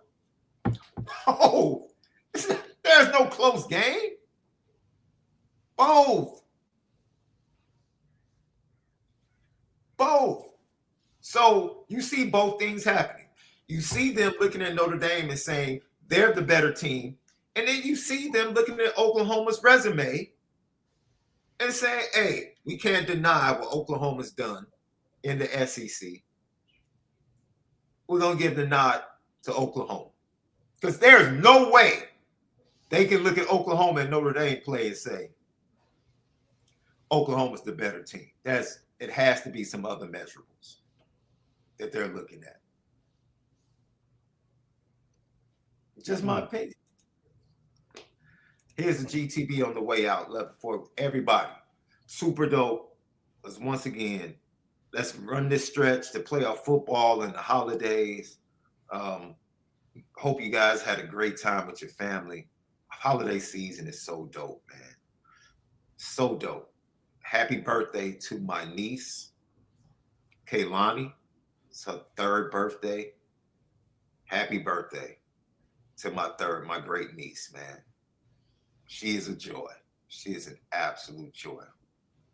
Oh, there's no close game. Both. So you see both things happening. You see them looking at Notre Dame and saying they're the better team. And then you see them looking at Oklahoma's resume and saying, hey, we can't deny what Oklahoma's done in the SEC. We're going to give the nod to Oklahoma. Because there's no way they can look at Oklahoma and Notre Dame play and say, Oklahoma's the better team. It has to be some other measurables that they're looking at. Just my opinion. Here's the GTB on the way out. Left for everybody. Super dope. Let's once again, let's run this stretch to playoff football and the holidays. Hope you guys had a great time with your family. Holiday season is so dope, man. So dope. Happy birthday to my niece, Kaylani. It's her 3rd birthday. Happy birthday to my great niece, man. She is a joy. She is an absolute joy.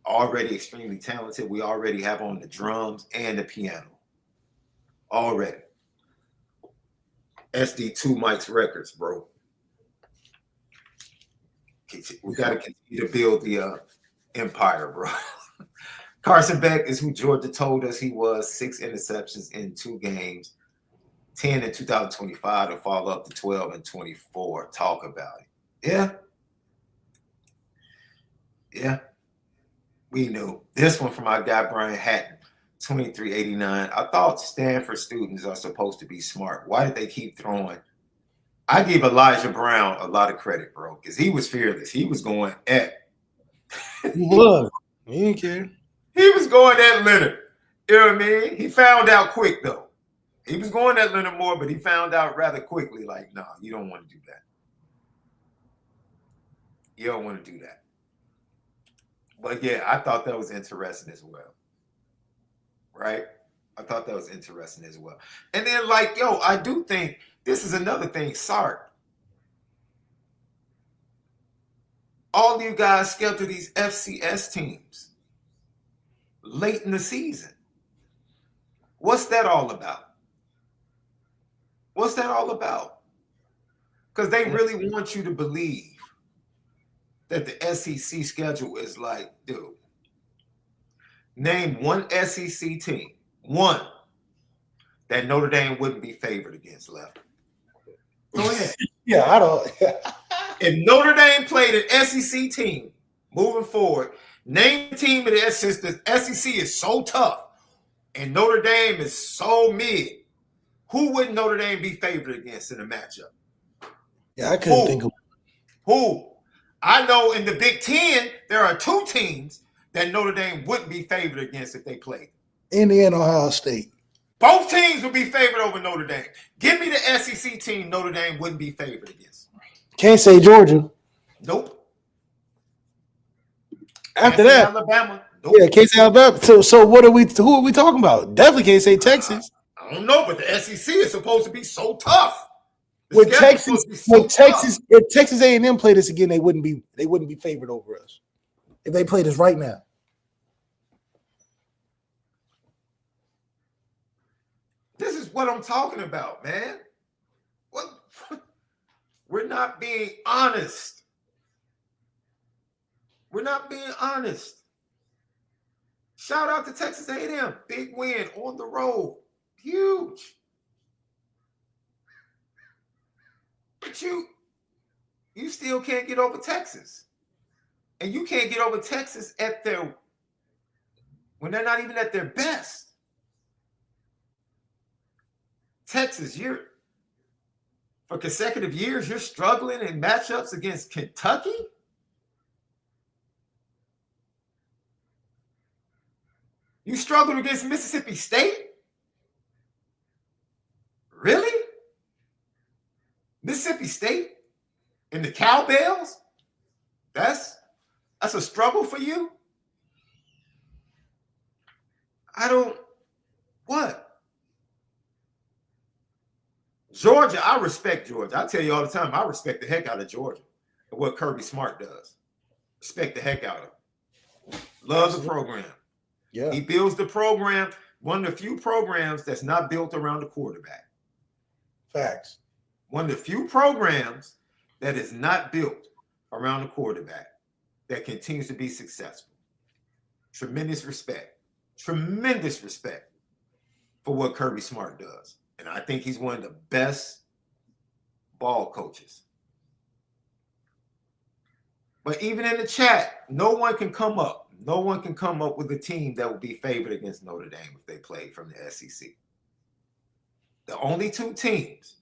Already extremely talented. We already have on the drums and the piano. Already. SD2 Mike's Records, bro. We got to continue to build the empire, bro. Carson Beck is who Georgia told us he was. 6 interceptions in 2 games. 10 in 2025 to follow up to 12 and 24. Talk about it. Yeah. We knew. This one from our guy, Brian Hatton, 2389. I thought Stanford students are supposed to be smart. Why did they keep throwing? I give Elijah Brown a lot of credit, bro, because he was fearless. He was going at. He was. He didn't care. He was going at Leonard. You know what I mean? He found out quick, though. He was going at Leonard more, but he found out rather quickly, like, no, you don't want to do that. You don't want to do that. But, yeah, I thought that was interesting as well. Right? I thought that was interesting as well. And then, like, I do think this is another thing, Sark. All you guys schedule these FCS teams late in the season. What's that all about? What's that all about? Because they really want you to believe that the SEC schedule is like, dude, name one SEC team, one, that Notre Dame wouldn't be favored against, Lefty. Go ahead. Yeah, I don't. If Notre Dame played an SEC team moving forward, name the team of the SEC. The SEC is so tough, and Notre Dame is so mid. Who would Notre Dame be favored against in a matchup? Yeah, I couldn't think of who. I know in the Big Ten, there are 2 teams that Notre Dame wouldn't be favored against if they played. Indiana, Ohio State. Both teams would be favored over Notre Dame. Give me the SEC team Notre Dame wouldn't be favored against. Can't say Georgia. Nope. After that, Alabama. Nope. Yeah, can't say Alabama. So what are we? Who are we talking about? Definitely can't say Texas. I don't know, but the SEC is supposed to be so tough. With Texas, if Texas A&M played us again, they wouldn't be favored over us. If they played us right now. This is what I'm talking about, man. What? We're not being honest. We're not being honest. Shout out to Texas A&M. Big win on the road. Huge. But you still can't get over Texas. And you can't get over Texas when they're not even at their best. Texas, for consecutive years, you're struggling in matchups against Kentucky? You struggled against Mississippi State? Really? Mississippi State and the Cowbells? That's a struggle for you? What? Georgia, I respect Georgia. I tell you all the time, I respect the heck out of Georgia and what Kirby Smart does. Respect the heck out of him. Loves the program. Yeah. He builds the program, one of the few programs that's not built around the quarterback. Facts. One of the few programs that is not built around the quarterback that continues to be successful. Tremendous respect for what Kirby Smart does. And I think he's one of the best ball coaches. But even in the chat, no one can come up with a team that would be favored against Notre Dame if they played from the SEC. The only 2 teams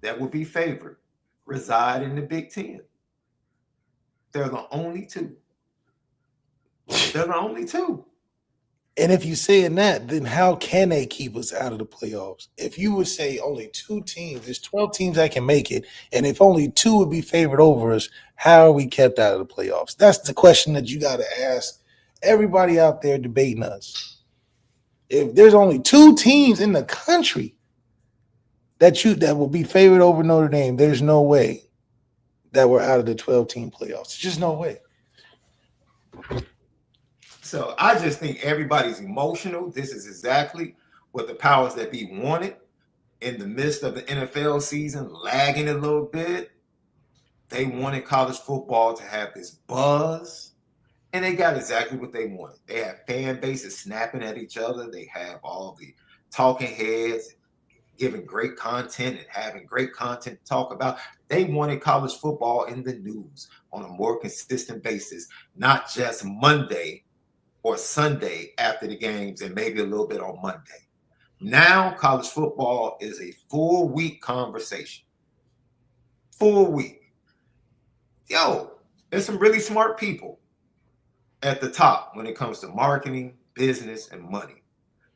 that would be favored reside in the Big Ten. They're the only 2. They're the only 2. And if you're saying that, then how can they keep us out of the playoffs? If you would say only 2 teams, there's 12 teams that can make it, and if only 2 would be favored over us, how are we kept out of the playoffs? That's the question that you got to ask everybody out there debating us. If there's only 2 teams in the country that will be favored over Notre Dame, there's no way that we're out of the 12-team playoffs. There's just no way. So I just think everybody's emotional. This is exactly what the powers that be wanted in the midst of the NFL season, lagging a little bit. They wanted college football to have this buzz, and they got exactly what they wanted. They have fan bases snapping at each other. They have all the talking heads giving great content and having great content to talk about. They wanted college football in the news on a more consistent basis, not just Monday or Sunday after the games and maybe a little bit on Monday. Now college football is a full week conversation. Full week. There's some really smart people at the top when it comes to marketing, business, and money.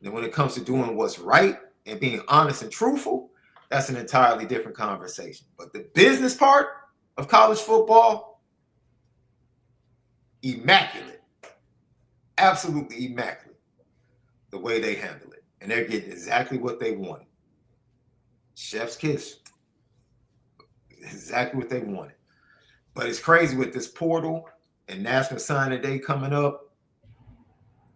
And when it comes to doing what's right and being honest and truthful, that's an entirely different conversation. But the business part of college football, immaculate. Absolutely immaculate the way they handle it. And they're getting exactly what they wanted. Chef's kiss. Exactly what they wanted. But it's crazy with this portal and National Signing Day coming up.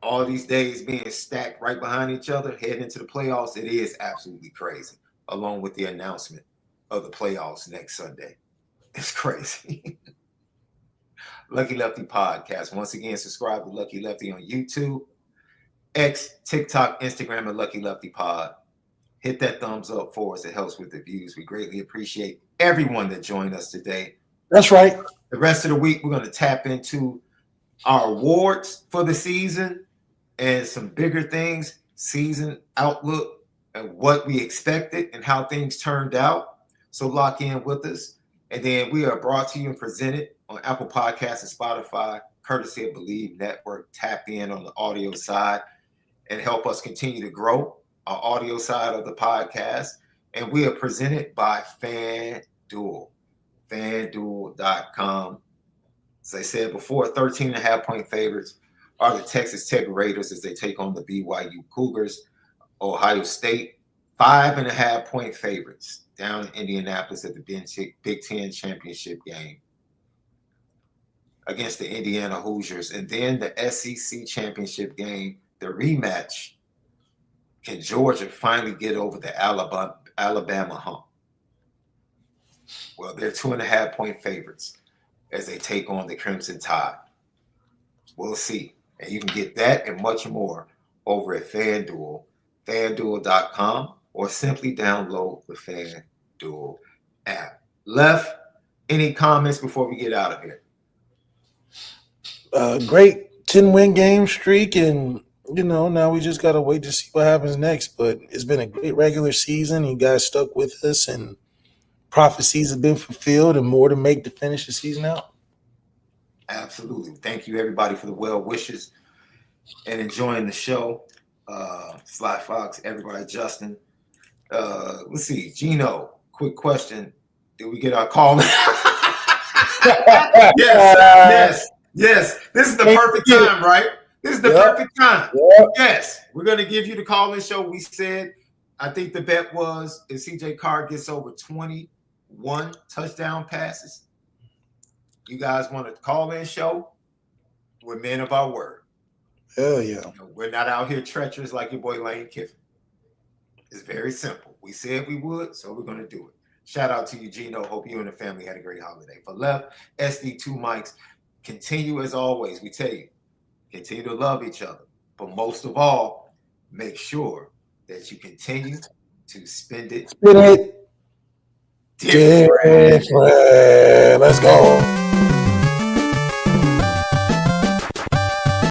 All these days being stacked right behind each other, heading into the playoffs. It is absolutely crazy, along with the announcement of the playoffs next Sunday. It's crazy. Lucky Lefty Podcast. Once again, subscribe to Lucky Lefty on YouTube, X, TikTok, Instagram, and Lucky Lefty Pod. Hit that thumbs up for us. It helps with the views. We greatly appreciate everyone that joined us today. That's right. The rest of the week, we're going to tap into our awards for the season and some bigger things, season outlook, and what we expected and how things turned out. So lock in with us. And then we are brought to you and presented on Apple Podcasts and Spotify, courtesy of Bleav Network. Tap in on the audio side and help us continue to grow our audio side of the podcast. And we are presented by FanDuel, FanDuel.com. As I said before, 13.5-point favorites are the Texas Tech Raiders as they take on the BYU Cougars. Ohio State, 5.5-point favorites down in Indianapolis at the Big Ten championship game against the Indiana Hoosiers. And then the SEC championship game, the rematch. Can Georgia finally get over the Alabama hump? Well, they're 2.5-point favorites as they take on the Crimson Tide. We'll see. And you can get that and much more over at FanDuel, FanDuel.com, or simply download the FanDuel app. Left, any comments before we get out of here? Great 10-win game streak, and now we just got to wait to see what happens next. But it's been a great regular season. You guys stuck with us, and prophecies have been fulfilled and more to make to finish the season out. Absolutely. Thank you, everybody, for the well wishes and enjoying the show. Sly Fox, everybody, Justin. Let's see. Gino, quick question. Did we get our call? Yes. This is the perfect time, right? This is the perfect time. Yep. Yes. We're going to give you the call-in show. We said, I think the bet was if CJ Carr gets over 21 touchdown passes, you guys want a call-in show? We're men of our word. Hell yeah. We're not out here treacherous like your boy Lane Kiffin. It's very simple. We said we would, so we're going to do it. Shout out to you, Gino. Hope you and the family had a great holiday. For Left, SD2 Mics, continue as always. We tell you, continue to love each other. But most of all, make sure that you continue to spend it different. Let's go.